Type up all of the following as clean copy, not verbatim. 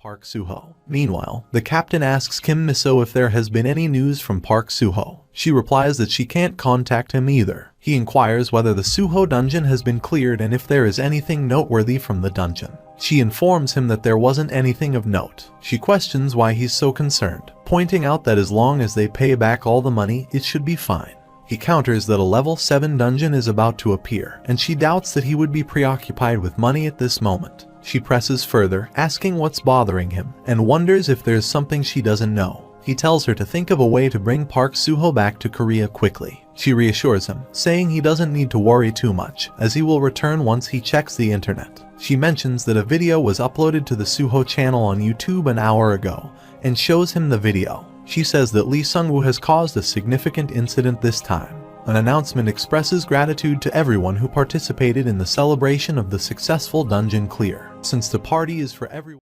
Park Suho. Meanwhile, the captain asks Kim Miso if there has been any news from Park Suho. She replies that she can't contact him either. He inquires whether the Suho dungeon has been cleared and if there is anything noteworthy from the dungeon. She informs him that there wasn't anything of note. She questions why he's so concerned, pointing out that as long as they pay back all the money, it should be fine. He counters that a level 7 dungeon is about to appear, and she doubts that he would be preoccupied with money at this moment. She presses further, asking what's bothering him, and wonders if there's something she doesn't know. He tells her to think of a way to bring Park Suho back to Korea quickly. She reassures him, saying he doesn't need to worry too much, as he will return once he checks the internet. She mentions that a video was uploaded to the Suho channel on YouTube an hour ago, and shows him the video. She says that Lee Sung-woo has caused a significant incident this time. An announcement expresses gratitude to everyone who participated in the celebration of the successful dungeon clear, since the party is for everyone.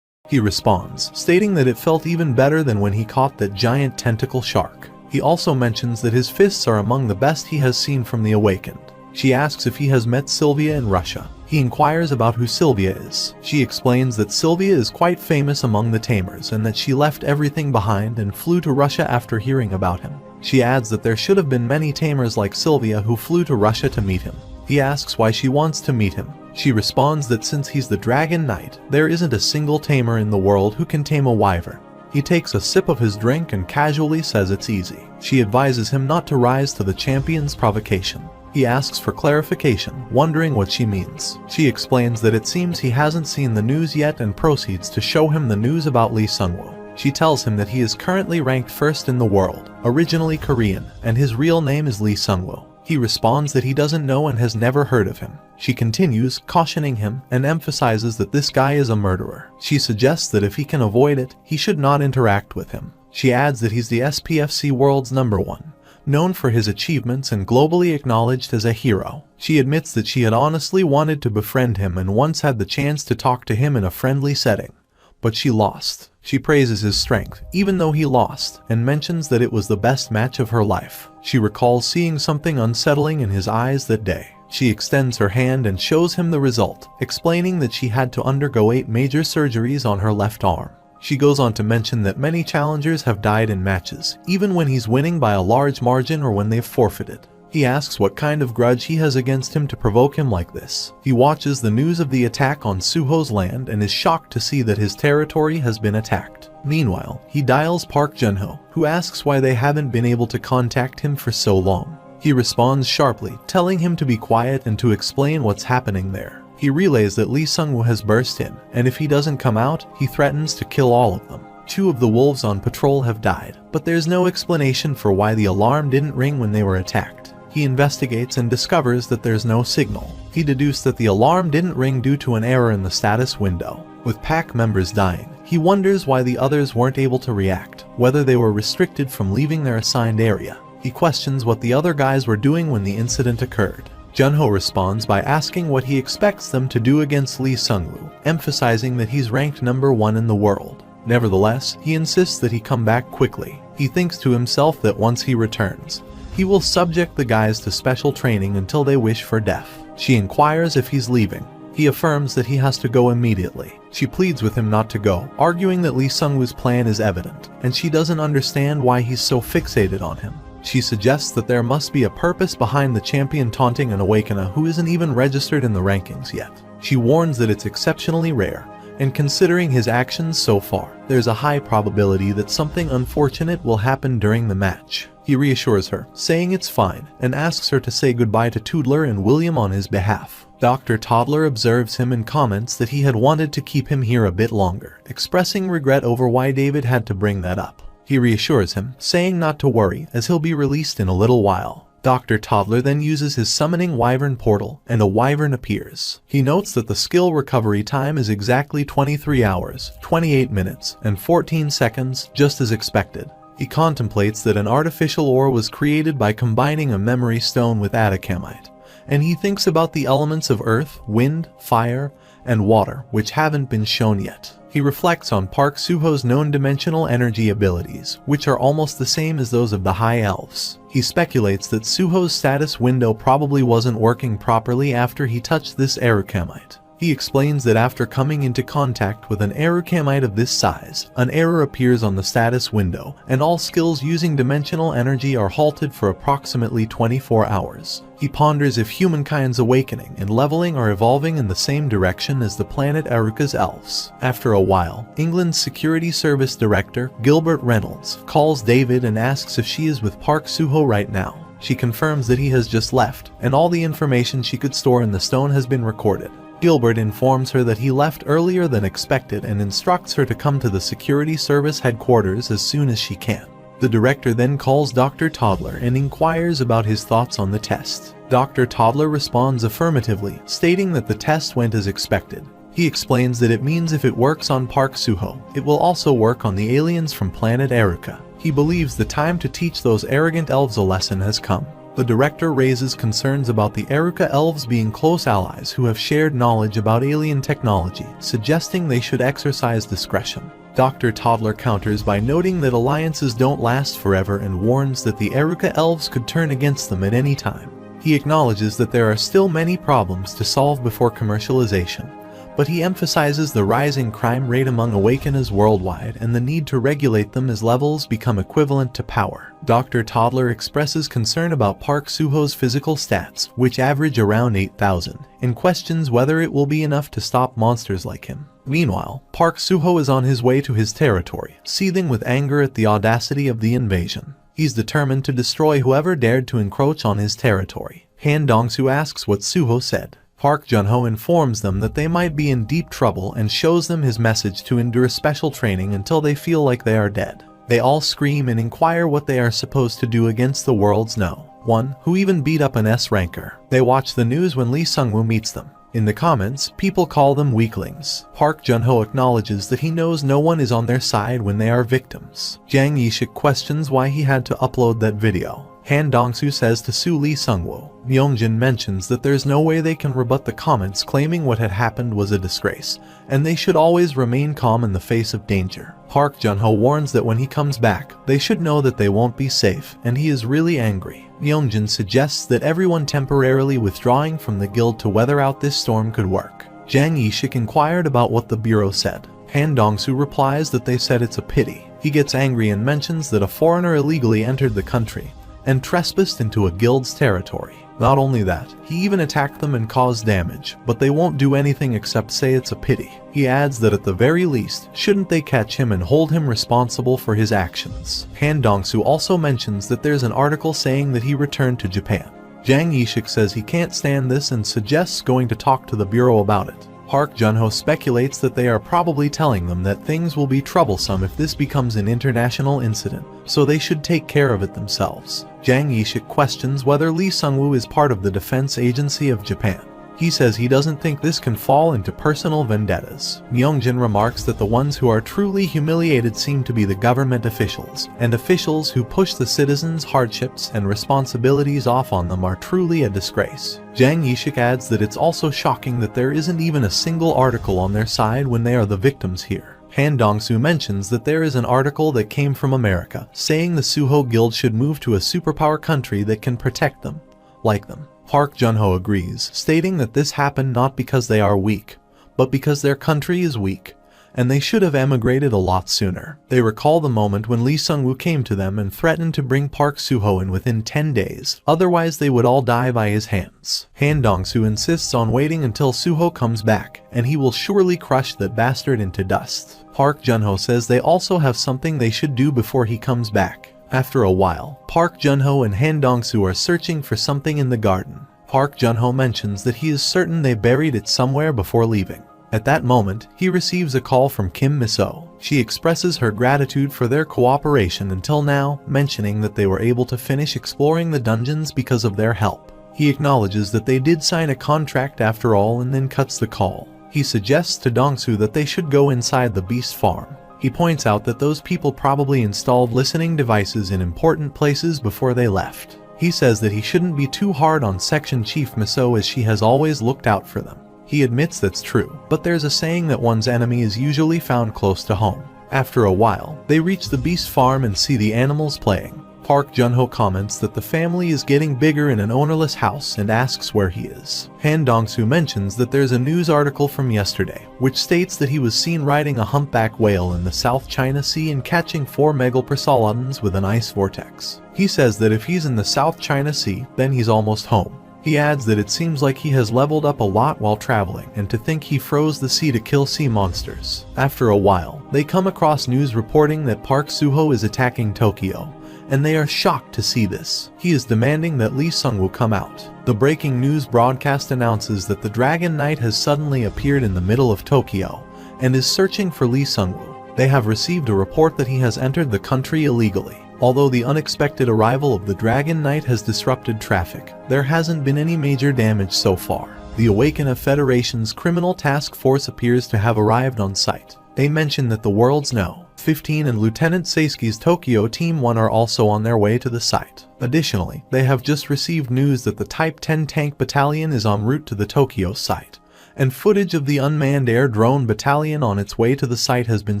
He responds, stating that it felt even better than when he caught that giant tentacle shark. He also mentions that his fists are among the best he has seen from the Awakened. She asks if he has met Sylvia in Russia. He inquires about who Sylvia is. She explains that Sylvia is quite famous among the tamers and that she left everything behind and flew to Russia after hearing about him. She adds that there should have been many tamers like Sylvia who flew to Russia to meet him. He asks why she wants to meet him. She responds that since he's the Dragon Knight, there isn't a single tamer in the world who can tame a wyvern. He takes a sip of his drink and casually says it's easy. She advises him not to rise to the champion's provocation. He asks for clarification, wondering what she means. She explains that it seems he hasn't seen the news yet and proceeds to show him the news about Lee Sung-woo. She tells him that he is currently ranked first in the world, originally Korean, and his real name is Lee Sung-woo. He responds that he doesn't know and has never heard of him. She continues, cautioning him, and emphasizes that this guy is a murderer. She suggests that if he can avoid it, he should not interact with him. She adds that he's the SPFC world's #1. Known for his achievements and globally acknowledged as a hero. She admits that she had honestly wanted to befriend him and once had the chance to talk to him in a friendly setting. But she lost. She praises his strength, even though he lost, and mentions that it was the best match of her life. She recalls seeing something unsettling in his eyes that day. She extends her hand and shows him the result, explaining that she had to undergo 8 major surgeries on her left arm. She goes on to mention that many challengers have died in matches, even when he's winning by a large margin or when they've forfeited. He asks what kind of grudge he has against him to provoke him like this. He watches the news of the attack on Suho's land and is shocked to see that his territory has been attacked. Meanwhile, he dials Park Jun-ho, who asks why they haven't been able to contact him for so long. He responds sharply, telling him to be quiet and to explain what's happening there. He relays that Lee Sung-woo has burst in, and if he doesn't come out, he threatens to kill all of them. 2 of the wolves on patrol have died, but there's no explanation for why the alarm didn't ring when they were attacked. He investigates and discovers that there's no signal. He deduced that the alarm didn't ring due to an error in the status window. With pack members dying, he wonders why the others weren't able to react, whether they were restricted from leaving their assigned area. He questions what the other guys were doing when the incident occurred. Jun-ho responds by asking what he expects them to do against Lee Sung-woo, emphasizing that he's ranked #1 in the world. Nevertheless, he insists that he come back quickly. He thinks to himself that once he returns, he will subject the guys to special training until they wish for death. She inquires if he's leaving. He affirms that he has to go immediately. She pleads with him not to go, arguing that Lee Sung-woo's plan is evident, and she doesn't understand why he's so fixated on him. She suggests that there must be a purpose behind the champion taunting an Awakener who isn't even registered in the rankings yet. She warns that it's exceptionally rare, and considering his actions so far, there's a high probability that something unfortunate will happen during the match. He reassures her, saying it's fine, and asks her to say goodbye to Toodler and William on his behalf. Dr. Toddler observes him and comments that he had wanted to keep him here a bit longer, expressing regret over why David had to bring that up. He reassures him, saying not to worry as he'll be released in a little while. Dr. Toddler then uses his summoning wyvern portal, and a wyvern appears. He notes that the skill recovery time is exactly 23 hours, 28 minutes, and 14 seconds, just as expected. He contemplates that an artificial ore was created by combining a memory stone with atacamite, and he thinks about the elements of earth, wind, fire, and water, which haven't been shown yet. He reflects on Park Suho's known dimensional energy abilities, which are almost the same as those of the High Elves. He speculates that Suho's status window probably wasn't working properly after he touched this Arukamite. He explains that after coming into contact with an Arukamite of this size, an error appears on the status window, and all skills using dimensional energy are halted for approximately 24 hours. He ponders if humankind's awakening and leveling are evolving in the same direction as the planet Aruka's elves. After a while, England's Security Service Director, Gilbert Reynolds, calls David and asks if she is with Park Suho right now. She confirms that he has just left, and all the information she could store in the stone has been recorded. Gilbert informs her that he left earlier than expected and instructs her to come to the Security Service headquarters as soon as she can. The director then calls Dr. Toddler and inquires about his thoughts on the test. Dr. Toddler responds affirmatively, stating that the test went as expected. He explains that it means if it works on Park Suho, it will also work on the aliens from planet Aruka. He believes the time to teach those arrogant elves a lesson has come. The director raises concerns about the Aruka elves being close allies who have shared knowledge about alien technology, suggesting they should exercise discretion. Dr. Toddler counters by noting that alliances don't last forever and warns that the Aruka elves could turn against them at any time. He acknowledges that there are still many problems to solve before commercialization, but he emphasizes the rising crime rate among Awakeners worldwide and the need to regulate them as levels become equivalent to power. Dr. Toddler expresses concern about Park Suho's physical stats, which average around 8,000, and questions whether it will be enough to stop monsters like him. Meanwhile, Park Suho is on his way to his territory, seething with anger at the audacity of the invasion. He's determined to destroy whoever dared to encroach on his territory. Han Dong-soo asks what Suho said. Park Jun-ho informs them that they might be in deep trouble and shows them his message to endure special training until they feel like they are dead. They all scream and inquire what they are supposed to do against the world's one who even beat up an S-ranker. They watch the news when Lee Sung-woo meets them. In the comments, people call them weaklings. Park Jun-ho acknowledges that he knows no one is on their side when they are victims. Jang Yishik questions why he had to upload that video. Han Dong-soo says to sue Lee Sung-woo. Myungjin mentions that there's no way they can rebut the comments claiming what had happened was a disgrace, and they should always remain calm in the face of danger. Park Jun-ho warns that when he comes back, they should know that they won't be safe, and he is really angry. Myungjin suggests that everyone temporarily withdrawing from the guild to weather out this storm could work. Jang Yishik inquired about what the bureau said. Han Dong-soo replies that they said it's a pity. He gets angry and mentions that a foreigner illegally entered the country and trespassed into a guild's territory. Not only that, he even attacked them and caused damage, but they won't do anything except say it's a pity. He adds that at the very least, shouldn't they catch him and hold him responsible for his actions? Han Dong-soo also mentions that there's an article saying that he returned to Japan. Jang Yishik says he can't stand this and suggests going to talk to the bureau about it. Park Jun-ho speculates that they are probably telling them that things will be troublesome if this becomes an international incident, so they should take care of it themselves. Jang Yishik questions whether Lee Sung-woo is part of the Defense Agency of Japan. He says he doesn't think this can fall into personal vendettas. Myungjin remarks that the ones who are truly humiliated seem to be the government officials, and officials who push the citizens' hardships and responsibilities off on them are truly a disgrace. Jang Yishik adds that it's also shocking that there isn't even a single article on their side when they are the victims here. Han Dong-soo mentions that there is an article that came from America saying the Suho Guild should move to a superpower country that can protect them, like them. Park Jun-ho agrees, stating that this happened not because they are weak, but because their country is weak, and they should have emigrated a lot sooner. They recall the moment when Lee Sung-woo came to them and threatened to bring Park Suho in within 10 days, otherwise they would all die by his hands. Han Dong-soo insists on waiting until Suho comes back, and he will surely crush that bastard into dust. Park Jun-ho says they also have something they should do before he comes back. After a while, Park Jun-ho and Han Dong-soo are searching for something in the garden. Park Jun-ho mentions that he is certain they buried it somewhere before leaving. At that moment, he receives a call from Kim Miso. She expresses her gratitude for their cooperation until now, mentioning that they were able to finish exploring the dungeons because of their help. He acknowledges that they did sign a contract after all and then cuts the call. He suggests to Dong-soo that they should go inside the beast farm. He points out that those people probably installed listening devices in important places before they left. He says that he shouldn't be too hard on Section Chief Miso as she has always looked out for them. He admits that's true, but there's a saying that one's enemy is usually found close to home. After a while, they reach the beast farm and see the animals playing. Park Junho comments that the family is getting bigger in an ownerless house and asks where he is. Han Dongsu mentions that there's a news article from yesterday, which states that he was seen riding a humpback whale in the South China Sea and catching 4 megalopterodons with an ice vortex. He says that if he's in the South China Sea, then he's almost home. He adds that it seems like he has leveled up a lot while traveling, and to think he froze the sea to kill sea monsters. After a while, they come across news reporting that Park Suho is attacking Tokyo, and they are shocked to see this. He is demanding that Lee Sung-woo come out. The breaking news broadcast announces that the Dragon Knight has suddenly appeared in the middle of Tokyo, and is searching for Lee Sung-woo. They have received a report that he has entered the country illegally. Although the unexpected arrival of the Dragon Knight has disrupted traffic, there hasn't been any major damage so far. The Awakening Federation's criminal task force appears to have arrived on site. They mention that the world's No. 15 and Lieutenant Seiski's Tokyo Team 1 are also on their way to the site. Additionally, they have just received news that the Type 10 Tank Battalion is en route to the Tokyo site, and footage of the unmanned air drone battalion on its way to the site has been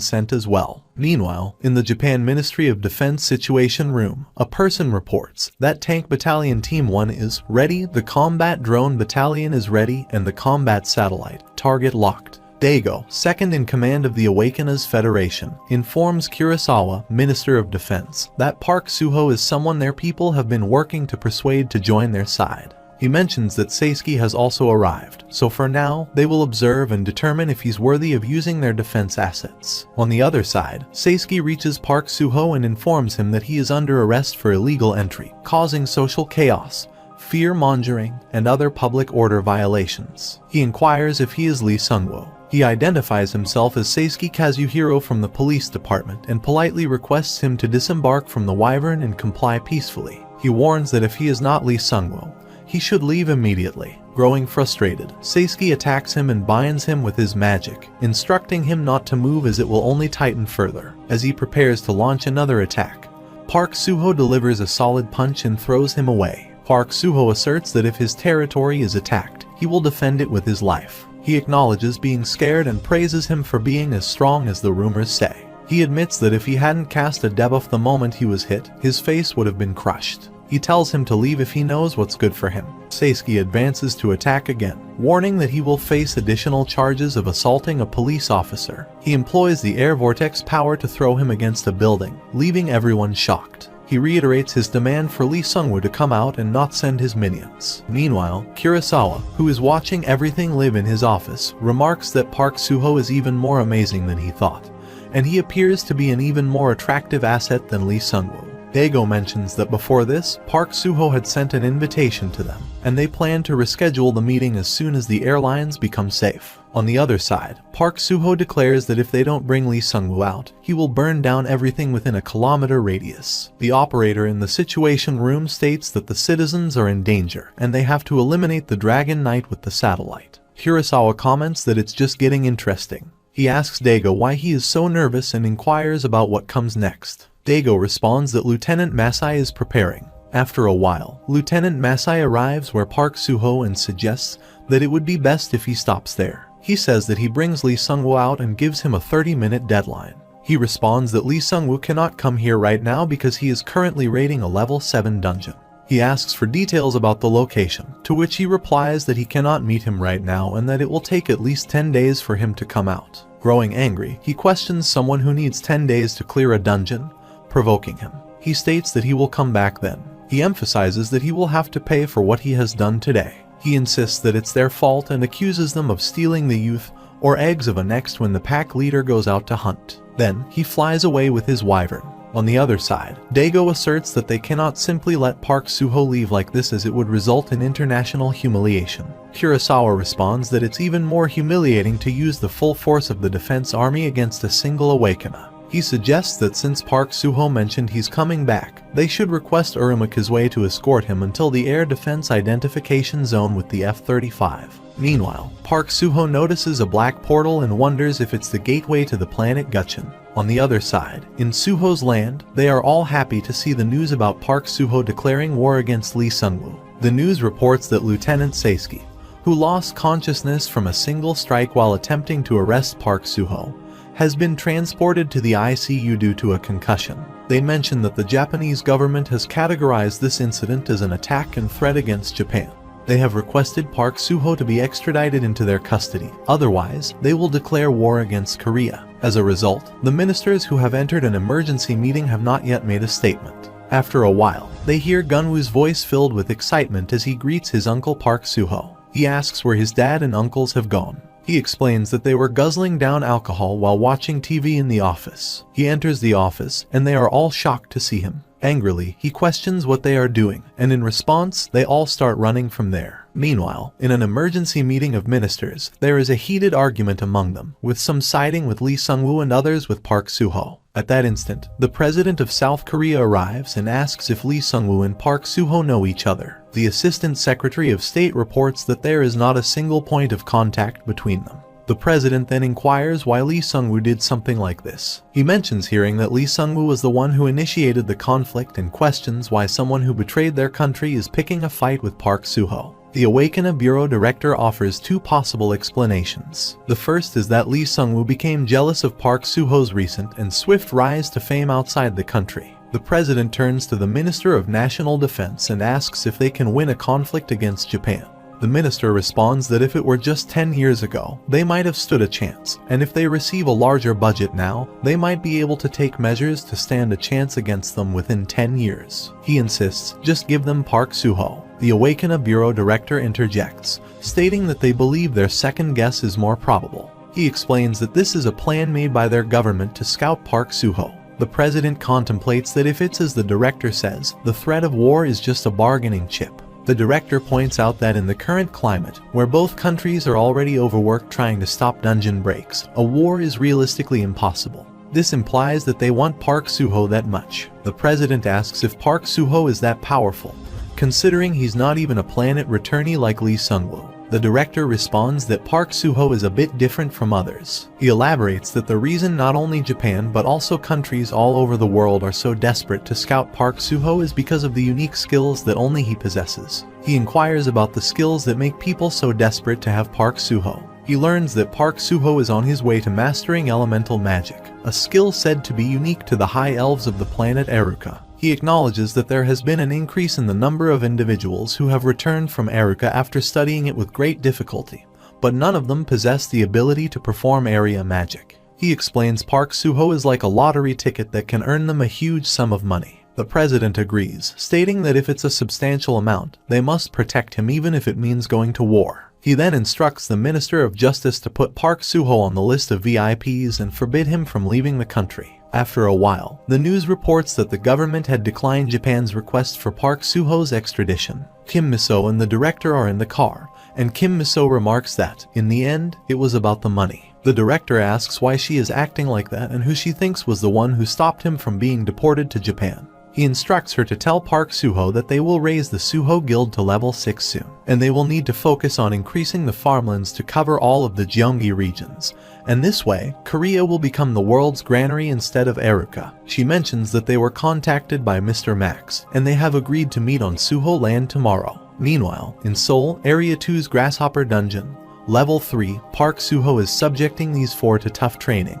sent as well. Meanwhile, in the Japan Ministry of Defense Situation Room, a person reports that Tank Battalion Team 1 is ready, the Combat Drone Battalion is ready, and the Combat Satellite target locked. Daigo, second in command of the Awakeners Federation, informs Kurosawa, Minister of Defense, that Park Suho is someone their people have been working to persuade to join their side. He mentions that Seisuke has also arrived, so for now, they will observe and determine if he's worthy of using their defense assets. On the other side, Seisuke reaches Park Suho and informs him that he is under arrest for illegal entry, causing social chaos, fear-mongering, and other public order violations. He inquires if he is Lee Sung-woo. He identifies himself as Seisuke Kazuhiro from the police department and politely requests him to disembark from the Wyvern and comply peacefully. He warns that if he is not Lee Sung-woo, he should leave immediately. Growing frustrated, Seisuke attacks him and binds him with his magic, instructing him not to move as it will only tighten further. As he prepares to launch another attack, Park Suho delivers a solid punch and throws him away. Park Suho asserts that if his territory is attacked, he will defend it with his life. He acknowledges being scared and praises him for being as strong as the rumors say. He admits that if he hadn't cast a debuff the moment he was hit, his face would have been crushed. He tells him to leave if he knows what's good for him. Seisuke advances to attack again, warning that he will face additional charges of assaulting a police officer. He employs the air vortex power to throw him against a building, leaving everyone shocked. He reiterates his demand for Lee Sung-woo to come out and not send his minions. Meanwhile, Kurosawa, who is watching everything live in his office, remarks that Park Suho is even more amazing than he thought, and he appears to be an even more attractive asset than Lee Sung-woo. Daigo mentions that before this, Park Suho had sent an invitation to them, and they plan to reschedule the meeting as soon as the airlines become safe. On the other side, Park Suho declares that if they don't bring Lee Sung-woo out, he will burn down everything within a kilometer radius. The operator in the Situation Room states that the citizens are in danger, and they have to eliminate the Dragon Knight with the satellite. Kurosawa comments that it's just getting interesting. He asks Daigo why he is so nervous and inquires about what comes next. Daigo responds that Lieutenant Masai is preparing. After a while, Lieutenant Masai arrives where Park Suho and suggests that it would be best if he stops there. He says that he brings Lee Sung-woo out and gives him a 30-minute deadline. He responds that Lee Sung-woo cannot come here right now because he is currently raiding a level 7 dungeon. He asks for details about the location, to which he replies that he cannot meet him right now and that it will take at least 10 days for him to come out. Growing angry, he questions someone who needs 10 days to clear a dungeon, provoking him. He states that he will come back then. He emphasizes that he will have to pay for what he has done today. He insists that it's their fault and accuses them of stealing the youth or eggs of a next when the pack leader goes out to hunt. Then, he flies away with his wyvern. On the other side, Daigo asserts that they cannot simply let Park Suho leave like this as it would result in international humiliation. Kurosawa responds that it's even more humiliating to use the full force of the defense army against a single Awakener. He suggests that since Park Suho mentioned he's coming back, they should request Urumakazue to escort him until the air defense identification zone with the F-35. Meanwhile, Park Suho notices a black portal and wonders if it's the gateway to the planet Gutchin. On the other side, in Suho's land, they are all happy to see the news about Park Suho declaring war against Lee Sung-woo. The news reports that Lieutenant Seisuke, who lost consciousness from a single strike while attempting to arrest Park Suho, has been transported to the ICU due to a concussion. They mention that the Japanese government has categorized this incident as an attack and threat against Japan. They have requested Park Suho to be extradited into their custody, otherwise they will declare war against Korea. As a result, the ministers who have entered an emergency meeting have not yet made a statement. After a while, they hear Gunwoo's voice filled with excitement as he greets his uncle Park Suho. He asks where his dad and uncles have gone. He explains that they were guzzling down alcohol while watching TV in the office. He enters the office, and they are all shocked to see him. Angrily, he questions what they are doing, and in response, they all start running from there. Meanwhile, in an emergency meeting of ministers, there is a heated argument among them, with some siding with Lee Sung-woo and others with Park Suho. At that instant, the president of South Korea arrives and asks if Lee Sung-woo and Park Suho know each other. The assistant secretary of state reports that there is not a single point of contact between them. The president then inquires why Lee Sung-woo did something like this. He mentions hearing that Lee Sung-woo was the one who initiated the conflict and questions why someone who betrayed their country is picking a fight with Park Suho. The Awaken Bureau director offers two possible explanations. The first is that Lee Sung-woo became jealous of Park Suho's recent and swift rise to fame outside the country. The president turns to the Minister of National Defense and asks if they can win a conflict against Japan. The minister responds that if it were just 10 years ago, they might have stood a chance, and if they receive a larger budget now, they might be able to take measures to stand a chance against them within 10 years. He insists, just give them Park Suho. The Awaken Bureau director interjects, stating that they believe their second guess is more probable. He explains that this is a plan made by their government to scout Park Suho. The president contemplates that if it's as the director says, the threat of war is just a bargaining chip. The director points out that in the current climate, where both countries are already overworked trying to stop dungeon breaks, a war is realistically impossible. This implies that they want Park Suho that much. The president asks if Park Suho is that powerful, considering he's not even a planet returnee like Lee Sung-woo. The director responds that Park Suho is a bit different from others. He elaborates that the reason not only Japan but also countries all over the world are so desperate to scout Park Suho is because of the unique skills that only he possesses. He inquires about the skills that make people so desperate to have Park Suho. He learns that Park Suho is on his way to mastering elemental magic, a skill said to be unique to the high elves of the planet Eruka. He acknowledges that there has been an increase in the number of individuals who have returned from Eruka after studying it with great difficulty, but none of them possess the ability to perform area magic. He explains Park Suho is like a lottery ticket that can earn them a huge sum of money. The president agrees, stating that if it's a substantial amount, they must protect him even if it means going to war. He then instructs the Minister of Justice to put Park Suho on the list of VIPs and forbid him from leaving the country. After a while, the news reports that the government had declined Japan's request for Park Suho's extradition. Kim Miso and the director are in the car, and Kim Miso remarks that, in the end, it was about the money. The director asks why she is acting like that and who she thinks was the one who stopped him from being deported to Japan. He instructs her to tell Park Suho that they will raise the Suho Guild to level 6 soon, and they will need to focus on increasing the farmlands to cover all of the Gyeonggi regions, and this way, Korea will become the world's granary instead of Eruka. She mentions that they were contacted by Mr. Max, and they have agreed to meet on Suho Land tomorrow. Meanwhile, in Seoul, Area 2's Grasshopper Dungeon, Level 3, Park Suho is subjecting these 4 to tough training,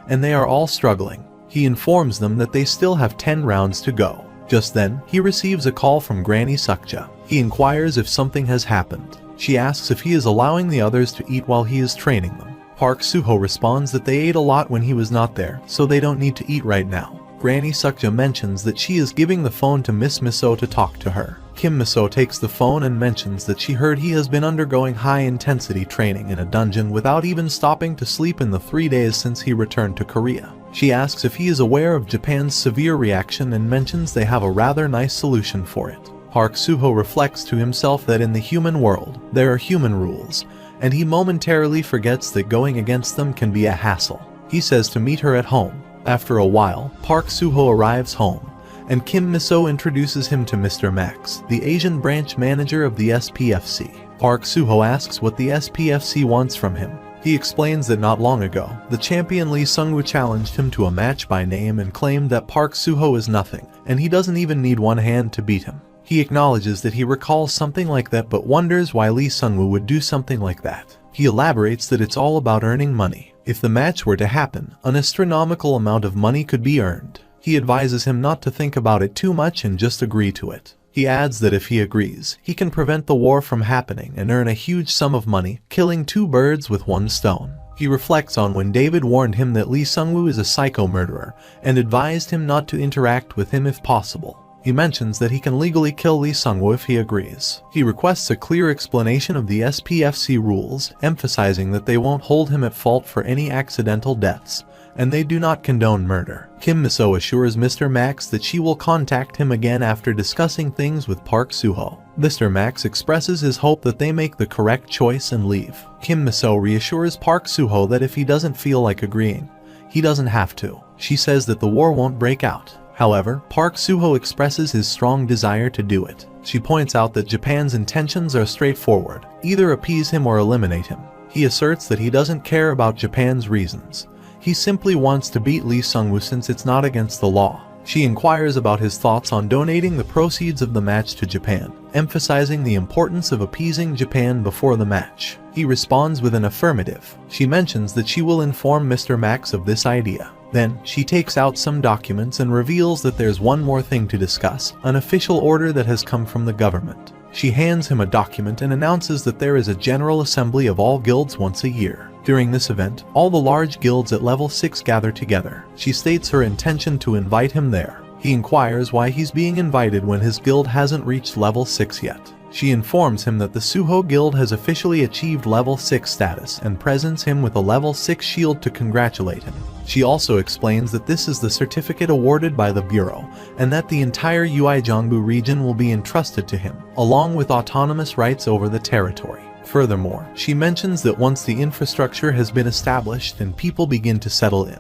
and they are all struggling. He informs them that they still have 10 rounds to go. Just then, he receives a call from Granny Sukja. He inquires if something has happened. She asks if he is allowing the others to eat while he is training them. Park Suho responds that they ate a lot when he was not there, so they don't need to eat right now. Granny Sukja mentions that she is giving the phone to Miss Miso to talk to her. Kim Miso takes the phone and mentions that she heard he has been undergoing high-intensity training in a dungeon without even stopping to sleep in the 3 days since he returned to Korea. She asks if he is aware of Japan's severe reaction and mentions they have a rather nice solution for it. Park Suho reflects to himself that in the human world, there are human rules, and he momentarily forgets that going against them can be a hassle. He says to meet her at home. After a while, Park Suho arrives home, and Kim Miso introduces him to Mr. Max, the Asian branch manager of the SPFC. Park Suho asks what the SPFC wants from him. He explains that not long ago, the champion Lee Sung-woo challenged him to a match by name and claimed that Park Suho is nothing, and he doesn't even need one hand to beat him. He acknowledges that he recalls something like that but wonders why Lee Sungwoo would do something like that. He elaborates that it's all about earning money. If the match were to happen, an astronomical amount of money could be earned. He advises him not to think about it too much and just agree to it. He adds that if he agrees, he can prevent the war from happening and earn a huge sum of money, killing 2 birds with 1 stone. He reflects on when David warned him that Lee Sungwoo is a psycho murderer and advised him not to interact with him if possible. He mentions that he can legally kill Lee Sungwoo if he agrees. He requests a clear explanation of the SPFC rules, emphasizing that they won't hold him at fault for any accidental deaths, and they do not condone murder. Kim Miso assures Mr. Max that she will contact him again after discussing things with Park Suho. Mr. Max expresses his hope that they make the correct choice and leave. Kim Miso reassures Park Suho that if he doesn't feel like agreeing, he doesn't have to. She says that the war won't break out. However, Park Suho expresses his strong desire to do it. She points out that Japan's intentions are straightforward, either appease him or eliminate him. He asserts that he doesn't care about Japan's reasons. He simply wants to beat Lee Sungwoo since it's not against the law. She inquires about his thoughts on donating the proceeds of the match to Japan, emphasizing the importance of appeasing Japan before the match. He responds with an affirmative. She mentions that she will inform Mr. Max of this idea. Then, she takes out some documents and reveals that there's one more thing to discuss, an official order that has come from the government. She hands him a document and announces that there is a general assembly of all guilds once a year. During this event, all the large guilds at level 6 gather together. She states her intention to invite him there. He inquires why he's being invited when his guild hasn't reached level 6 yet. She informs him that the Suho Guild has officially achieved level 6 status and presents him with a level 6 shield to congratulate him. She also explains that this is the certificate awarded by the Bureau, and that the entire Uijeongbu region will be entrusted to him, along with autonomous rights over the territory. Furthermore, she mentions that once the infrastructure has been established and people begin to settle in,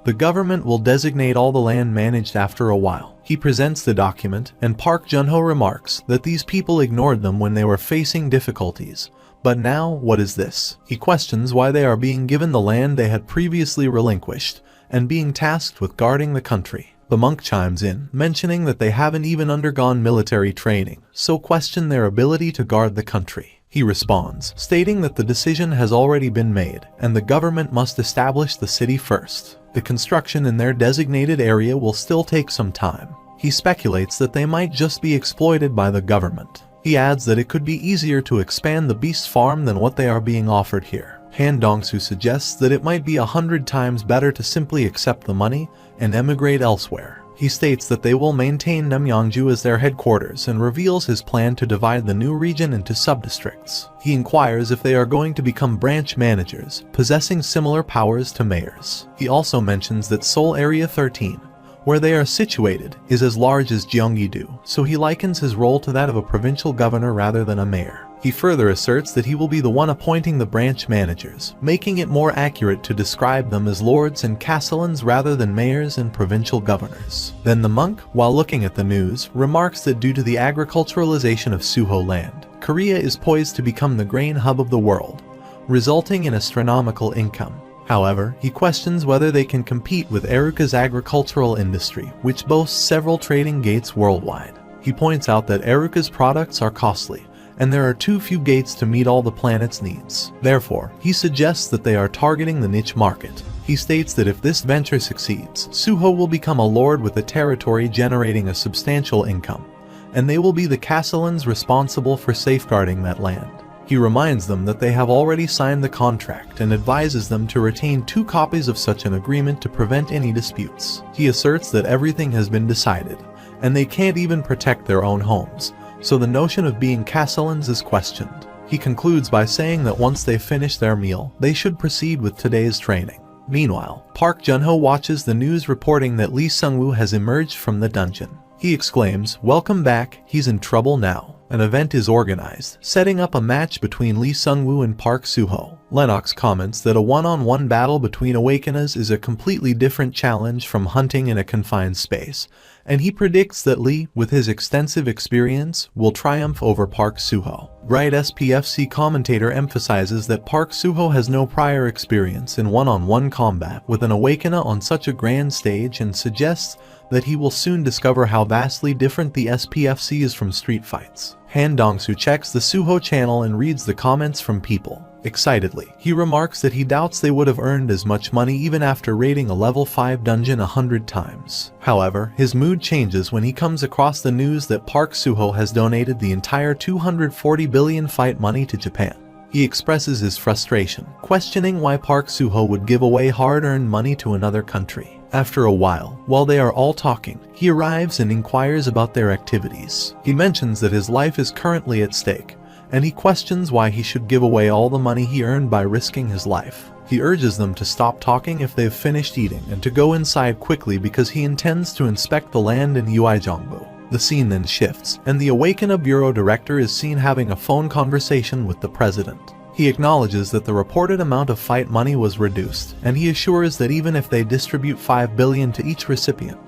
the government will designate all the land managed after a while. He presents the document, and Park Junho remarks that these people ignored them when they were facing difficulties. But now, what is this? He questions why they are being given the land they had previously relinquished, and being tasked with guarding the country. The monk chimes in, mentioning that they haven't even undergone military training, so question their ability to guard the country. He responds, stating that the decision has already been made, and the government must establish the city first. The construction in their designated area will still take some time. He speculates that they might just be exploited by the government. He adds that it could be easier to expand the beast farm than what they are being offered here. Han Dongsu suggests that it might be 100 times better to simply accept the money and emigrate elsewhere. He states that they will maintain Namyangju as their headquarters and reveals his plan to divide the new region into sub-districts. He inquires if they are going to become branch managers, possessing similar powers to mayors. He also mentions that Seoul Area 13, where they are situated, is as large as Gyeonggi-do, so he likens his role to that of a provincial governor rather than a mayor. He further asserts that he will be the one appointing the branch managers, making it more accurate to describe them as lords and castellans rather than mayors and provincial governors. Then the monk, while looking at the news, remarks that due to the agriculturalization of Suho land, Korea is poised to become the grain hub of the world, resulting in astronomical income. However, he questions whether they can compete with Eruka's agricultural industry, which boasts several trading gates worldwide. He points out that Eruka's products are costly, and there are too few gates to meet all the planet's needs. Therefore, he suggests that they are targeting the niche market. He states that if this venture succeeds, Suho will become a lord with a territory generating a substantial income, and they will be the castellans responsible for safeguarding that land. He reminds them that they have already signed the contract and advises them to retain 2 copies of such an agreement to prevent any disputes. He asserts that everything has been decided, and they can't even protect their own homes, so the notion of being castellans is questioned. He concludes by saying that once they finish their meal, they should proceed with today's training. Meanwhile, Park Junho watches the news reporting that Lee Sungwoo has emerged from the dungeon. He exclaims, "Welcome back, he's in trouble now." An event is organized, setting up a match between Lee Sungwoo and Park Suho. Lennox comments that a one-on-one battle between Awakeners is a completely different challenge from hunting in a confined space, and he predicts that Lee, with his extensive experience, will triumph over Park Suho. Bright SPFC commentator emphasizes that Park Suho has no prior experience in one-on-one combat with an Awakener on such a grand stage and suggests that he will soon discover how vastly different the SPFC is from street fights. Han Dong-soo checks the Suho channel and reads the comments from people. Excitedly, he remarks that he doubts they would have earned as much money even after raiding a level 5 dungeon 100 times. However, his mood changes when he comes across the news that Park Suho has donated the entire 240 billion fight money to Japan. He expresses his frustration, questioning why Park Suho would give away hard-earned money to another country. After a while they are all talking, he arrives and inquires about their activities. He mentions that his life is currently at stake, and he questions why he should give away all the money he earned by risking his life. He urges them to stop talking if they've finished eating and to go inside quickly because he intends to inspect the land in Uijeongbu. The scene then shifts, and the Awakena Bureau director is seen having a phone conversation with the president. He acknowledges that the reported amount of fight money was reduced, and he assures that even if they distribute 5 billion to each recipient,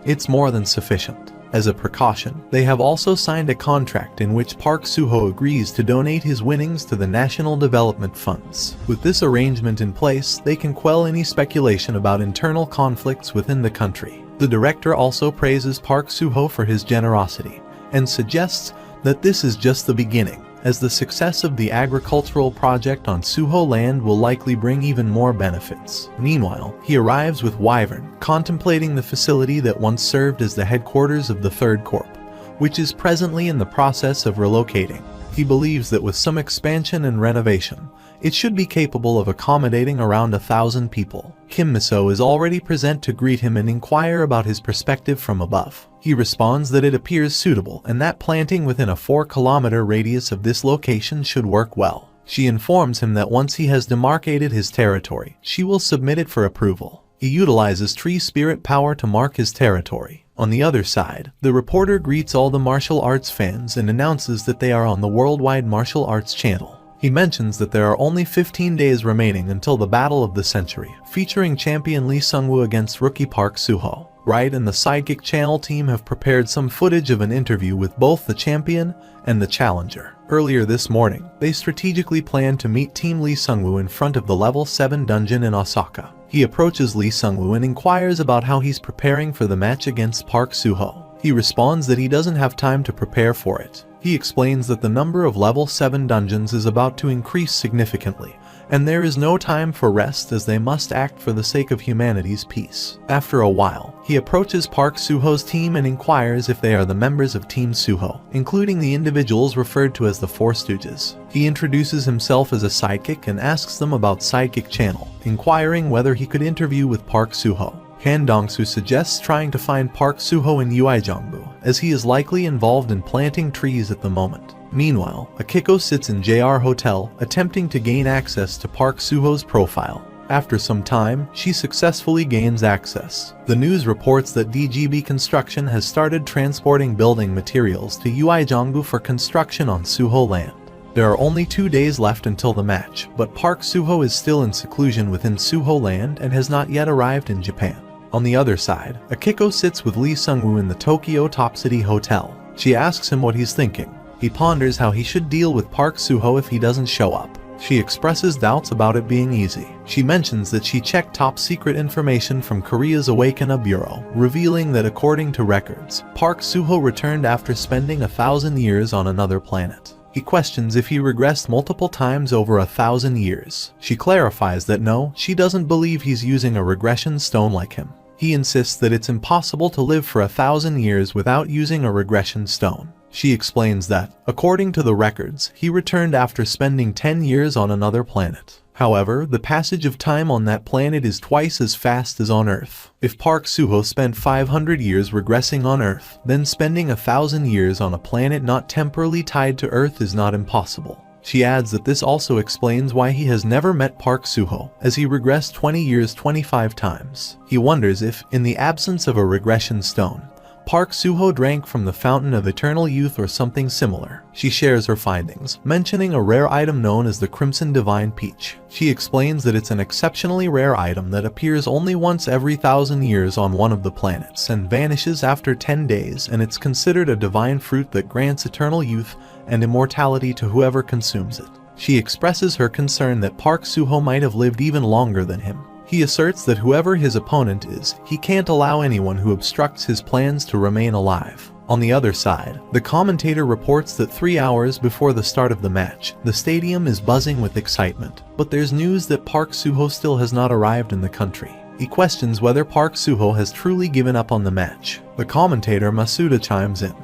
it's more than sufficient. As a precaution, they have also signed a contract in which Park Suho agrees to donate his winnings to the National Development Funds. With this arrangement in place, they can quell any speculation about internal conflicts within the country. The director also praises Park Suho for his generosity, and suggests that this is just the beginning, as the success of the agricultural project on Suho land will likely bring even more benefits. Meanwhile, he arrives with Wyvern, contemplating the facility that once served as the headquarters of the Third Corp, which is presently in the process of relocating. He believes that with some expansion and renovation, it should be capable of accommodating around 1,000 people. Kim Miso is already present to greet him and inquire about his perspective from above. He responds that it appears suitable and that planting within a 4-kilometer radius of this location should work well. She informs him that once he has demarcated his territory, she will submit it for approval. He utilizes tree spirit power to mark his territory. On the other side, the reporter greets all the martial arts fans and announces that they are on the Worldwide Martial Arts channel. He mentions that there are only 15 days remaining until the Battle of the Century, featuring champion Lee Sung-woo against rookie Park Suho. Wright and the Sidekick channel team have prepared some footage of an interview with both the champion and the challenger. Earlier this morning, they strategically planned to meet Team Lee Sung-woo in front of the level 7 dungeon in Osaka. He approaches Lee Sung-woo and inquires about how he's preparing for the match against Park Suho. He responds that he doesn't have time to prepare for it. He explains that the number of level 7 dungeons is about to increase significantly, and there is no time for rest as they must act for the sake of humanity's peace. After a while, he approaches Park Suho's team and inquires if they are the members of Team Suho, including the individuals referred to as the Four Stooges. He introduces himself as a sidekick and asks them about Sidekick Channel, inquiring whether he could interview with Park Suho. Han Dong-soo suggests trying to find Park Suho in Uijeongbu, as he is likely involved in planting trees at the moment. Meanwhile, Akiko sits in JR Hotel, attempting to gain access to Park Suho's profile. After some time, she successfully gains access. The news reports that DGB Construction has started transporting building materials to Uijeongbu for construction on Suho land. There are only 2 days left until the match, but Park Suho is still in seclusion within Suho land and has not yet arrived in Japan. On the other side, Akiko sits with Lee Sung-woo in the Tokyo Top City Hotel. She asks him what he's thinking. He ponders how he should deal with Park Suho if he doesn't show up. She expresses doubts about it being easy. She mentions that she checked top-secret information from Korea's Awakena Bureau, revealing that according to records, Park Suho returned after spending 1,000 years on another planet. He questions if he regressed multiple times over 1,000 years. She clarifies that no, she doesn't believe he's using a regression stone like him. He insists that it's impossible to live for 1,000 years without using a regression stone. She explains that, according to the records, he returned after spending 10 years on another planet. However, the passage of time on that planet is twice as fast as on Earth. If Park Suho spent 500 years regressing on Earth, then spending 1,000 years on a planet not temporally tied to Earth is not impossible. She adds that this also explains why he has never met Park Suho, as he regressed 20 years 25 times. He wonders if, in the absence of a regression stone, Park Suho drank from the fountain of eternal youth or something similar. She shares her findings, mentioning a rare item known as the Crimson Divine Peach. She explains that it's an exceptionally rare item that appears only once every 1,000 years on one of the planets and vanishes after 10 days, and it's considered a divine fruit that grants eternal youth and immortality to whoever consumes it. She expresses her concern that Park Suho might have lived even longer than him. He asserts that whoever his opponent is, he can't allow anyone who obstructs his plans to remain alive. On the other side, the commentator reports that 3 hours before the start of the match, the stadium is buzzing with excitement. But there's news that Park Suho still has not arrived in the country. He questions whether Park Suho has truly given up on the match. The commentator Masuda chimes in,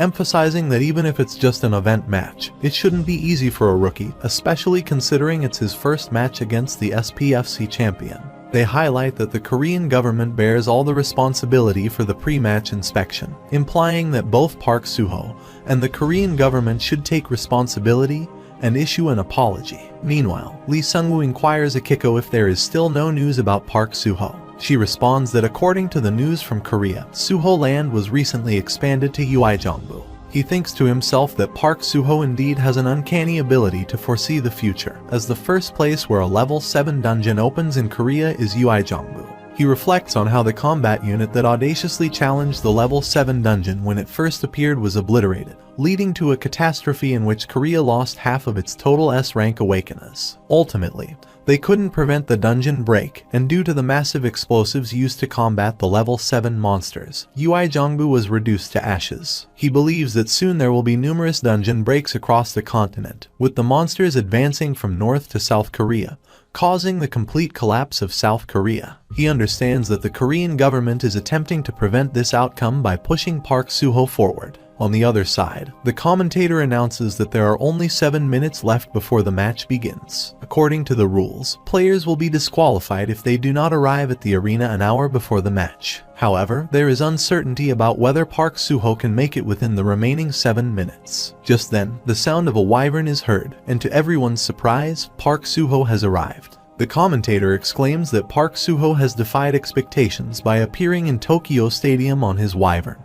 emphasizing that even if it's just an event match, it shouldn't be easy for a rookie, especially considering it's his first match against the SPFC champion. They highlight that the Korean government bears all the responsibility for the pre-match inspection, implying that both Park Suho and the Korean government should take responsibility and issue an apology. Meanwhile, Lee Sung-woo inquires Akiko if there is still no news about Park Suho. She responds that according to the news from Korea, Suho Land was recently expanded to Uijeongbu. He thinks to himself that Park Suho indeed has an uncanny ability to foresee the future, as the first place where a level 7 dungeon opens in Korea is Uijeongbu. He reflects on how the combat unit that audaciously challenged the level 7 dungeon when it first appeared was obliterated, leading to a catastrophe in which Korea lost half of its total S-rank awakeners. Ultimately, they couldn't prevent the dungeon break, and due to the massive explosives used to combat the level 7 monsters, Uijeongbu was reduced to ashes. He believes that soon there will be numerous dungeon breaks across the continent, with the monsters advancing from North to South Korea, causing the complete collapse of South Korea. He understands that the Korean government is attempting to prevent this outcome by pushing Park Suho forward. On the other side, the commentator announces that there are only 7 minutes left before the match begins. According to the rules, players will be disqualified if they do not arrive at the arena an hour before the match. However, there is uncertainty about whether Park Suho can make it within the remaining 7 minutes. Just then, the sound of a wyvern is heard, and to everyone's surprise, Park Suho has arrived. The commentator exclaims that Park Suho has defied expectations by appearing in Tokyo Stadium on his wyvern,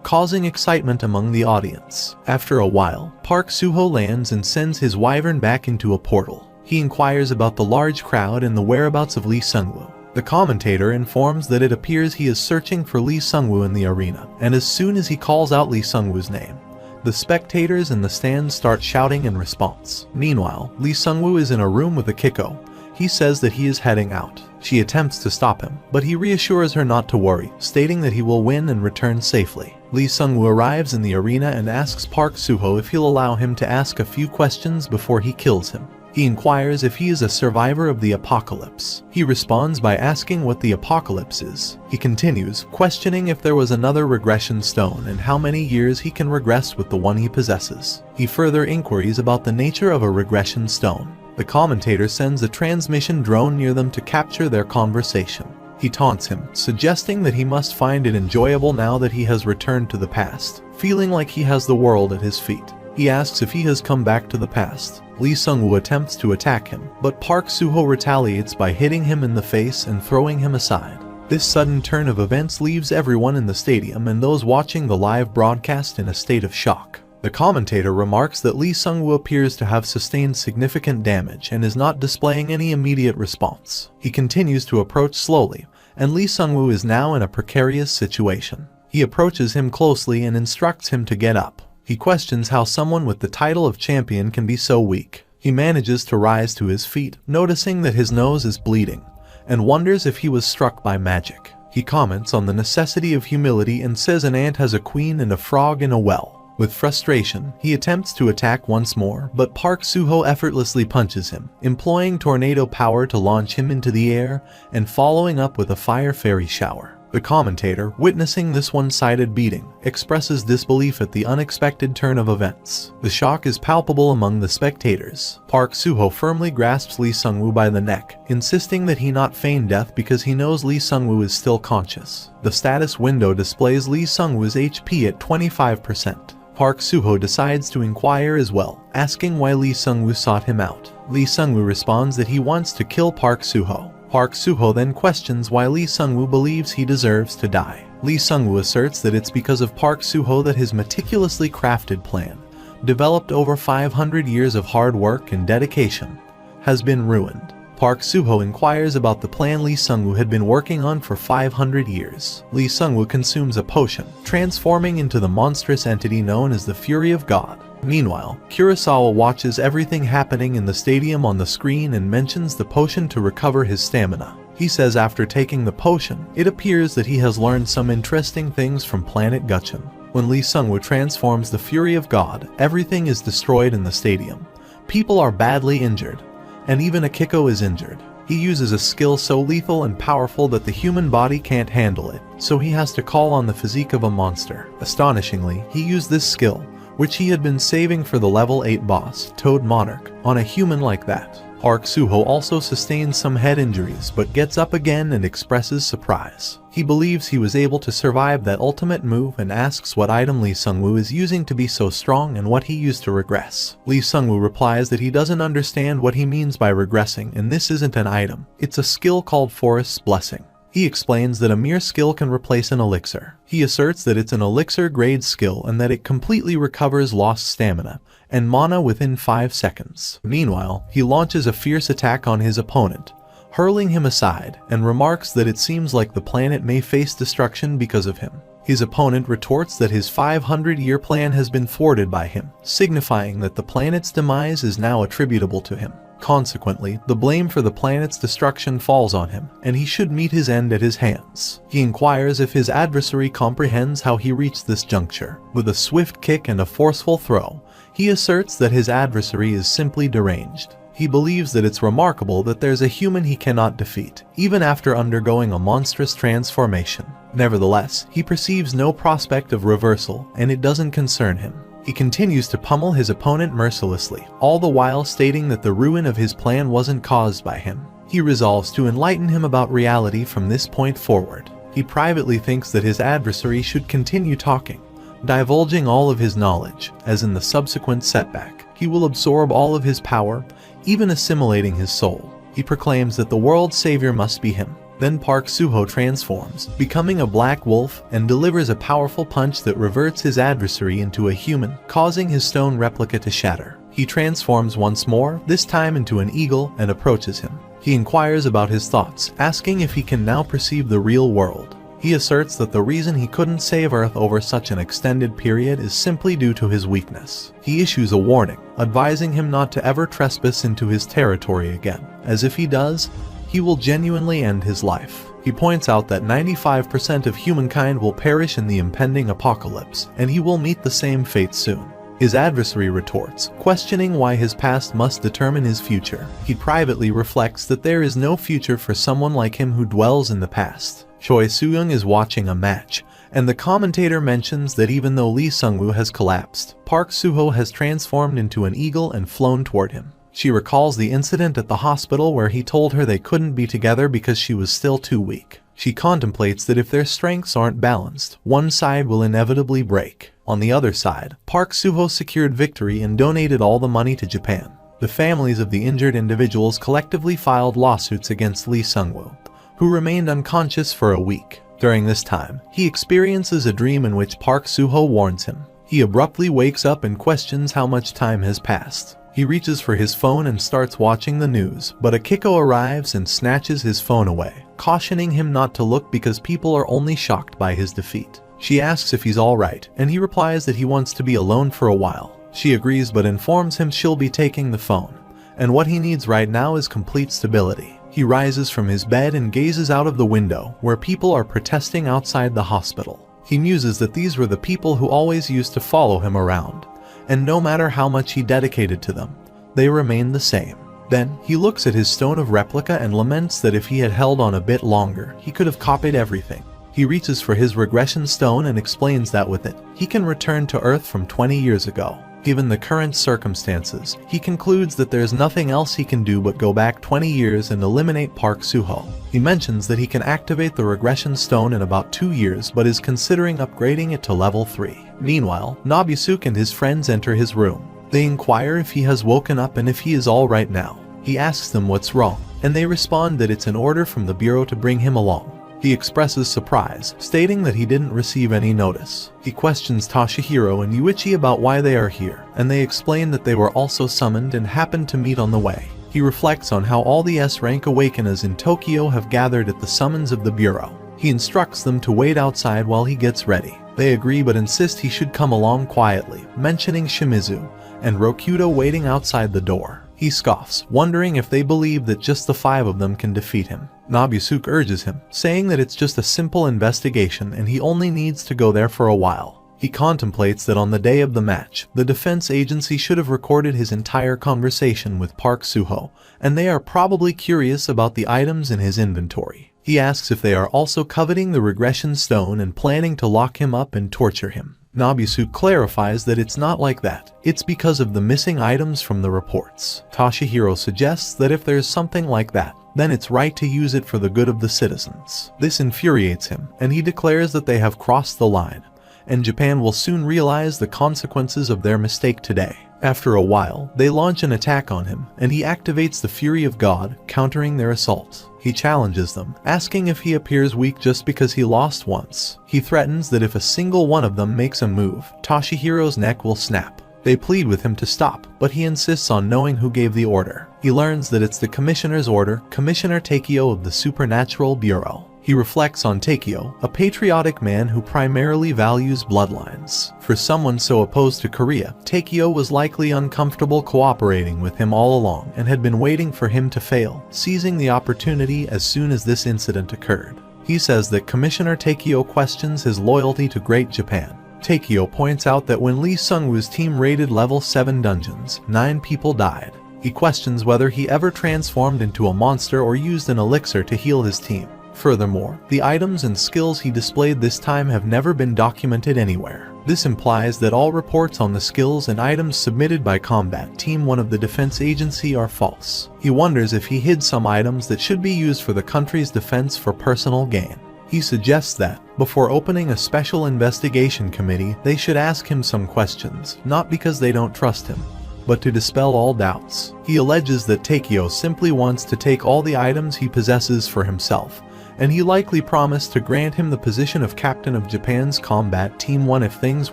causing excitement among the audience. After a while, Park Suho lands and sends his wyvern back into a portal. He inquires about the large crowd and the whereabouts of Lee Sung-woo. The commentator informs that it appears he is searching for Lee Sung-woo in the arena, and as soon as he calls out Lee Sung-woo's name, the spectators in the stands start shouting in response. Meanwhile, Lee Sung-woo is in a room with Akiko. He says that he is heading out. She attempts to stop him, but he reassures her not to worry, stating that he will win and return safely. Lee Sung-woo arrives in the arena and asks Park Suho if he'll allow him to ask a few questions before he kills him. He inquires if he is a survivor of the apocalypse. He responds by asking what the apocalypse is. He continues, questioning if there was another regression stone and how many years he can regress with the one he possesses. He further inquiries about the nature of a regression stone. The commentator sends a transmission drone near them to capture their conversation. He taunts him, suggesting that he must find it enjoyable now that he has returned to the past, feeling like he has the world at his feet. He asks if he has come back to the past. Lee Sung-woo attempts to attack him, but Park Suho retaliates by hitting him in the face and throwing him aside. This sudden turn of events leaves everyone in the stadium and those watching the live broadcast in a state of shock. The commentator remarks that Lee Sung-woo appears to have sustained significant damage and is not displaying any immediate response. He continues to approach slowly, and Lee Sung-woo is now in a precarious situation. He approaches him closely and instructs him to get up. He questions how someone with the title of champion can be so weak. He manages to rise to his feet, noticing that his nose is bleeding, and wonders if he was struck by magic. He comments on the necessity of humility and says an ant has a queen and a frog in a well. With frustration, he attempts to attack once more, but Park Suho effortlessly punches him, employing tornado power to launch him into the air and following up with a fire fairy shower. The commentator, witnessing this one-sided beating, expresses disbelief at the unexpected turn of events. The shock is palpable among the spectators. Park Suho firmly grasps Lee Sung-woo by the neck, insisting that he not feign death because he knows Lee Sung-woo is still conscious. The status window displays Lee Sung-woo's HP at 25%. Park Suho decides to inquire as well, asking why Lee Sung-woo sought him out. Lee Sung-woo responds that he wants to kill Park Suho. Park Suho then questions why Lee Sung-woo believes he deserves to die. Lee Sung-woo asserts that it's because of Park Suho that his meticulously crafted plan, developed over 500 years of hard work and dedication, has been ruined. Park Suho inquires about the plan Lee Sung-woo had been working on for 500 years. Lee Sung-woo consumes a potion, transforming into the monstrous entity known as the Fury of God. Meanwhile, Kurosawa watches everything happening in the stadium on the screen and mentions the potion to recover his stamina. He says after taking the potion, it appears that he has learned some interesting things from planet Gutchen. When Lee Sung-woo transforms the Fury of God, everything is destroyed in the stadium. People are badly injured, and even Akiko is injured. He uses a skill so lethal and powerful that the human body can't handle it, so he has to call on the physique of a monster. Astonishingly, he used this skill, which he had been saving for the level 8 boss, Toad Monarch, on a human like that. Park Suho also sustains some head injuries but gets up again and expresses surprise. He believes he was able to survive that ultimate move and asks what item Lee Sung-woo is using to be so strong and what he used to regress. Lee Sung-woo replies that he doesn't understand what he means by regressing and this isn't an item, it's a skill called Forest's Blessing. He explains that a mere skill can replace an elixir. He asserts that it's an elixir grade skill and that it completely recovers lost stamina and mana within 5 seconds. Meanwhile, he launches a fierce attack on his opponent, hurling him aside, and remarks that it seems like the planet may face destruction because of him. His opponent retorts that his 500-year plan has been thwarted by him, signifying that the planet's demise is now attributable to him. Consequently, the blame for the planet's destruction falls on him, and he should meet his end at his hands. He inquires if his adversary comprehends how he reached this juncture. With a swift kick and a forceful throw, he asserts that his adversary is simply deranged. He believes that it's remarkable that there's a human he cannot defeat, even after undergoing a monstrous transformation. Nevertheless, he perceives no prospect of reversal, and it doesn't concern him. He continues to pummel his opponent mercilessly, all the while stating that the ruin of his plan wasn't caused by him. He resolves to enlighten him about reality from this point forward. He privately thinks that his adversary should continue talking, divulging all of his knowledge, as in the subsequent setback, he will absorb all of his power, even assimilating his soul. He proclaims that the world's savior must be him. Then Park Suho transforms, becoming a black wolf, and delivers a powerful punch that reverts his adversary into a human, causing his stone replica to shatter. He transforms once more, this time into an eagle, and approaches him. He inquires about his thoughts, asking if he can now perceive the real world. He asserts that the reason he couldn't save Earth over such an extended period is simply due to his weakness. He issues a warning, advising him not to ever trespass into his territory again, as if he does, he will genuinely end his life. He points out that 95% of humankind will perish in the impending apocalypse, and he will meet the same fate soon. His adversary retorts, questioning why his past must determine his future. He privately reflects that there is no future for someone like him who dwells in the past. Choi Soo-young is watching a match, and the commentator mentions that even though Lee Sung-woo has collapsed, Park Suho has transformed into an eagle and flown toward him. She recalls the incident at the hospital where he told her they couldn't be together because she was still too weak. She contemplates that if their strengths aren't balanced, one side will inevitably break. On the other side, Park Suho secured victory and donated all the money to Japan. The families of the injured individuals collectively filed lawsuits against Lee Sung-woo, who remained unconscious for a week. During this time, he experiences a dream in which Park Suho warns him. He abruptly wakes up and questions how much time has passed. He reaches for his phone and starts watching the news, but Akiko arrives and snatches his phone away, cautioning him not to look because people are only shocked by his defeat. She asks if he's alright, and he replies that he wants to be alone for a while. She agrees but informs him she'll be taking the phone, and what he needs right now is complete stability. He rises from his bed and gazes out of the window, where people are protesting outside the hospital. He muses that these were the people who always used to follow him around, and no matter how much he dedicated to them, they remained the same. Then, he looks at his stone of replica and laments that if he had held on a bit longer, he could have copied everything. He reaches for his regression stone and explains that with it, he can return to Earth from 20 years ago. Given the current circumstances, he concludes that there's nothing else he can do but go back 20 years and eliminate Park Suho. He mentions that he can activate the regression stone in about 2 years but is considering upgrading it to level 3. Meanwhile, Nobuyusuke and his friends enter his room. They inquire if he has woken up and if he is alright now. He asks them what's wrong, and they respond that it's an order from the bureau to bring him along. He expresses surprise, stating that he didn't receive any notice. He questions Toshihiro and Yuichi about why they are here, and they explain that they were also summoned and happened to meet on the way. He reflects on how all the S-rank awakeners in Tokyo have gathered at the summons of the bureau. He instructs them to wait outside while he gets ready. They agree but insist he should come along quietly, mentioning Shimizu and Rokuto waiting outside the door. He scoffs, wondering if they believe that just the 5 of them can defeat him. Nobusuk urges him, saying that it's just a simple investigation and he only needs to go there for a while. He contemplates that on the day of the match, the defense agency should have recorded his entire conversation with Park Suho, and they are probably curious about the items in his inventory. He asks if they are also coveting the regression stone and planning to lock him up and torture him. Nobusuk clarifies that it's not like that. It's because of the missing items from the reports. Toshihiro suggests that if there's something like that, then it's right to use it for the good of the citizens. This infuriates him, and he declares that they have crossed the line, and Japan will soon realize the consequences of their mistake today. After a while, they launch an attack on him, and he activates the Fury of God, countering their assault. He challenges them, asking if he appears weak just because he lost once. He threatens that if a single one of them makes a move, Toshihiro's neck will snap. They plead with him to stop, but he insists on knowing who gave the order. He learns that it's the Commissioner's order, Commissioner Takeo of the Supernatural Bureau. He reflects on Takeo, a patriotic man who primarily values bloodlines. For someone so opposed to Korea, Takeo was likely uncomfortable cooperating with him all along and had been waiting for him to fail, seizing the opportunity as soon as this incident occurred. He says that Commissioner Takeo questions his loyalty to Great Japan. Takeo points out that when Lee Sung-woo's team raided level 7 dungeons, 9 people died. He questions whether he ever transformed into a monster or used an elixir to heal his team. Furthermore, the items and skills he displayed this time have never been documented anywhere. This implies that all reports on the skills and items submitted by Combat Team 1 of the Defense Agency are false. He wonders if he hid some items that should be used for the country's defense for personal gain. He suggests that, before opening a special investigation committee, they should ask him some questions, not because they don't trust him, but to dispel all doubts. He alleges that Takeo simply wants to take all the items he possesses for himself, and he likely promised to grant him the position of captain of Japan's Combat Team 1 if things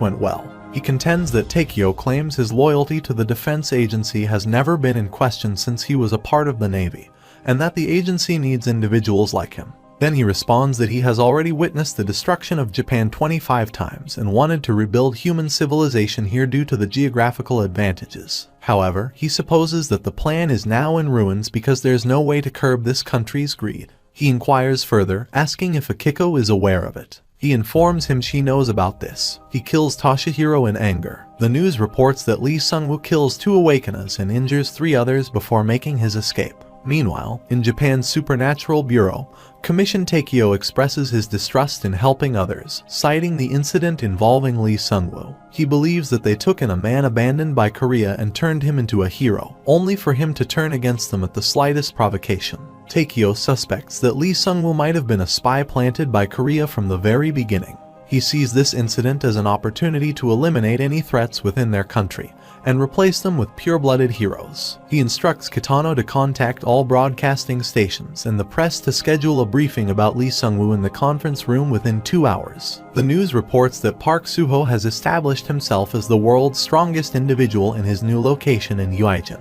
went well. He contends that Takeo claims his loyalty to the defense agency has never been in question since he was a part of the Navy, and that the agency needs individuals like him. Then he responds that he has already witnessed the destruction of Japan 25 times and wanted to rebuild human civilization here due to the geographical advantages. However, he supposes that the plan is now in ruins because there's no way to curb this country's greed. He inquires further, asking if Akiko is aware of it. He informs him she knows about this. He kills Toshihiro in anger. The news reports that Lee Sung-woo kills 2 Awakeners and injures 3 others before making his escape. Meanwhile, in Japan's Supernatural Bureau, Commissioner Takeo expresses his distrust in helping others, citing the incident involving Lee Sung-woo. He believes that they took in a man abandoned by Korea and turned him into a hero, only for him to turn against them at the slightest provocation. Takeo suspects that Lee Sung-woo might have been a spy planted by Korea from the very beginning. He sees this incident as an opportunity to eliminate any threats within their country and replace them with pure-blooded heroes. He instructs Kitano to contact all broadcasting stations and the press to schedule a briefing about Lee Sung-woo in the conference room within 2 hours. The news reports that Park Suho has established himself as the world's strongest individual in his new location in Uijin,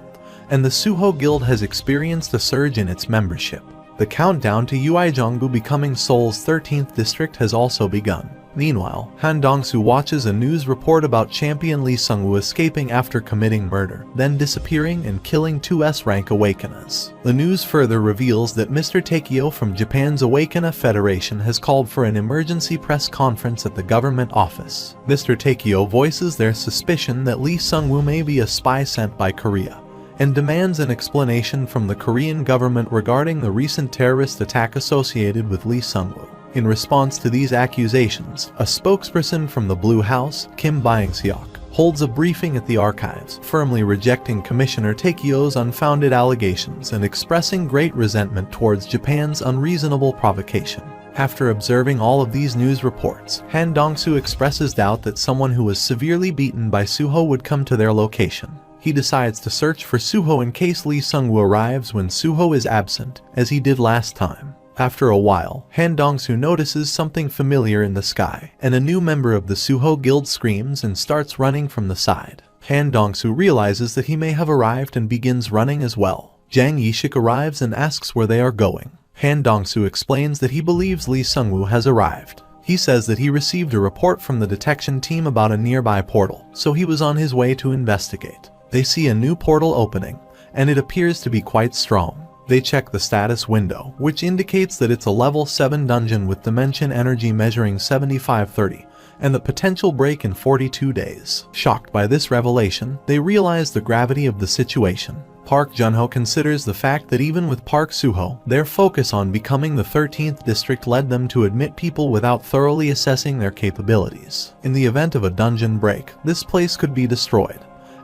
and the Suho Guild has experienced a surge in its membership. The countdown to Uijeonggu becoming Seoul's 13th district has also begun. Meanwhile, Han Dong-soo watches a news report about champion Lee Sung-woo escaping after committing murder, then disappearing and killing 2 S-rank Awakeners. The news further reveals that Mr. Takeo from Japan's Awakener Federation has called for an emergency press conference at the government office. Mr. Takeo voices their suspicion that Lee Sung-woo may be a spy sent by Korea, and demands an explanation from the Korean government regarding the recent terrorist attack associated with Lee Sung-woo. In response to these accusations, a spokesperson from the Blue House, Kim Byung-seok, holds a briefing at the archives, firmly rejecting Commissioner Takeo's unfounded allegations and expressing great resentment towards Japan's unreasonable provocation. After observing all of these news reports, Han Dong-soo expresses doubt that someone who was severely beaten by Suho would come to their location. He decides to search for Suho in case Lee Sung-woo arrives when Suho is absent, as he did last time. After a while, Han Dong-soo notices something familiar in the sky, and a new member of the Suho Guild screams and starts running from the side. Han Dong-soo realizes that he may have arrived and begins running as well. Jang Yishik arrives and asks where they are going. Han Dong-soo explains that he believes Lee Sung-woo has arrived. He says that he received a report from the detection team about a nearby portal, so he was on his way to investigate. They see a new portal opening, and it appears to be quite strong. They check the status window, which indicates that it's a level 7 dungeon with dimension energy measuring 7530, and the potential break in 42 days. Shocked by this revelation, they realize the gravity of the situation. Park Junho considers the fact that even with Park Suho, their focus on becoming the 13th district led them to admit people without thoroughly assessing their capabilities. In the event of a dungeon break, this place could be destroyed,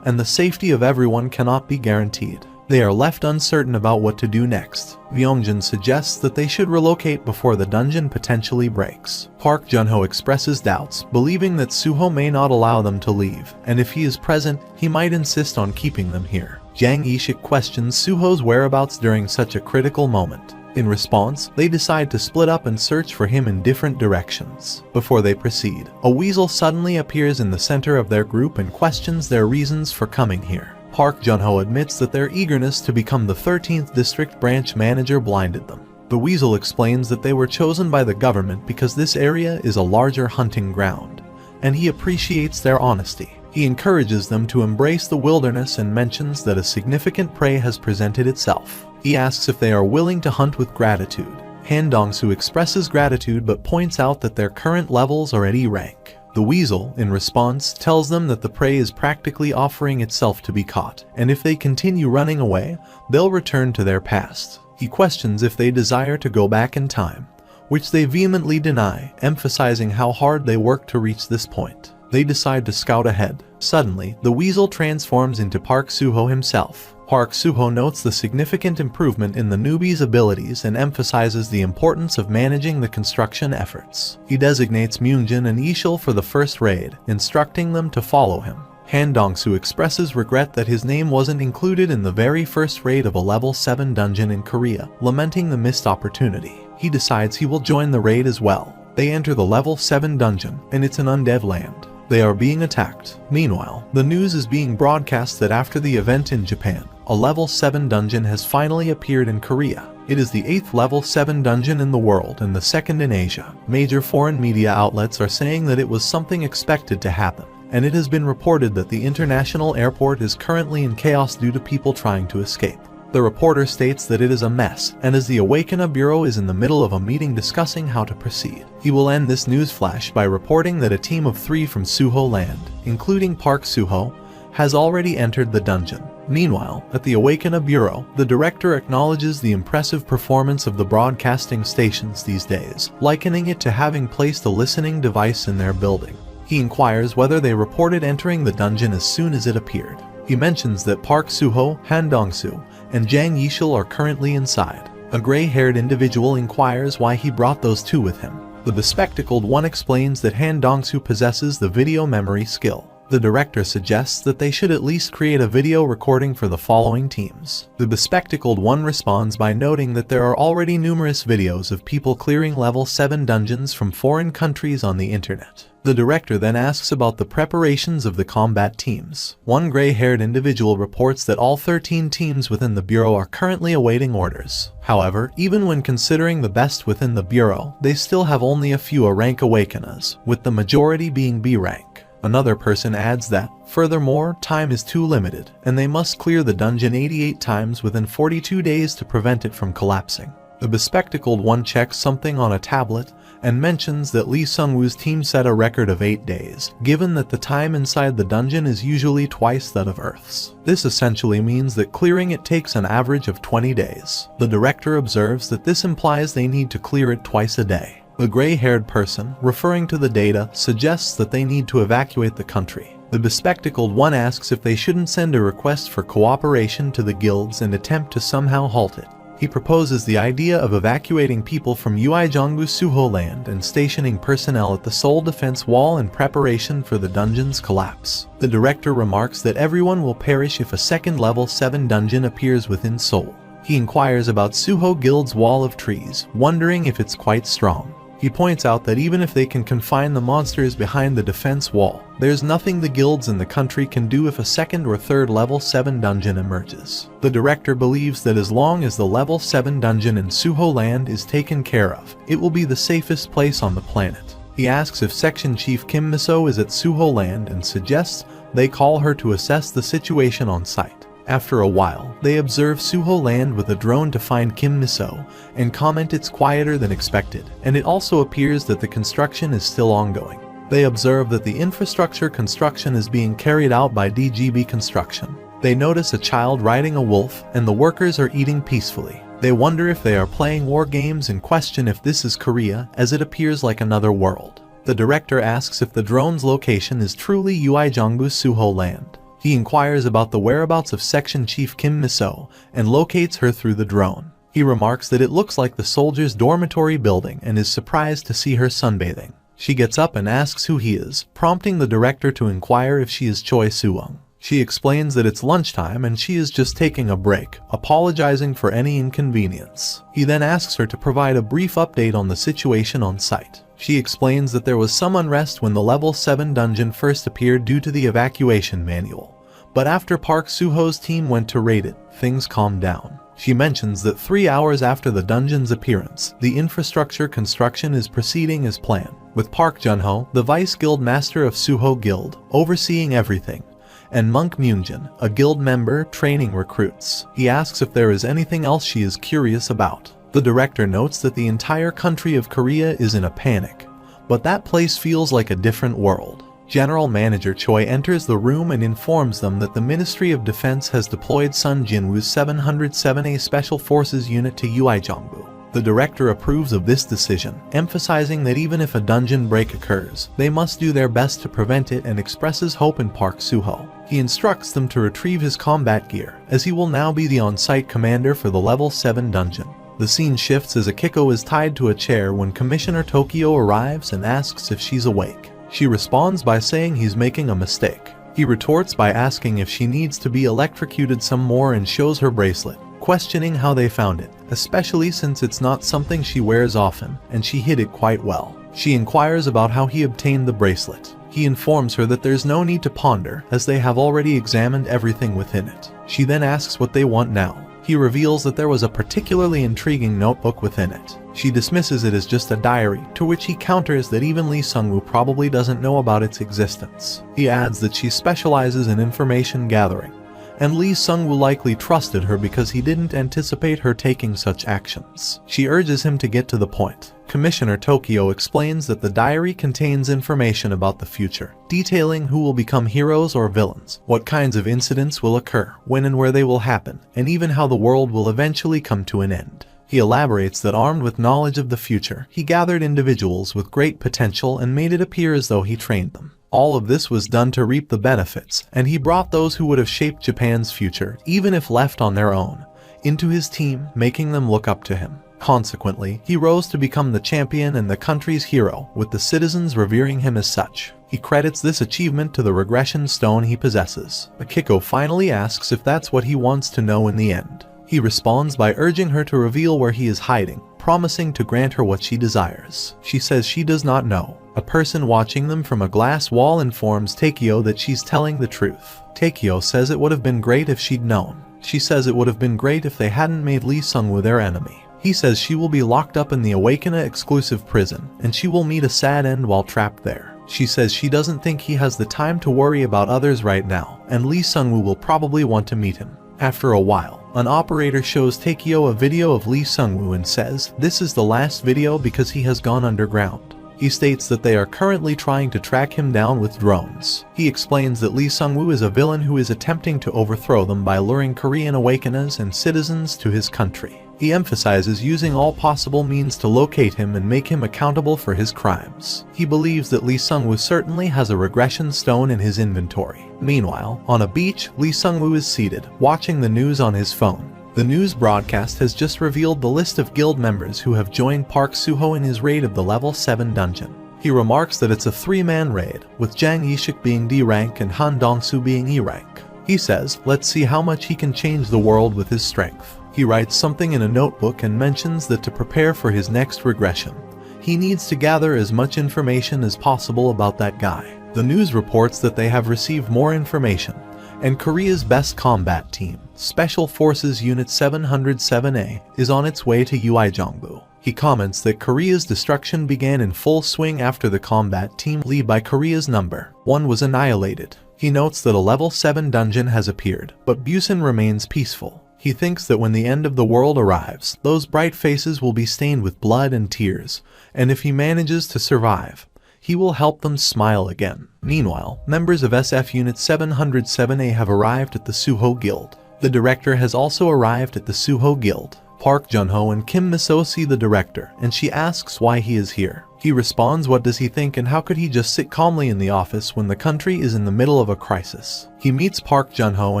and the safety of everyone cannot be guaranteed. They are left uncertain about what to do next. Byungjin suggests that they should relocate before the dungeon potentially breaks. Park Junho expresses doubts, believing that Suho may not allow them to leave, and if he is present, he might insist on keeping them here. Jang Ishik questions Suho's whereabouts during such a critical moment. In response, they decide to split up and search for him in different directions. Before they proceed, a weasel suddenly appears in the center of their group and questions their reasons for coming here. Park Junho admits that their eagerness to become the 13th district branch manager blinded them. The weasel explains that they were chosen by the government because this area is a larger hunting ground, and he appreciates their honesty. He encourages them to embrace the wilderness and mentions that a significant prey has presented itself. He asks if they are willing to hunt with gratitude. Han Dongsu expresses gratitude but points out that their current levels are at E rank. The weasel, in response, tells them that the prey is practically offering itself to be caught, and if they continue running away, they'll return to their past. He questions if they desire to go back in time, which they vehemently deny, emphasizing how hard they worked to reach this point. They decide to scout ahead. Suddenly, the weasel transforms into Park Suho himself. Park Suho notes the significant improvement in the newbie's abilities and emphasizes the importance of managing the construction efforts. He designates Myungjin and Ishil for the first raid, instructing them to follow him. Han Dongsu expresses regret that his name wasn't included in the very first raid of a level 7 dungeon in Korea, lamenting the missed opportunity. He decides he will join the raid as well. They enter the level 7 dungeon, and it's an undead land. They are being attacked. Meanwhile, the news is being broadcast that after the event in Japan, a level 7 dungeon has finally appeared in Korea. It is the 8th level 7 dungeon in the world and the 2nd in Asia. Major foreign media outlets are saying that it was something expected to happen, and it has been reported that the international airport is currently in chaos due to people trying to escape. The reporter states that it is a mess, and as the Awakena Bureau is in the middle of a meeting discussing how to proceed. He will end this news flash by reporting that a team of 3 from Suho Land, including Park Suho, has already entered the dungeon. Meanwhile, at the Awakena Bureau, the director acknowledges the impressive performance of the broadcasting stations these days, likening it to having placed a listening device in their building. He inquires whether they reported entering the dungeon as soon as it appeared. He mentions that Park Suho, Han Dongsu, and Jang Yishil are currently inside. A gray-haired individual inquires why he brought those two with him. The bespectacled one explains that Han Dongsu possesses the video memory skill. The director suggests that they should at least create a video recording for the following teams. The bespectacled one responds by noting that there are already numerous videos of people clearing level 7 dungeons from foreign countries on the internet. The director then asks about the preparations of the combat teams. One gray-haired individual reports that all 13 teams within the Bureau are currently awaiting orders. However, even when considering the best within the Bureau, they still have only a few A-rank Awakenas, with the majority being B-rank. Another person adds that, furthermore, time is too limited, and they must clear the dungeon 88 times within 42 days to prevent it from collapsing. The bespectacled one checks something on a tablet and mentions that Lee Sungwoo's team set a record of 8 days, given that the time inside the dungeon is usually twice that of Earth's. This essentially means that clearing it takes an average of 20 days. The director observes that this implies they need to clear it twice a day. The gray-haired person, referring to the data, suggests that they need to evacuate the country. The bespectacled one asks if they shouldn't send a request for cooperation to the guilds and attempt to somehow halt it. He proposes the idea of evacuating people from Uijeongbu Suho Land and stationing personnel at the Seoul defense wall in preparation for the dungeon's collapse. The director remarks that everyone will perish if a second level 7 dungeon appears within Seoul. He inquires about Suho Guild's wall of trees, wondering if it's quite strong. He points out that even if they can confine the monsters behind the defense wall, there's nothing the guilds in the country can do if a second or third level 7 dungeon emerges. The director believes that as long as the level 7 dungeon in Suho Land is taken care of, it will be the safest place on the planet. He asks if Section Chief Kim Miso is at Suho Land and suggests they call her to assess the situation on site. After a while, they observe Suho land with a drone to find Kim Miso, and comment it's quieter than expected, and it also appears that the construction is still ongoing. They observe that the infrastructure construction is being carried out by DGB Construction. They notice a child riding a wolf, and the workers are eating peacefully. They wonder if they are playing war games and question if this is Korea, as it appears like another world. The director asks if the drone's location is truly Uijeongbu Suho land. He inquires about the whereabouts of Section Chief Kim Miso and locates her through the drone. He remarks that it looks like the soldiers' dormitory building and is surprised to see her sunbathing. She gets up and asks who he is, prompting the director to inquire if she is Choi Suong. She explains that it's lunchtime and she is just taking a break, apologizing for any inconvenience. He then asks her to provide a brief update on the situation on site. She explains that there was some unrest when the level 7 dungeon first appeared due to the evacuation manual. But after Park Suho's team went to raid it, things calmed down. She mentions that 3 hours after the dungeon's appearance, the infrastructure construction is proceeding as planned, with Park Junho, the vice guild master of Suho Guild, overseeing everything, and Monk Myungjin, a guild member, training recruits. He asks if there is anything else she is curious about. The director notes that the entire country of Korea is in a panic, but that place feels like a different world. General Manager Choi enters the room and informs them that the Ministry of Defense has deployed Sun Jinwoo's 707A Special Forces unit to Uijeongbu. The director approves of this decision, emphasizing that even if a dungeon break occurs, they must do their best to prevent it, and expresses hope in Park Suho. He instructs them to retrieve his combat gear, as he will now be the on-site commander for the level 7 dungeon. The scene shifts as Akiko is tied to a chair when Commissioner Tokyo arrives and asks if she's awake. She responds by saying he's making a mistake. He retorts by asking if she needs to be electrocuted some more and shows her bracelet, questioning how they found it, especially since it's not something she wears often, and she hid it quite well. She inquires about how he obtained the bracelet. He informs her that there's no need to ponder, as they have already examined everything within it. She then asks what they want now. He reveals that there was a particularly intriguing notebook within it. She dismisses it as just a diary, to which he counters that even Lee Sung-woo probably doesn't know about its existence. He adds that she specializes in information gathering, and Lee Sung-woo likely trusted her because he didn't anticipate her taking such actions. She urges him to get to the point. Commissioner Tokyo explains that the diary contains information about the future, detailing who will become heroes or villains, what kinds of incidents will occur, when and where they will happen, and even how the world will eventually come to an end. He elaborates that armed with knowledge of the future, he gathered individuals with great potential and made it appear as though he trained them. All of this was done to reap the benefits, and he brought those who would have shaped Japan's future, even if left on their own, into his team, making them look up to him. Consequently, he rose to become the champion and the country's hero, with the citizens revering him as such. He credits this achievement to the regression stone he possesses. Akiko finally asks if that's what he wants to know in the end. He responds by urging her to reveal where he is hiding, promising to grant her what she desires. She says she does not know. A person watching them from a glass wall informs Takeo that she's telling the truth. Takeo says it would have been great if she'd known. She says it would have been great if they hadn't made Lee Sung-woo their enemy. He says she will be locked up in the Awakena exclusive prison, and she will meet a sad end while trapped there. She says she doesn't think he has the time to worry about others right now, and Lee Sung-woo will probably want to meet him. After a while, an operator shows Takeo a video of Lee Sung-woo and says this is the last video because he has gone underground. He states that they are currently trying to track him down with drones. He explains that Lee Sung-woo is a villain who is attempting to overthrow them by luring Korean Awakeners and citizens to his country. He emphasizes using all possible means to locate him and make him accountable for his crimes. He believes that Lee Sung-woo certainly has a regression stone in his inventory. Meanwhile, on a beach, Lee Sung-woo is seated, watching the news on his phone. The news broadcast has just revealed the list of guild members who have joined Park Suho in his raid of the level 7 dungeon. He remarks that it's a 3-man raid, with Jang Yishik being D rank and Han Dong-soo being E rank. He says, let's see how much he can change the world with his strength. He writes something in a notebook and mentions that to prepare for his next regression, he needs to gather as much information as possible about that guy. The news reports that they have received more information, and Korea's best combat team, Special Forces Unit 707A, is on its way to Uijeongbu. He comments that Korea's destruction began in full swing after the combat team led by Korea's number 1 was annihilated. He notes that a level 7 dungeon has appeared, but Busan remains peaceful. He thinks that when the end of the world arrives, those bright faces will be stained with blood and tears, and if he manages to survive, he will help them smile again. Meanwhile, members of SF Unit 707A have arrived at the Suho Guild. The director has also arrived at the Suho Guild. Park Junho and Kim Miso see the director, and she asks why he is here. He responds, what does he think and how could he just sit calmly in the office when the country is in the middle of a crisis? He meets Park Junho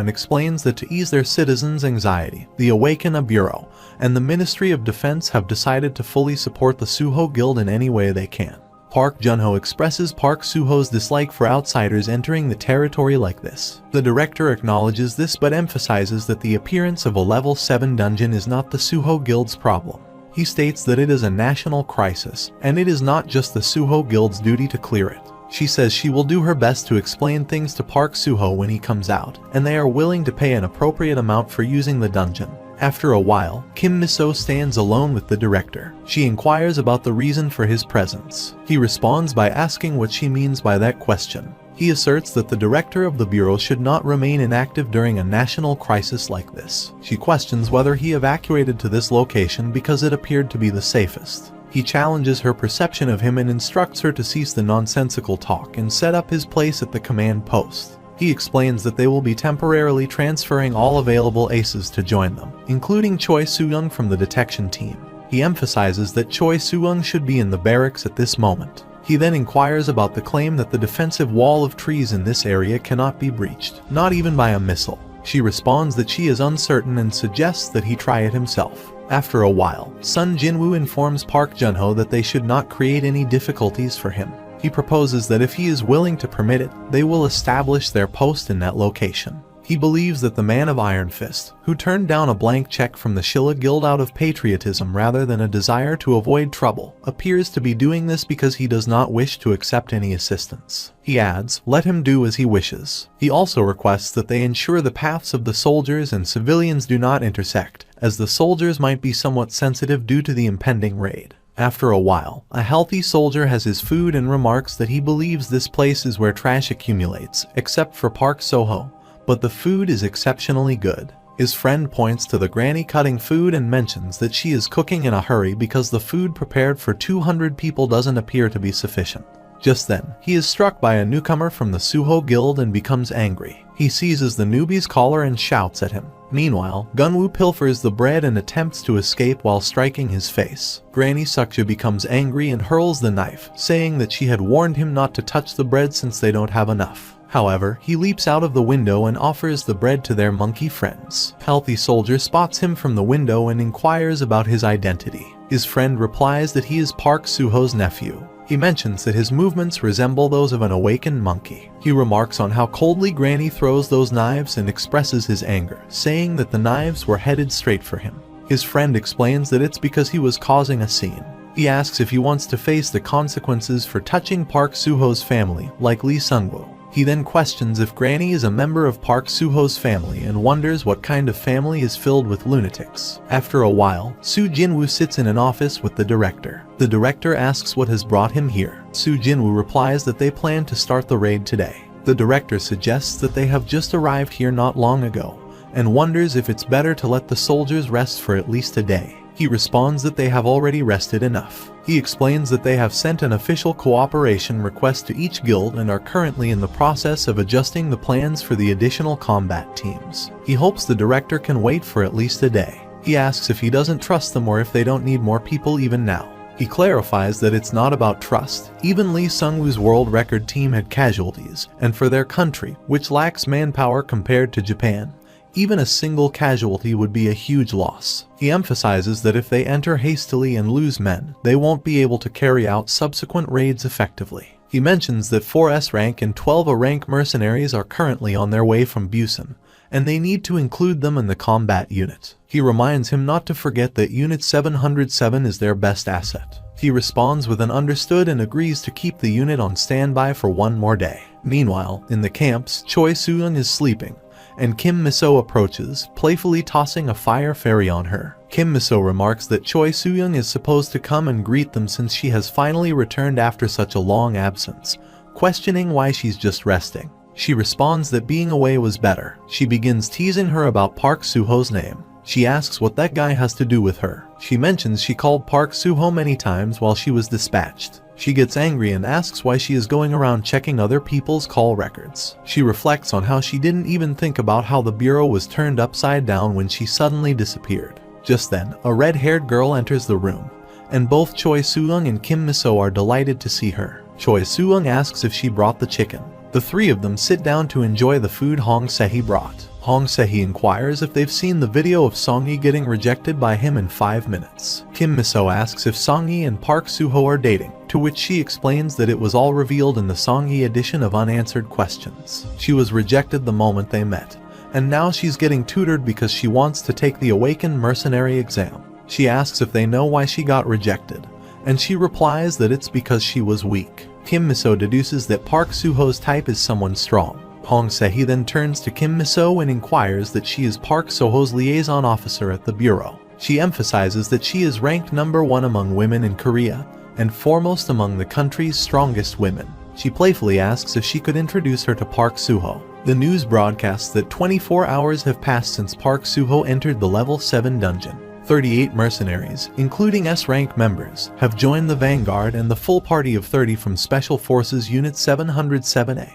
and explains that to ease their citizens' anxiety, the Awaken Bureau and the Ministry of Defense have decided to fully support the Suho Guild in any way they can. Park Junho expresses Park Suho's dislike for outsiders entering the territory like this. The director acknowledges this but emphasizes that the appearance of a level 7 dungeon is not the Suho Guild's problem. He states that it is a national crisis, and it is not just the Suho Guild's duty to clear it. She says she will do her best to explain things to Park Suho when he comes out, and they are willing to pay an appropriate amount for using the dungeon. After a while, Kim Miso stands alone with the director. She inquires about the reason for his presence. He responds by asking what she means by that question. He asserts that the director of the bureau should not remain inactive during a national crisis like this. She questions whether he evacuated to this location because it appeared to be the safest. He challenges her perception of him and instructs her to cease the nonsensical talk and set up his place at the command post. He explains that they will be temporarily transferring all available aces to join them, including Choi Soo-young from the detection team. He emphasizes that Choi Soo-young should be in the barracks at this moment. He then inquires about the claim that the defensive wall of trees in this area cannot be breached, not even by a missile. She responds that she is uncertain and suggests that he try it himself. After a while, Sun Jinwoo informs Park Junho that they should not create any difficulties for him. He proposes that if he is willing to permit it, they will establish their post in that location. He believes that the man of Iron Fist, who turned down a blank check from the Shilla Guild out of patriotism rather than a desire to avoid trouble, appears to be doing this because he does not wish to accept any assistance. He adds, let him do as he wishes. He also requests that they ensure the paths of the soldiers and civilians do not intersect, as the soldiers might be somewhat sensitive due to the impending raid. After a while, a healthy soldier has his food and remarks that he believes this place is where trash accumulates, except for Park Soho, but the food is exceptionally good. His friend points to the granny cutting food and mentions that she is cooking in a hurry because the food prepared for 200 people doesn't appear to be sufficient. Just then, he is struck by a newcomer from the Suho Guild and becomes angry. He seizes the newbie's collar and shouts at him. Meanwhile, Gunwoo pilfers the bread and attempts to escape while striking his face. Granny Suksha becomes angry and hurls the knife, saying that she had warned him not to touch the bread since they don't have enough. However, he leaps out of the window and offers the bread to their monkey friends. Healthy Soldier spots him from the window and inquires about his identity. His friend replies that he is Park Suho's nephew. He mentions that his movements resemble those of an awakened monkey. He remarks on how coldly Granny throws those knives and expresses his anger, saying that the knives were headed straight for him. His friend explains that it's because he was causing a scene. He asks if he wants to face the consequences for touching Park Suho's family, like Lee Sungwoo. He then questions if Granny is a member of Park Suho's family and wonders what kind of family is filled with lunatics. After a while, Soo Jinwoo sits in an office with the director. The director asks what has brought him here. Soo Jinwoo replies that they plan to start the raid today. The director suggests that they have just arrived here not long ago, and wonders if it's better to let the soldiers rest for at least a day. He responds that they have already rested enough. He explains that they have sent an official cooperation request to each guild and are currently in the process of adjusting the plans for the additional combat teams. He hopes the director can wait for at least a day. He asks if he doesn't trust them or if they don't need more people even now. He clarifies that it's not about trust. Even Lee Sungwoo's world record team had casualties, and for their country, which lacks manpower compared to Japan, even a single casualty would be a huge loss. He emphasizes that if they enter hastily and lose men, they won't be able to carry out subsequent raids effectively. He mentions that 4 S rank and 12 A rank mercenaries are currently on their way from Busan, and they need to include them in the combat unit. He reminds him not to forget that Unit 707 is their best asset. He responds with an understood and agrees to keep the unit on standby for one more day. Meanwhile, in the camps, Choi Soo-young is sleeping, and Kim Miso approaches, playfully tossing a fire fairy on her. Kim Miso remarks that Choi Soo-young is supposed to come and greet them since she has finally returned after such a long absence, questioning why she's just resting. She responds that being away was better. She begins teasing her about Park Suho's name. She asks what that guy has to do with her. She mentions she called Park Suho many times while she was dispatched. She gets angry and asks why she is going around checking other people's call records. She reflects on how she didn't even think about how the bureau was turned upside down when she suddenly disappeared. Just then, a red-haired girl enters the room, and both Choi Soo-young and Kim Mi-so are delighted to see her. Choi Soo-young asks if she brought the chicken. The three of them sit down to enjoy the food Hong Se-hee brought. Hong Se-hee inquires if they've seen the video of Song-yi getting rejected by him in 5 minutes. Kim Mi-so asks if Song-yi and Park Suho are dating, to which she explains that it was all revealed in the Song-yi edition of Unanswered Questions. She was rejected the moment they met, and now she's getting tutored because she wants to take the Awakened Mercenary exam. She asks if they know why she got rejected, and she replies that it's because she was weak. Kim Mi-so deduces that Park Suho's type is someone strong. Hong Se-hee then turns to Kim Mi-so and inquires that she is Park Suho's liaison officer at the bureau. She emphasizes that she is ranked #1 among women in Korea, and foremost among the country's strongest women. She playfully asks if she could introduce her to Park Suho. The news broadcasts that 24 hours have passed since Park Suho entered the level 7 dungeon. 38 mercenaries, including S-rank members, have joined the Vanguard and the full party of 30 from Special Forces Unit 707A,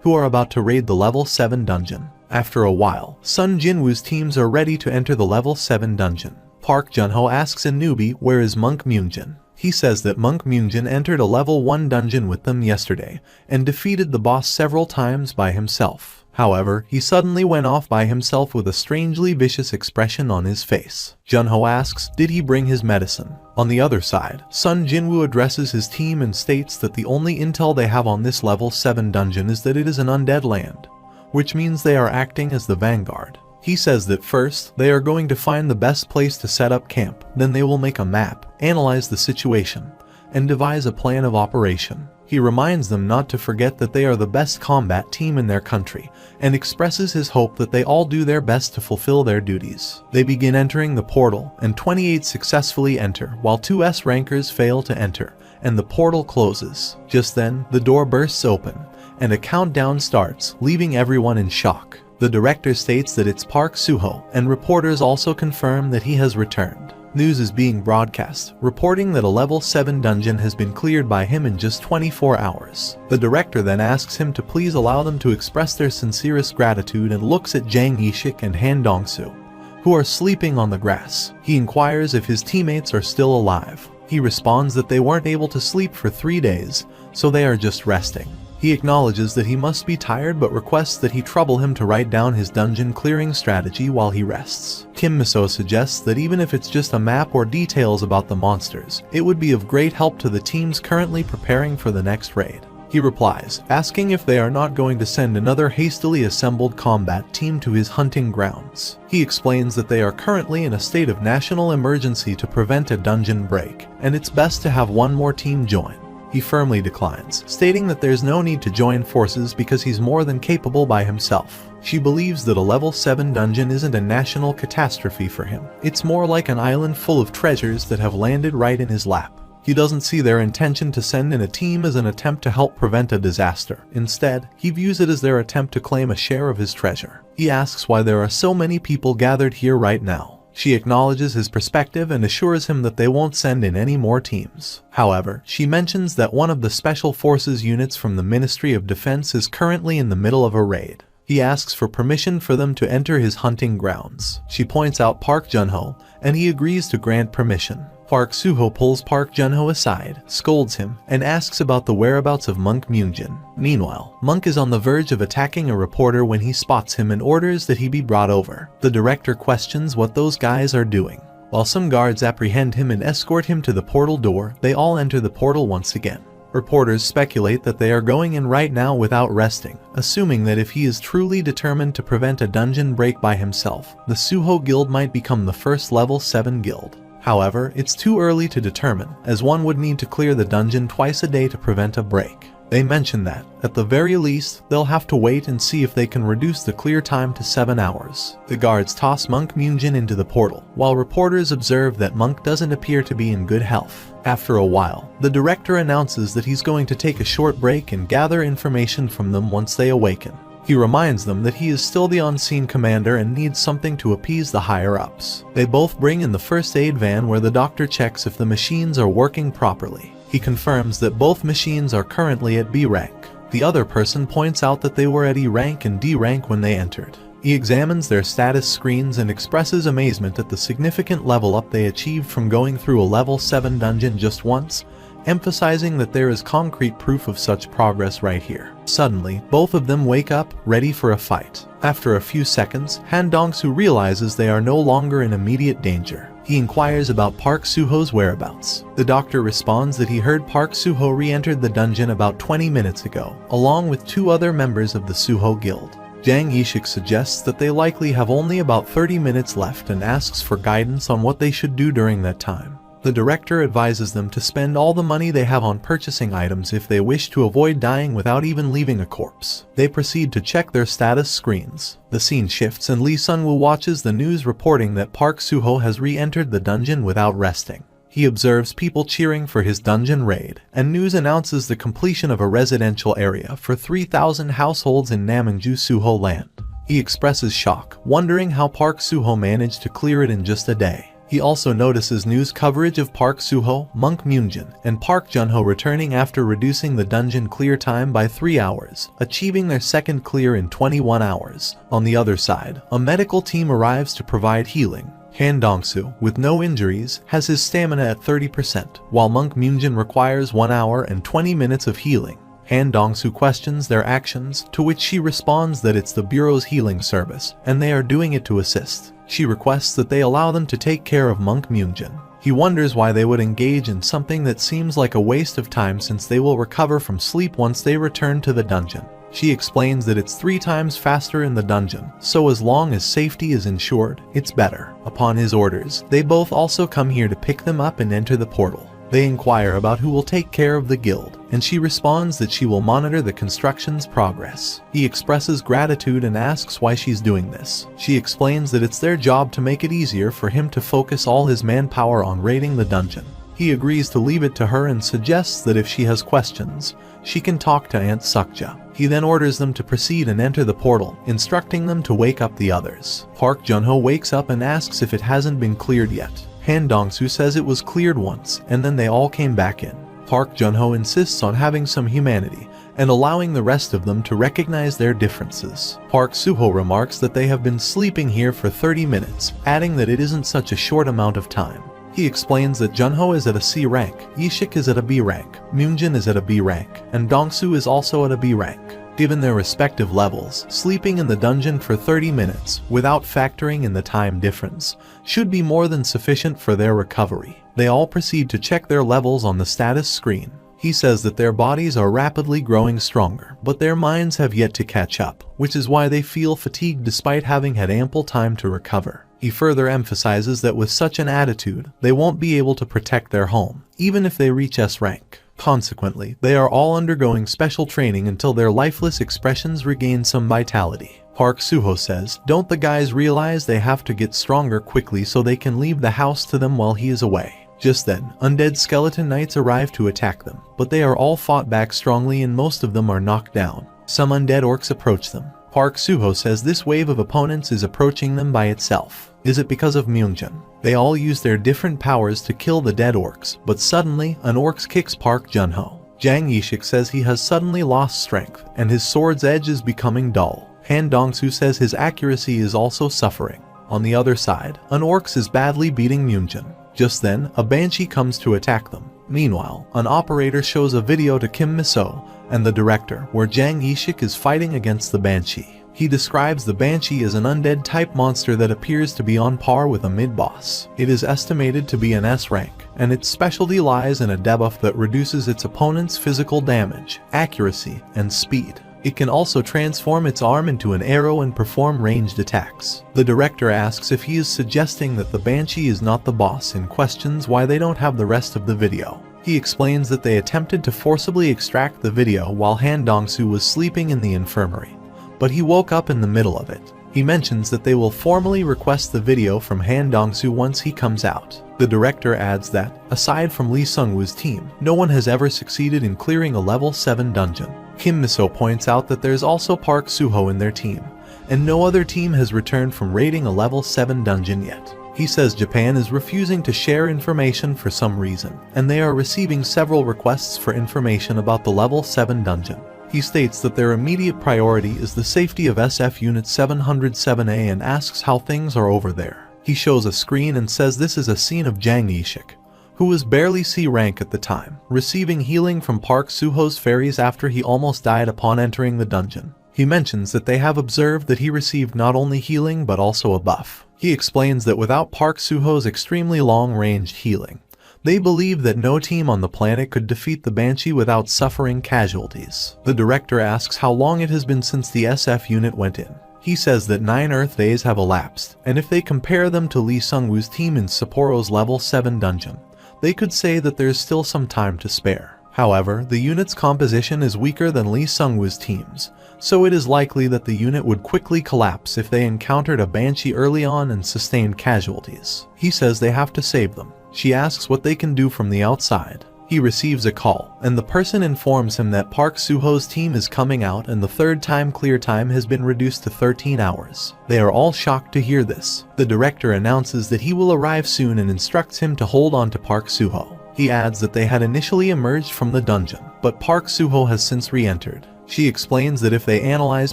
who are about to raid the level 7 dungeon. After a while, Sun Jinwoo's teams are ready to enter the level 7 dungeon. Park Jun-ho asks a newbie where is Monk Myungjin. He says that Monk Myungjin entered a level 1 dungeon with them yesterday and defeated the boss several times by himself. However, he suddenly went off by himself with a strangely vicious expression on his face. Jun-ho asks, did he bring his medicine? On the other side, Sun Jinwoo addresses his team and states that the only intel they have on this level 7 dungeon is that it is an undead land, which means they are acting as the vanguard. He says that first, they are going to find the best place to set up camp, then they will make a map, analyze the situation, and devise a plan of operation. He reminds them not to forget that they are the best combat team in their country, and expresses his hope that they all do their best to fulfill their duties. They begin entering the portal, and 28 successfully enter, while 2 S-rankers fail to enter, and the portal closes. Just then, the door bursts open, and a countdown starts, leaving everyone in shock. The director states that it's Park Suho, and reporters also confirm that he has returned. News is being broadcast, reporting that a level 7 dungeon has been cleared by him in just 24 hours. The director then asks him to please allow them to express their sincerest gratitude and looks at Jang Hee-shik and Han Dong-soo, who are sleeping on the grass. He inquires if his teammates are still alive. He responds that they weren't able to sleep for 3 days, so they are just resting. He acknowledges that he must be tired but requests that he trouble him to write down his dungeon clearing strategy while he rests. Kim Mi-so suggests that even if it's just a map or details about the monsters, it would be of great help to the teams currently preparing for the next raid. He replies, asking if they are not going to send another hastily assembled combat team to his hunting grounds. He explains that they are currently in a state of national emergency to prevent a dungeon break, and it's best to have one more team join. He firmly declines, stating that there's no need to join forces because he's more than capable by himself. She believes that a level 7 dungeon isn't a national catastrophe for him. It's more like an island full of treasures that have landed right in his lap. He doesn't see their intention to send in a team as an attempt to help prevent a disaster. Instead, he views it as their attempt to claim a share of his treasure. He asks why there are so many people gathered here right now. She acknowledges his perspective and assures him that they won't send in any more teams. However, she mentions that one of the Special Forces units from the Ministry of Defense is currently in the middle of a raid. He asks for permission for them to enter his hunting grounds. She points out Park Jun-ho, and he agrees to grant permission. Park Suho pulls Park Jun-ho aside, scolds him, and asks about the whereabouts of Monk Myungjin. Meanwhile, Monk is on the verge of attacking a reporter when he spots him and orders that he be brought over. The director questions what those guys are doing. While some guards apprehend him and escort him to the portal door, they all enter the portal once again. Reporters speculate that they are going in right now without resting, assuming that if he is truly determined to prevent a dungeon break by himself, the Suho Guild might become the first level 7 guild. However, it's too early to determine, as one would need to clear the dungeon twice a day to prevent a break. They mention that, at the very least, they'll have to wait and see if they can reduce the clear time to 7 hours. The guards toss Monk Myunjin into the portal, while reporters observe that Monk doesn't appear to be in good health. After a while, the director announces that he's going to take a short break and gather information from them once they awaken. He reminds them that he is still the on-scene commander and needs something to appease the higher-ups. They both bring in the first aid van where the doctor checks if the machines are working properly. He confirms that both machines are currently at B rank. The other person points out that they were at E rank and D rank when they entered. He examines their status screens and expresses amazement at the significant level up they achieved from going through a level 7 dungeon just once, emphasizing that there is concrete proof of such progress right here. Suddenly, both of them wake up, ready for a fight. After a few seconds, Han Dong-soo realizes they are no longer in immediate danger. He inquires about Park Suho's whereabouts. The doctor responds that he heard Park Suho re-entered the dungeon about 20 minutes ago, along with 2 other members of the Suho Guild. Jang Yishik suggests that they likely have only about 30 minutes left and asks for guidance on what they should do during that time. The director advises them to spend all the money they have on purchasing items if they wish to avoid dying without even leaving a corpse. They proceed to check their status screens. The scene shifts and Lee Sun-woo watches the news reporting that Park Suho has re-entered the dungeon without resting. He observes people cheering for his dungeon raid, and news announces the completion of a residential area for 3,000 households in Namangju Suho land. He expresses shock, wondering how Park Suho managed to clear it in just a day. He also notices news coverage of Park Suho, Monk Myunjin, and Park Junho returning after reducing the dungeon clear time by 3 hours, achieving their second clear in 21 hours. On the other side, a medical team arrives to provide healing. Han Dong-soo, with no injuries, has his stamina at 30%, while Monk Myunjin requires 1 hour and 20 minutes of healing. Han Dong-soo questions their actions, to which she responds that it's the Bureau's healing service, and they are doing it to assist. She requests that they allow them to take care of Monk Myunjin. He wonders why they would engage in something that seems like a waste of time since they will recover from sleep once they return to the dungeon. She explains that it's 3 times faster in the dungeon, so as long as safety is ensured, it's better. Upon his orders, they both also come here to pick them up and enter the portal. They inquire about who will take care of the guild, and she responds that she will monitor the construction's progress. He expresses gratitude and asks why she's doing this. She explains that it's their job to make it easier for him to focus all his manpower on raiding the dungeon. He agrees to leave it to her and suggests that if she has questions, she can talk to Aunt Sukja. He then orders them to proceed and enter the portal, instructing them to wake up the others. Park Junho wakes up and asks if it hasn't been cleared yet. Han Dong-soo says it was cleared once, and then they all came back in. Park Junho insists on having some humanity, and allowing the rest of them to recognize their differences. Park Suho remarks that they have been sleeping here for 30 minutes, adding that it isn't such a short amount of time. He explains that Junho is at a C rank, Yishik is at a B rank, Myunjin is at a B rank, and Dong-soo is also at a B rank. Given their respective levels, sleeping in the dungeon for 30 minutes, without factoring in the time difference, should be more than sufficient for their recovery. They all proceed to check their levels on the status screen. He says that their bodies are rapidly growing stronger, but their minds have yet to catch up, which is why they feel fatigued despite having had ample time to recover. He further emphasizes that with such an attitude, they won't be able to protect their home, even if they reach S rank. Consequently, they are all undergoing special training until their lifeless expressions regain some vitality. Park Suho says, don't the guys realize they have to get stronger quickly so they can leave the house to them while he is away? Just then, undead skeleton knights arrive to attack them, but they are all fought back strongly and most of them are knocked down. Some undead orcs approach them. Park Suho says this wave of opponents is approaching them by itself. Is it because of Myunjin? They all use their different powers to kill the dead orcs, but suddenly, an orc kicks Park Junho. Jang Yishik says he has suddenly lost strength, and his sword's edge is becoming dull. Han Dong-soo says his accuracy is also suffering. On the other side, an orc is badly beating Myunjin. Just then, a banshee comes to attack them. Meanwhile, an operator shows a video to Kim Miso and the director where Jang Yishik is fighting against the banshee. He describes the banshee as an undead-type monster that appears to be on par with a mid-boss. It is estimated to be an S rank, and its specialty lies in a debuff that reduces its opponent's physical damage, accuracy, and speed. It can also transform its arm into an arrow and perform ranged attacks. The director asks if he is suggesting that the banshee is not the boss and questions why they don't have the rest of the video. He explains that they attempted to forcibly extract the video while Han Dong-soo was sleeping in the infirmary, but he woke up in the middle of it. He mentions that they will formally request the video from Han Dong-soo once he comes out. The director adds that, aside from Lee Sung-woo's team, no one has ever succeeded in clearing a level 7 dungeon. Kim Miso points out that there's also Park Suho in their team, and no other team has returned from raiding a level 7 dungeon yet. He says Japan is refusing to share information for some reason, and they are receiving several requests for information about the level 7 dungeon. He states that their immediate priority is the safety of SF Unit 707A and asks how things are over there. He shows a screen and says this is a scene of Jang Yishik, who was barely C rank at the time, receiving healing from Park Suho's fairies after he almost died upon entering the dungeon. He mentions that they have observed that he received not only healing but also a buff. He explains that without Park Suho's extremely long-ranged healing, they believe that no team on the planet could defeat the Banshee without suffering casualties. The director asks how long it has been since the SF unit went in. He says that 9 Earth days have elapsed, and if they compare them to Lee Sung-woo's team in Sapporo's level 7 dungeon, they could say that there's still some time to spare. However, the unit's composition is weaker than Lee Sung-woo's team's, so it is likely that the unit would quickly collapse if they encountered a Banshee early on and sustained casualties. He says they have to save them. She asks what they can do from the outside. He receives a call, and the person informs him that Park Suho's team is coming out and the third time clear time has been reduced to 13 hours. They are all shocked to hear this. The director announces that he will arrive soon and instructs him to hold on to Park Suho. He adds that they had initially emerged from the dungeon, but Park Suho has since re-entered. She explains that if they analyze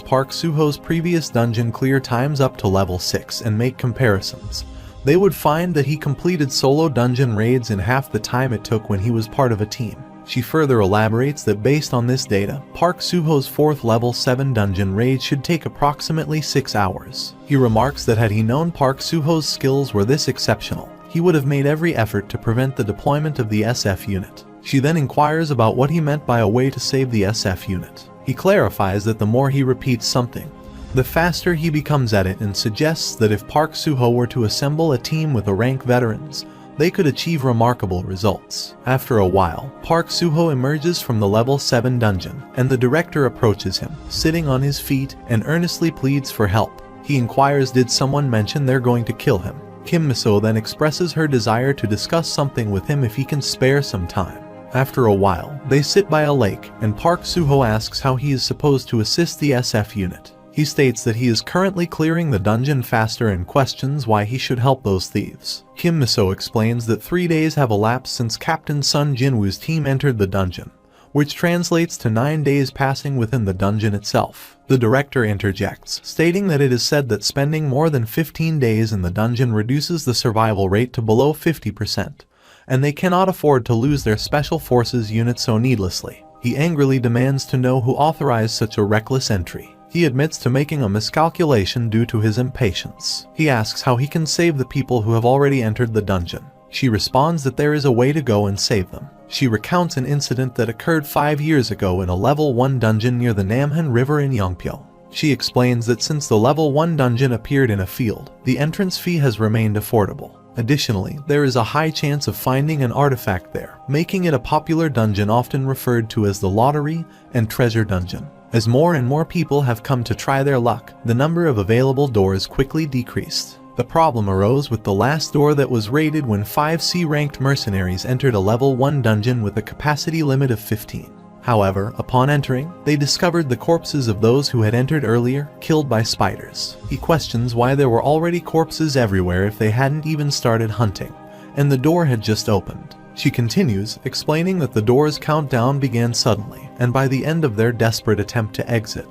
Park Suho's previous dungeon clear times up to level 6 and make comparisons, they would find that he completed solo dungeon raids in half the time it took when he was part of a team. She further elaborates that based on this data, Park Suho's 4th level 7 dungeon raid should take approximately 6 hours. He remarks that had he known Park Suho's skills were this exceptional, he would have made every effort to prevent the deployment of the SF unit. She then inquires about what he meant by a way to save the SF unit. He clarifies that the more he repeats something, the faster he becomes at it, and suggests that if Park Suho were to assemble a team with rank veterans, they could achieve remarkable results. After a while, Park Suho emerges from the level 7 dungeon, and the director approaches him, sitting on his feet, and earnestly pleads for help. He inquires did someone mention they're going to kill him. Kim Miso then expresses her desire to discuss something with him if he can spare some time. After a while, they sit by a lake, and Park Suho asks how he is supposed to assist the SF unit. He states that he is currently clearing the dungeon faster and questions why he should help those thieves. Kim Miso explains that 3 days have elapsed since Captain Sun Jinwoo's team entered the dungeon, which translates to 9 days passing within the dungeon itself. The director interjects, stating that it is said that spending more than 15 days in the dungeon reduces the survival rate to below 50%, and they cannot afford to lose their special forces unit so needlessly. He angrily demands to know who authorized such a reckless entry. He admits to making a miscalculation due to his impatience. He asks how he can save the people who have already entered the dungeon. She responds that there is a way to go and save them. She recounts an incident that occurred 5 years ago in a level 1 dungeon near the Namhan River in Yongpyo. She explains that since the level 1 dungeon appeared in a field, the entrance fee has remained affordable. Additionally, there is a high chance of finding an artifact there, making it a popular dungeon often referred to as the lottery and treasure dungeon. As more and more people have come to try their luck, the number of available doors quickly decreased. The problem arose with the last door that was raided when 5 C-ranked mercenaries entered a level 1 dungeon with a capacity limit of 15. However, upon entering, they discovered the corpses of those who had entered earlier, killed by spiders. He questions why there were already corpses everywhere if they hadn't even started hunting, and the door had just opened. She continues, explaining that the door's countdown began suddenly, and by the end of their desperate attempt to exit,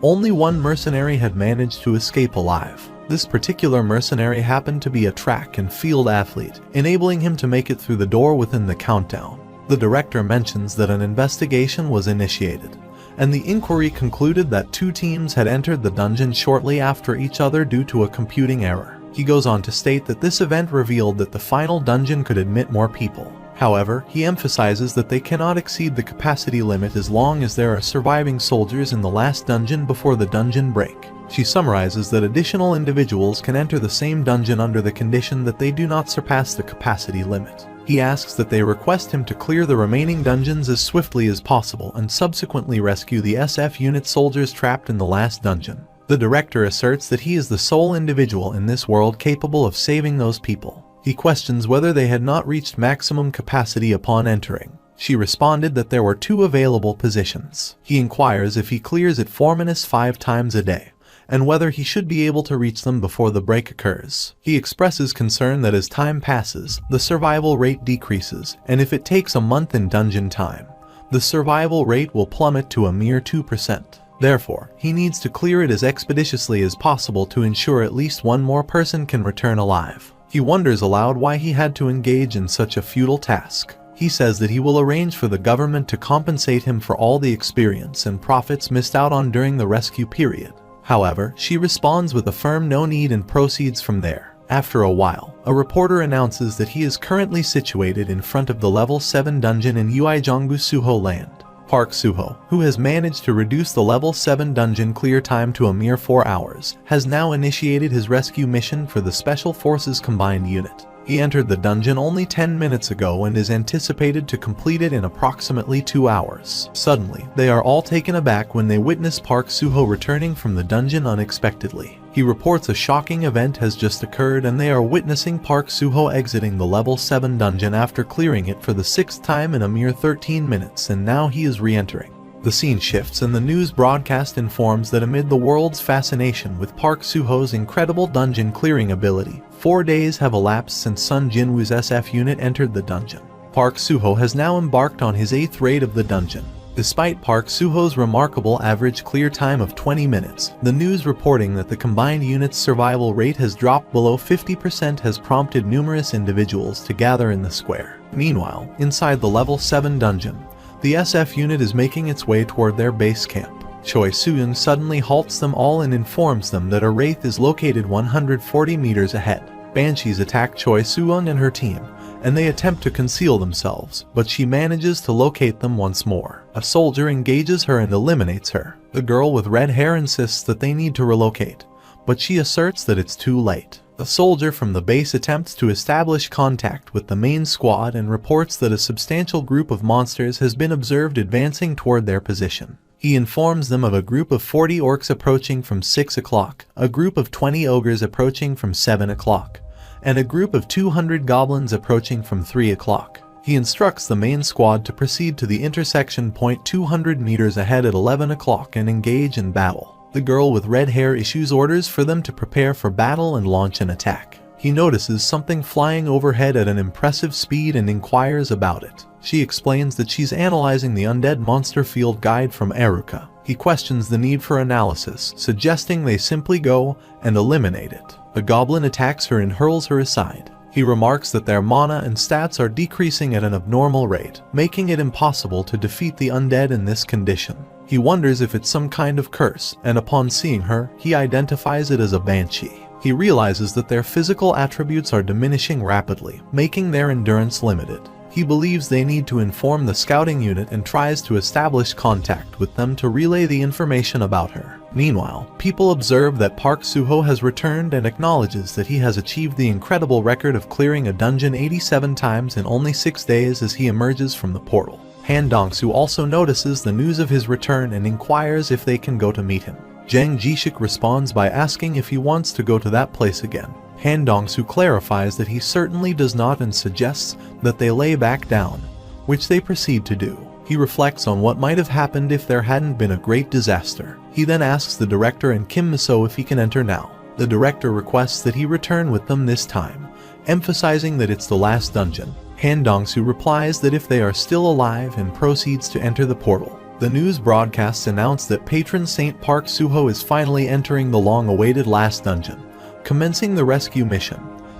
only one mercenary had managed to escape alive. This particular mercenary happened to be a track and field athlete, enabling him to make it through the door within the countdown. The director mentions that an investigation was initiated, and the inquiry concluded that 2 teams had entered the dungeon shortly after each other due to a computing error. He goes on to state that this event revealed that the final dungeon could admit more people. However, he emphasizes that they cannot exceed the capacity limit as long as there are surviving soldiers in the last dungeon before the dungeon break. She summarizes that additional individuals can enter the same dungeon under the condition that they do not surpass the capacity limit. He asks that they request him to clear the remaining dungeons as swiftly as possible and subsequently rescue the SF unit soldiers trapped in the last dungeon. The director asserts that he is the sole individual in this world capable of saving those people. He questions whether they had not reached maximum capacity upon entering. She responded that there were 2 available positions. He inquires if he clears it 4-5 times a day, and whether he should be able to reach them before the break occurs. He expresses concern that as time passes, the survival rate decreases, and if it takes a month in dungeon time, the survival rate will plummet to a mere 2%. Therefore, he needs to clear it as expeditiously as possible to ensure at least one more person can return alive. He wonders aloud why he had to engage in such a futile task. He says that he will arrange for the government to compensate him for all the experience and profits missed out on during the rescue period. However, she responds with a firm no need and proceeds from there. After a while, a reporter announces that he is currently situated in front of the level 7 dungeon in Uijeongbu Suho land. Park Suho, who has managed to reduce the level 7 dungeon clear time to a mere 4 hours, has now initiated his rescue mission for the Special Forces Combined Unit. He entered the dungeon only 10 minutes ago and is anticipated to complete it in approximately 2 hours. Suddenly, they are all taken aback when they witness Park Suho returning from the dungeon unexpectedly. He reports a shocking event has just occurred and they are witnessing Park Suho exiting the level 7 dungeon after clearing it for the 6th time in a mere 13 minutes, and now he is re-entering. The scene shifts and the news broadcast informs that amid the world's fascination with Park Suho's incredible dungeon clearing ability, 4 days have elapsed since Sun Jinwoo's SF unit entered the dungeon. Park Suho has now embarked on his 8th raid of the dungeon. Despite Park Suho's remarkable average clear time of 20 minutes, the news reporting that the combined unit's survival rate has dropped below 50% has prompted numerous individuals to gather in the square. Meanwhile, inside the level 7 dungeon, the SF unit is making its way toward their base camp. Choi Soo-young suddenly halts them all and informs them that a wraith is located 140 meters ahead. Banshees attack Choi Soo-young and her team, and they attempt to conceal themselves, but she manages to locate them once more. A soldier engages her and eliminates her. The girl with red hair insists that they need to relocate, but she asserts that it's too late. A soldier from the base attempts to establish contact with the main squad and reports that a substantial group of monsters has been observed advancing toward their position. He informs them of a group of 40 orcs approaching from 6 o'clock, a group of 20 ogres approaching from 7 o'clock, and a group of 200 goblins approaching from 3 o'clock. He instructs the main squad to proceed to the intersection point 200 meters ahead at 11 o'clock and engage in battle. The girl with red hair issues orders for them to prepare for battle and launch an attack. He notices something flying overhead at an impressive speed and inquires about it. She explains that she's analyzing the Undead Monster Field Guide from Eruka. He questions the need for analysis, suggesting they simply go and eliminate it. A goblin attacks her and hurls her aside. He remarks that their mana and stats are decreasing at an abnormal rate, making it impossible to defeat the undead in this condition. He wonders if it's some kind of curse, and upon seeing her, he identifies it as a banshee. He realizes that their physical attributes are diminishing rapidly, making their endurance limited. He believes they need to inform the scouting unit and tries to establish contact with them to relay the information about her. Meanwhile, people observe that Park Suho has returned and acknowledges that he has achieved the incredible record of clearing a dungeon 87 times in only 6 days as he emerges from the portal. Han Dong-soo also notices the news of his return and inquires if they can go to meet him. Jang Ji-shik responds by asking if he wants to go to that place again. Han Dong-soo clarifies that he certainly does not and suggests that they lay back down, which they proceed to do. He reflects on what might have happened if there hadn't been a great disaster. He then asks the director and Kim Miso if he can enter now. The director requests that he return with them this time, emphasizing that it's the last dungeon. Han Dong-soo replies that if they are still alive and proceeds to enter the portal. The news broadcasts announce that patron saint Park Suho is finally entering the long-awaited last dungeon, commencing the rescue mission,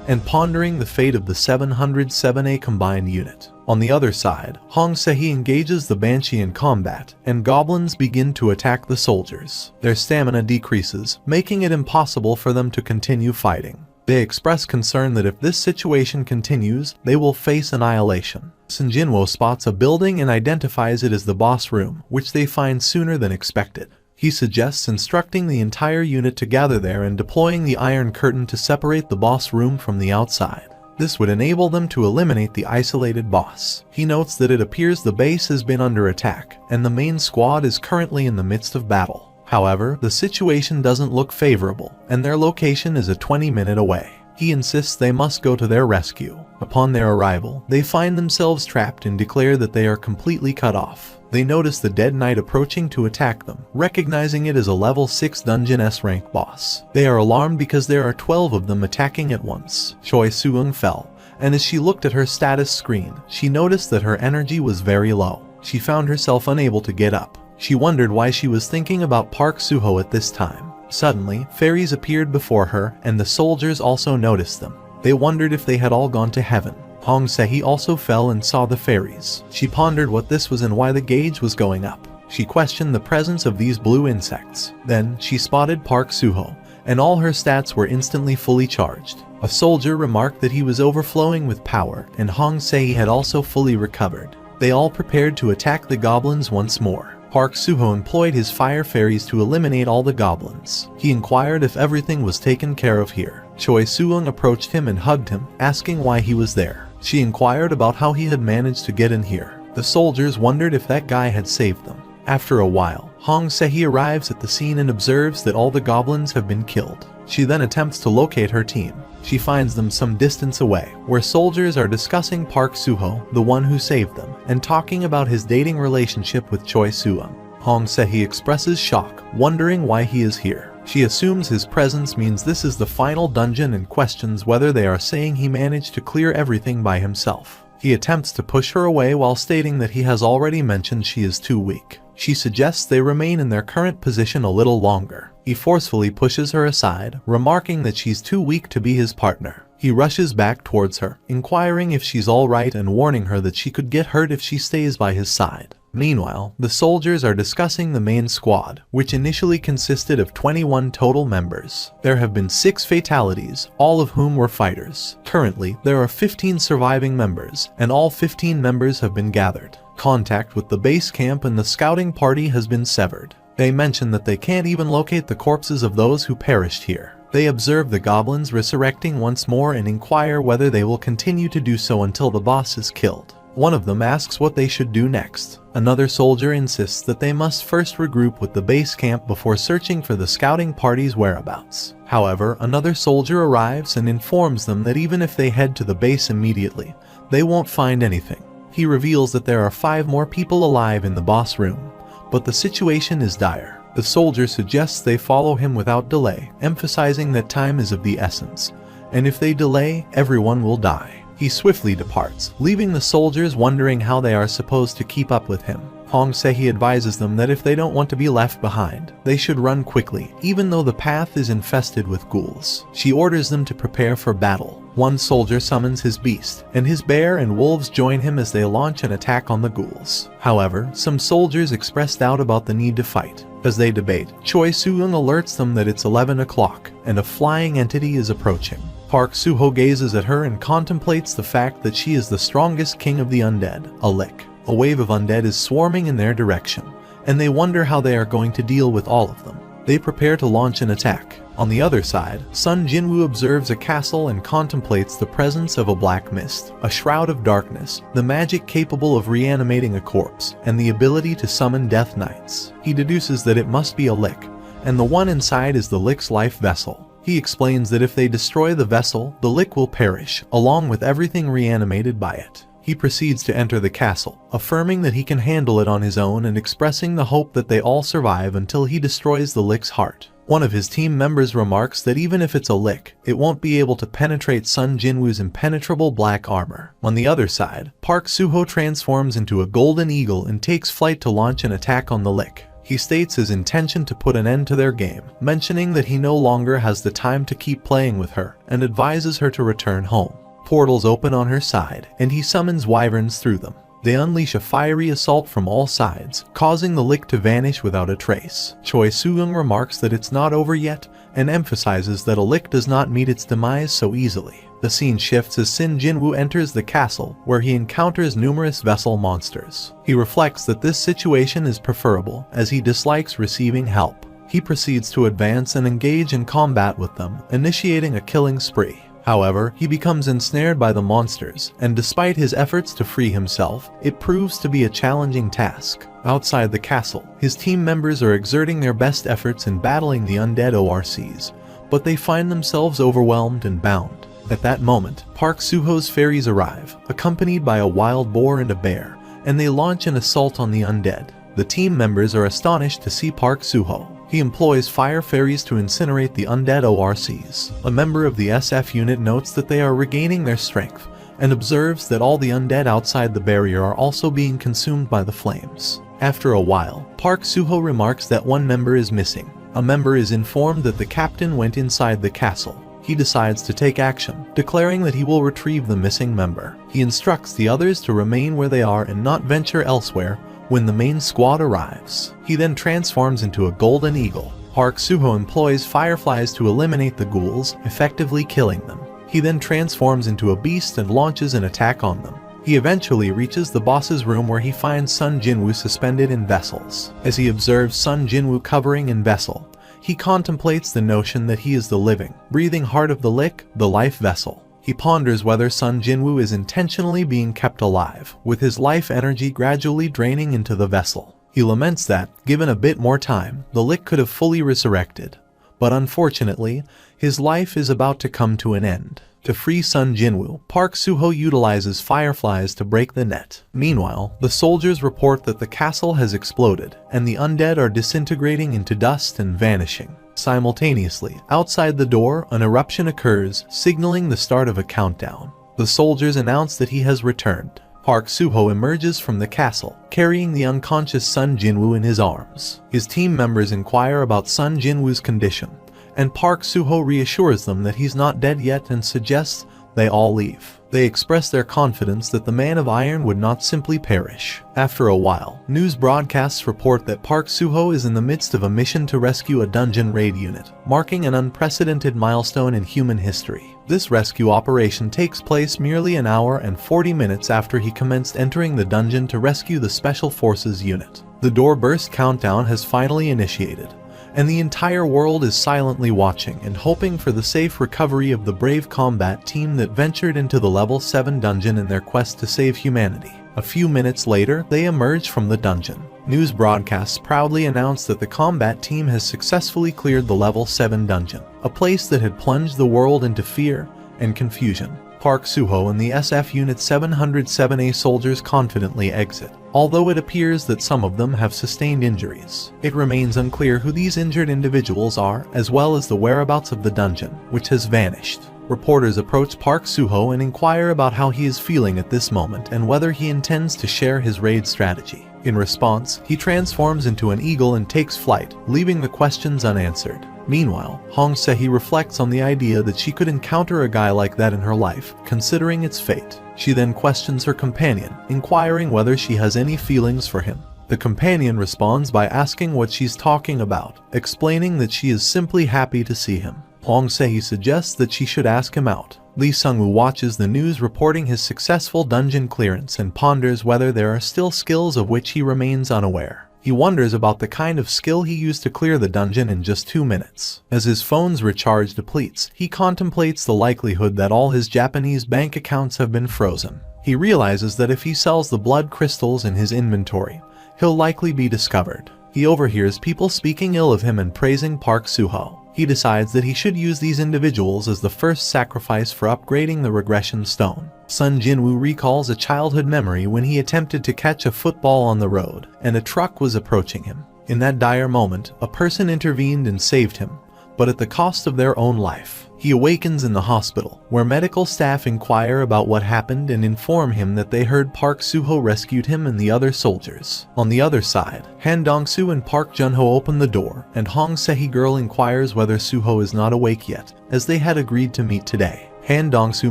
and pondering the fate of the 707A combined unit. On the other side, Hong Se-hee engages the Banshee in combat, and goblins begin to attack the soldiers. Their stamina decreases, making it impossible for them to continue fighting. They express concern that if this situation continues, they will face annihilation. Sun Jinwoo spots a building and identifies it as the boss room, which they find sooner than expected. He suggests instructing the entire unit to gather there and deploying the Iron Curtain to separate the boss room from the outside. This would enable them to eliminate the isolated boss. He notes that it appears the base has been under attack, and the main squad is currently in the midst of battle. However, the situation doesn't look favorable, and their location is a 20-minute away. He insists they must go to their rescue. Upon their arrival, they find themselves trapped and declare that they are completely cut off. They notice the Dead Knight approaching to attack them, recognizing it as a level 6 dungeon S-rank boss. They are alarmed because there are 12 of them attacking at once. Choi Soo-young fell, and as she looked at her status screen, she noticed that her energy was very low. She found herself unable to get up. She wondered why she was thinking about Park Suho at this time. Suddenly, fairies appeared before her, and the soldiers also noticed them. They wondered if they had all gone to heaven. Hong Se-hee also fell and saw the fairies. She pondered what this was and why the gauge was going up. She questioned the presence of these blue insects. Then, she spotted Park Suho, and all her stats were instantly fully charged. A soldier remarked that he was overflowing with power, and Hong Se-hee had also fully recovered. They all prepared to attack the goblins once more. Park Suho employed his fire fairies to eliminate all the goblins. He inquired if everything was taken care of here. Choi Soo-young approached him and hugged him, asking why he was there. She inquired about how he had managed to get in here. The soldiers wondered if that guy had saved them. After a while, Hong Se-hee arrives at the scene and observes that all the goblins have been killed. She then attempts to locate her team. She finds them some distance away, where soldiers are discussing Park Suho, the one who saved them, and talking about his dating relationship with Choi Soo-young. Hong Se-hee expresses shock, wondering why he is here. She assumes his presence means this is the final dungeon and questions whether they are saying he managed to clear everything by himself. He attempts to push her away while stating that he has already mentioned she is too weak. She suggests they remain in their current position a little longer. He forcefully pushes her aside, remarking that she's too weak to be his partner. He rushes back towards her, inquiring if she's alright and warning her that she could get hurt if she stays by his side. Meanwhile, the soldiers are discussing the main squad, which initially consisted of 21 total members. There have been 6 fatalities, all of whom were fighters. Currently, there are 15 surviving members, and all 15 members have been gathered. Contact with the base camp and the scouting party has been severed. They mention that they can't even locate the corpses of those who perished here. They observe the goblins resurrecting once more and inquire whether they will continue to do so until the boss is killed. One of them asks what they should do next. Another soldier insists that they must first regroup with the base camp before searching for the scouting party's whereabouts. However, another soldier arrives and informs them that even if they head to the base immediately, they won't find anything. He reveals that there are 5 more people alive in the boss room, but the situation is dire. The soldier suggests they follow him without delay, emphasizing that time is of the essence, and if they delay, everyone will die. He swiftly departs, leaving the soldiers wondering how they are supposed to keep up with him. Hong Se-hee advises them that if they don't want to be left behind, they should run quickly, even though the path is infested with ghouls. She orders them to prepare for battle. One soldier summons his beast, and his bear and wolves join him as they launch an attack on the ghouls. However, some soldiers express doubt about the need to fight. As they debate, Choi Soo-young alerts them that it's 11 o'clock, and a flying entity is approaching. Park Suho gazes at her and contemplates the fact that she is the strongest king of the undead, a lick. A wave of undead is swarming in their direction, and they wonder how they are going to deal with all of them. They prepare to launch an attack. On the other side, Sun Jinwoo observes a castle and contemplates the presence of a black mist, a shroud of darkness, the magic capable of reanimating a corpse, and the ability to summon death knights. He deduces that it must be a lick, and the one inside is the lick's life vessel. He explains that if they destroy the vessel, the lick will perish, along with everything reanimated by it. He proceeds to enter the castle, affirming that he can handle it on his own and expressing the hope that they all survive until he destroys the lick's heart. One of his team members remarks that even if it's a lick, it won't be able to penetrate Sun Jinwoo's impenetrable black armor. On the other side, Park Suho transforms into a golden eagle and takes flight to launch an attack on the lick. He states his intention to put an end to their game, mentioning that he no longer has the time to keep playing with her, and advises her to return home. Portals open on her side, and he summons wyverns through them. They unleash a fiery assault from all sides, causing the lick to vanish without a trace. Choi Soo-young remarks that it's not over yet, and emphasizes that a lick does not meet its demise so easily. The scene shifts as Sun Jinwoo enters the castle, where he encounters numerous vessel monsters. He reflects that this situation is preferable, as he dislikes receiving help. He proceeds to advance and engage in combat with them, initiating a killing spree. However, he becomes ensnared by the monsters, and despite his efforts to free himself, it proves to be a challenging task. Outside the castle, his team members are exerting their best efforts in battling the undead ORCs, but they find themselves overwhelmed and bound. At that moment, Park Suho's fairies arrive, accompanied by a wild boar and a bear, and they launch an assault on the undead. The team members are astonished to see Park Suho. He employs fire fairies to incinerate the undead ORCs. A member of the SF unit notes that they are regaining their strength, and observes that all the undead outside the barrier are also being consumed by the flames. After a while, Park Suho remarks that one member is missing. A member is informed that the captain went inside the castle. He decides to take action, declaring that he will retrieve the missing member. He instructs the others to remain where they are and not venture elsewhere when the main squad arrives. He then transforms into a golden eagle. Park Suho employs fireflies to eliminate the ghouls, effectively killing them. He then transforms into a beast and launches an attack on them. He eventually reaches the boss's room where he finds Sun Jinwoo suspended in vessels. As he observes Sun Jinwoo covering in vessel, he contemplates the notion that he is the living, breathing heart of the Lick, the life vessel. He ponders whether Sun Jinwoo is intentionally being kept alive, with his life energy gradually draining into the vessel. He laments that, given a bit more time, the Lick could have fully resurrected. But unfortunately, his life is about to come to an end. To free Sun Jinwoo, Park Suho utilizes fireflies to break the net. Meanwhile, the soldiers report that the castle has exploded, and the undead are disintegrating into dust and vanishing. Simultaneously, outside the door, an eruption occurs, signaling the start of a countdown. The soldiers announce that he has returned. Park Suho emerges from the castle, carrying the unconscious Sun Jinwoo in his arms. His team members inquire about Sun Jinwoo's condition, and Park Suho reassures them that he's not dead yet and suggests they all leave. They express their confidence that the Man of Iron would not simply perish. After a while, news broadcasts report that Park Suho is in the midst of a mission to rescue a dungeon raid unit, marking an unprecedented milestone in human history. This rescue operation takes place merely an hour and 40 minutes after he commenced entering the dungeon to rescue the Special Forces unit. The door burst countdown has finally initiated, and the entire world is silently watching and hoping for the safe recovery of the brave combat team that ventured into the level 7 dungeon in their quest to save humanity. A few minutes later, they emerge from the dungeon. News broadcasts proudly announce that the combat team has successfully cleared the level 7 dungeon, a place that had plunged the world into fear and confusion. Park Suho and the SF Unit 707A soldiers confidently exit, although it appears that some of them have sustained injuries. It remains unclear who these injured individuals are, as well as the whereabouts of the dungeon, which has vanished. Reporters approach Park Suho and inquire about how he is feeling at this moment and whether he intends to share his raid strategy. In response, he transforms into an eagle and takes flight, leaving the questions unanswered. Meanwhile, Hong Se-hee reflects on the idea that she could encounter a guy like that in her life, considering its fate. She then questions her companion, inquiring whether she has any feelings for him. The companion responds by asking what she's talking about, explaining that she is simply happy to see him. Hong Se-hee suggests that she should ask him out. Lee Sung-woo watches the news reporting his successful dungeon clearance and ponders whether there are still skills of which he remains unaware. He wonders about the kind of skill he used to clear the dungeon in just 2 minutes. As his phone's recharge depletes, he contemplates the likelihood that all his Japanese bank accounts have been frozen. He realizes that if he sells the blood crystals in his inventory, he'll likely be discovered. He overhears people speaking ill of him and praising Park Suho. He decides that he should use these individuals as the first sacrifice for upgrading the regression stone. Sun Jinwoo recalls a childhood memory when he attempted to catch a football on the road, and a truck was approaching him. In that dire moment, a person intervened and saved him, but at the cost of their own life. He awakens in the hospital, where medical staff inquire about what happened and inform him that they heard Park Suho rescued him and the other soldiers. On the other side, Han Dong-soo and Park Jun-ho open the door, and Hong Se-hee girl inquires whether Suho is not awake yet, as they had agreed to meet today. Han Dong-soo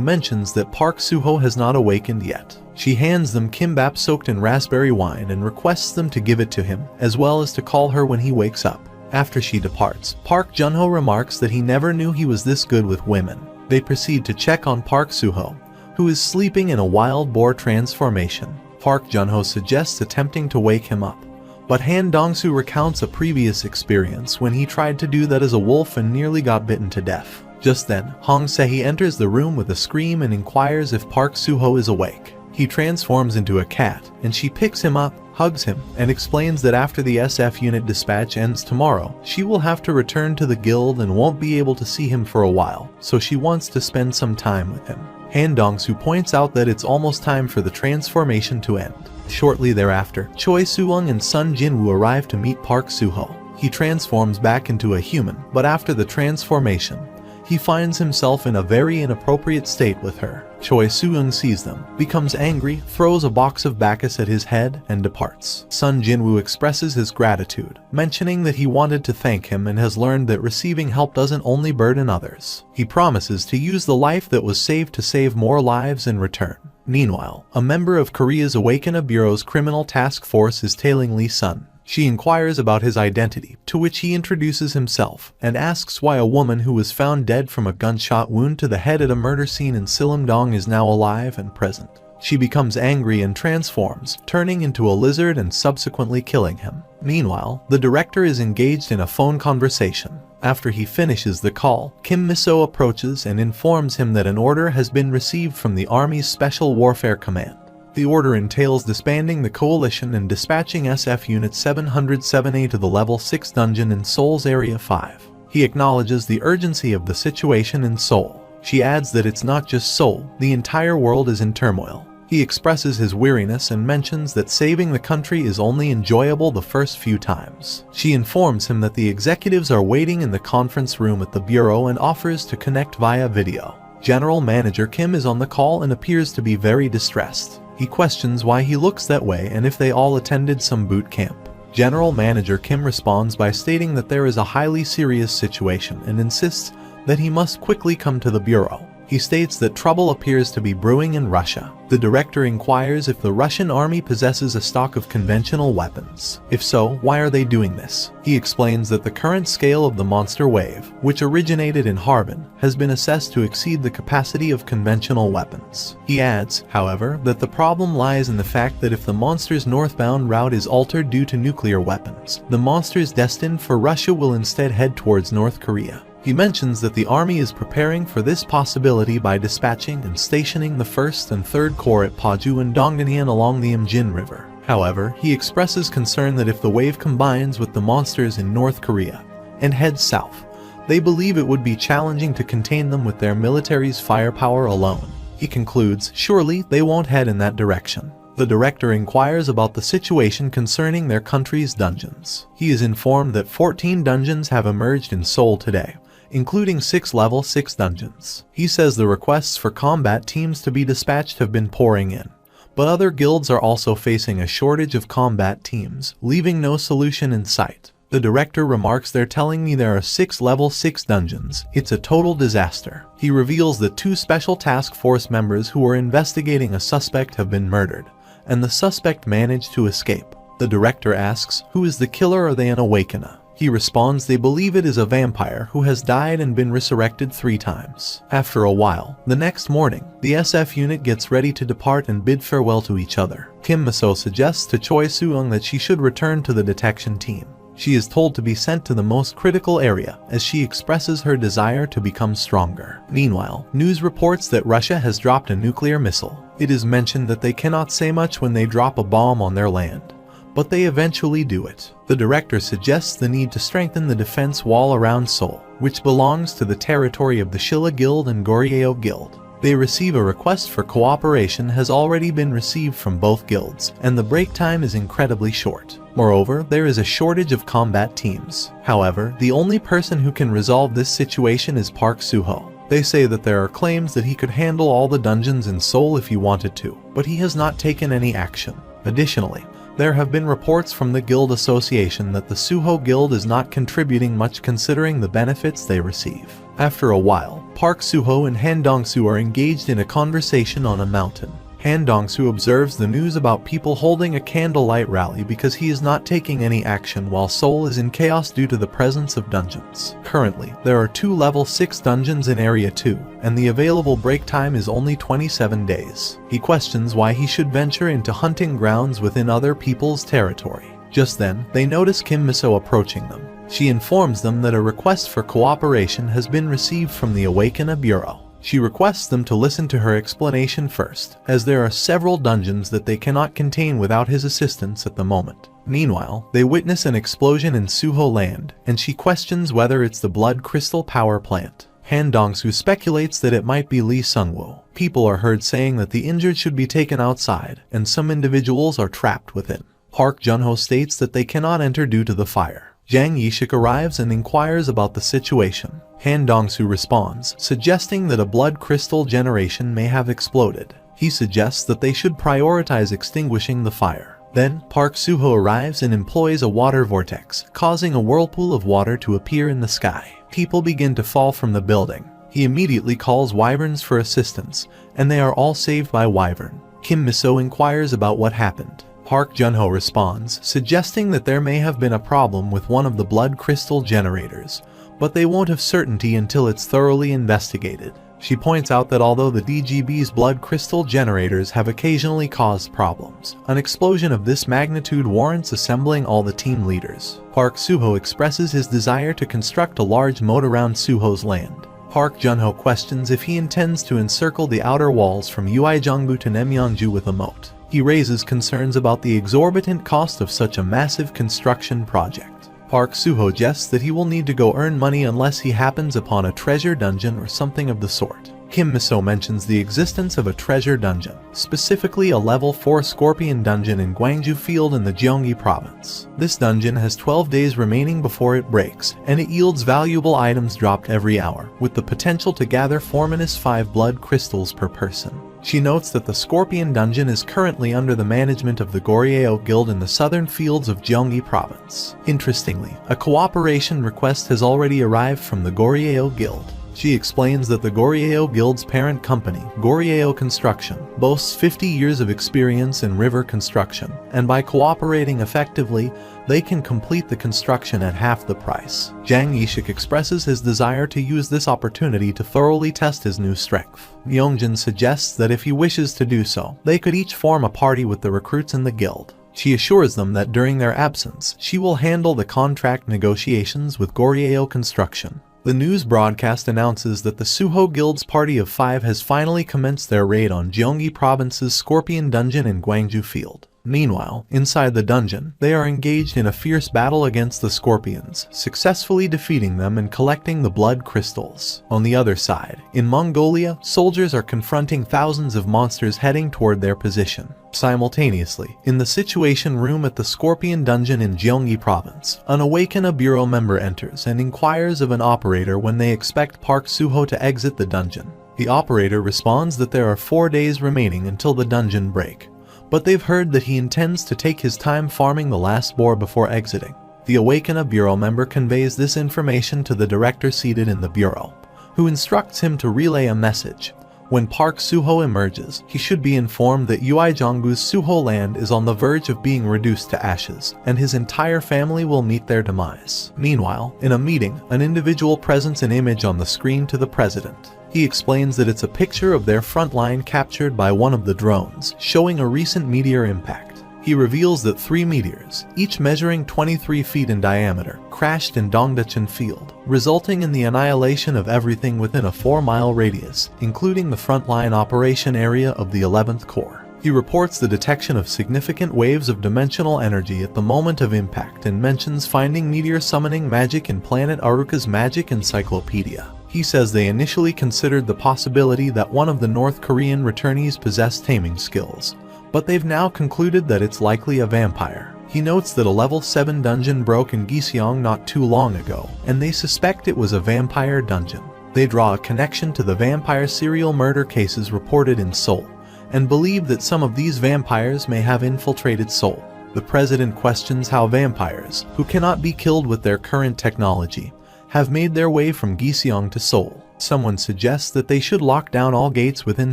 mentions that Park Suho has not awakened yet. She hands them kimbap soaked in raspberry wine and requests them to give it to him, as well as to call her when he wakes up. After she departs, Park Jun-ho remarks that he never knew he was this good with women. They proceed to check on Park Suho, who is sleeping in a wild boar transformation. Park Jun-ho suggests attempting to wake him up, but Han Dong-soo recounts a previous experience when he tried to do that as a wolf and nearly got bitten to death. Just then, Hong Se-hee enters the room with a scream and inquires if Park Suho is awake. He transforms into a cat, and she picks him up, hugs him, and explains that after the SF unit dispatch ends tomorrow, she will have to return to the guild and won't be able to see him for a while, so she wants to spend some time with him. Han Dong-soo points out that it's almost time for the transformation to end. Shortly thereafter, Choi Soo-young and Sun Jin-woo arrive to meet Park Suho. He transforms back into a human, but after the transformation, he finds himself in a very inappropriate state with her. Choi Soo-young sees them, becomes angry, throws a box of Bacchus at his head, and departs. Sun Jin-woo expresses his gratitude, mentioning that he wanted to thank him and has learned that receiving help doesn't only burden others. He promises to use the life that was saved to save more lives in return. Meanwhile, a member of Korea's Awaken Bureau's criminal task force is tailing Lee Sun. She inquires about his identity, to which he introduces himself, and asks why a woman who was found dead from a gunshot wound to the head at a murder scene in Silumdong is now alive and present. She becomes angry and transforms, turning into a lizard and subsequently killing him. Meanwhile, the director is engaged in a phone conversation. After he finishes the call, Kim Miso approaches and informs him that an order has been received from the Army's Special Warfare Command. The order entails disbanding the coalition and dispatching SF Unit 707A to the Level 6 dungeon in Seoul's Area 5. He acknowledges the urgency of the situation in Seoul. She adds that it's not just Seoul, the entire world is in turmoil. He expresses his weariness and mentions that saving the country is only enjoyable the first few times. She informs him that the executives are waiting in the conference room at the bureau and offers to connect via video. General Manager Kim is on the call and appears to be very distressed. He questions why he looks that way and if they all attended some boot camp. General Manager Kim responds by stating that there is a highly serious situation and insists that he must quickly come to the bureau. He states that trouble appears to be brewing in Russia. The director inquires if the Russian army possesses a stock of conventional weapons. If so, why are they doing this? He explains that the current scale of the monster wave, which originated in Harbin, has been assessed to exceed the capacity of conventional weapons. He adds, however, that the problem lies in the fact that if the monster's northbound route is altered due to nuclear weapons, the monsters destined for Russia will instead head towards North Korea. He mentions that the army is preparing for this possibility by dispatching and stationing the 1st and 3rd Corps at Paju and Dongdaean along the Imjin River. However, he expresses concern that if the wave combines with the monsters in North Korea and heads south, they believe it would be challenging to contain them with their military's firepower alone. He concludes, surely they won't head in that direction. The director inquires about the situation concerning their country's dungeons. He is informed that 14 dungeons have emerged in Seoul today, including 6 level 6 dungeons. He says the requests for combat teams to be dispatched have been pouring in, but other guilds are also facing a shortage of combat teams, leaving no solution in sight. The director remarks, "They're telling me there are 6 level 6 dungeons. It's a total disaster." He reveals that 2 special task force members who were investigating a suspect have been murdered, and the suspect managed to escape. The director asks, who is the killer? Are they an awakener? He responds they believe it is a vampire who has died and been resurrected 3 times. After a while, the next morning, the SF unit gets ready to depart and bid farewell to each other. Kim Miso suggests to Choi Soo-young that she should return to the detection team. She is told to be sent to the most critical area as she expresses her desire to become stronger. Meanwhile, news reports that Russia has dropped a nuclear missile. It is mentioned that they cannot say much when they drop a bomb on their land, but they eventually do it. The director suggests the need to strengthen the defense wall around Seoul, which belongs to the territory of the Shilla Guild and Goryeo Guild. They receive a request for cooperation has already been received from both guilds, and the break time is incredibly short. Moreover, there is a shortage of combat teams. However, the only person who can resolve this situation is Park Suho. They say that there are claims that he could handle all the dungeons in Seoul if he wanted to, but he has not taken any action. Additionally, there have been reports from the Guild Association that the Suho Guild is not contributing much considering the benefits they receive. After a while, Park Suho and Han Dong-soo are engaged in a conversation on a mountain. Han Dong-soo observes the news about people holding a candlelight rally because he is not taking any action while Seoul is in chaos due to the presence of dungeons. Currently, there are 2 level 6 dungeons in Area 2, and the available break time is only 27 days. He questions why he should venture into hunting grounds within other people's territory. Just then, they notice Kim Miso approaching them. She informs them that a request for cooperation has been received from the Awaken Bureau. She requests them to listen to her explanation first, as there are several dungeons that they cannot contain without his assistance at the moment. Meanwhile, they witness an explosion in Suho land, and she questions whether it's the blood crystal power plant. Han Dongsu speculates that it might be Lee Sungwoo. People are heard saying that the injured should be taken outside, and some individuals are trapped within. Park Junho states that they cannot enter due to the fire. Jang Yishik arrives and inquires about the situation. Han Dongsu responds, suggesting that a blood crystal generation may have exploded. He suggests that they should prioritize extinguishing the fire. Then, Park Suho arrives and employs a water vortex, causing a whirlpool of water to appear in the sky. People begin to fall from the building. He immediately calls wyverns for assistance, and they are all saved by wyvern. Kim Miso inquires about what happened. Park Junho responds, suggesting that there may have been a problem with one of the blood crystal generators, but they won't have certainty until it's thoroughly investigated. She points out that although the DGB's blood crystal generators have occasionally caused problems, an explosion of this magnitude warrants assembling all the team leaders. Park Suho expresses his desire to construct a large moat around Suho's land. Park Junho questions if he intends to encircle the outer walls from Uijeongbu to Namyeonju with a moat. He raises concerns about the exorbitant cost of such a massive construction project. Park Suho jests that he will need to go earn money unless he happens upon a treasure dungeon or something of the sort. Kim Miso mentions the existence of a treasure dungeon, specifically a level 4 scorpion dungeon in Gwangju Field in the Gyeonggi province. This dungeon has 12 days remaining before it breaks, and it yields valuable items dropped every hour, with the potential to gather 4-5 blood crystals per person. She notes that the Scorpion Dungeon is currently under the management of the Goryeo Guild in the southern fields of Gyeonggi province. Interestingly, a cooperation request has already arrived from the Goryeo Guild. She explains that the Goryeo Guild's parent company, Goryeo Construction, boasts 50 years of experience in river construction, and by cooperating effectively, they can complete the construction at half the price. Jang Yishik expresses his desire to use this opportunity to thoroughly test his new strength. Myongjin suggests that if he wishes to do so, they could each form a party with the recruits in the guild. She assures them that during their absence, she will handle the contract negotiations with Goryeo Construction. The news broadcast announces that the Suho Guild's party of 5 has finally commenced their raid on Gyeonggi Province's Scorpion Dungeon in Gwangju Field. Meanwhile, inside the dungeon, they are engaged in a fierce battle against the scorpions, successfully defeating them and collecting the blood crystals. On the other side, in Mongolia, soldiers are confronting thousands of monsters heading toward their position. Simultaneously, in the Situation Room at the Scorpion Dungeon in Gyeonggi Province, an Awaken Bureau member enters and inquires of an operator when they expect Park Suho to exit the dungeon. The operator responds that there are 4 days remaining until the dungeon break, but they've heard that he intends to take his time farming the last boar before exiting. The Awaken Bureau member conveys this information to the director seated in the bureau, who instructs him to relay a message. When Park Suho emerges, he should be informed that Uijeongbu's Suho land is on the verge of being reduced to ashes, and his entire family will meet their demise. Meanwhile, in a meeting, an individual presents an image on the screen to the president. He explains that it's a picture of their front line captured by one of the drones, showing a recent meteor impact. He reveals that 3 meteors, each measuring 23 feet in diameter, crashed in Dongdaecheon Field, resulting in the annihilation of everything within a 4-mile radius, including the frontline operation area of the 11th Corps. He reports the detection of significant waves of dimensional energy at the moment of impact and mentions finding meteor summoning magic in Planet Aruka's Magic Encyclopedia. He says they initially considered the possibility that one of the North Korean returnees possessed taming skills, but they've now concluded that it's likely a vampire. He notes that a level 7 dungeon broke in Giseong not too long ago, and they suspect it was a vampire dungeon. They draw a connection to the vampire serial murder cases reported in Seoul, and believe that some of these vampires may have infiltrated Seoul. The president questions how vampires, who cannot be killed with their current technology, have made their way from Giseong to Seoul. Someone suggests that they should lock down all gates within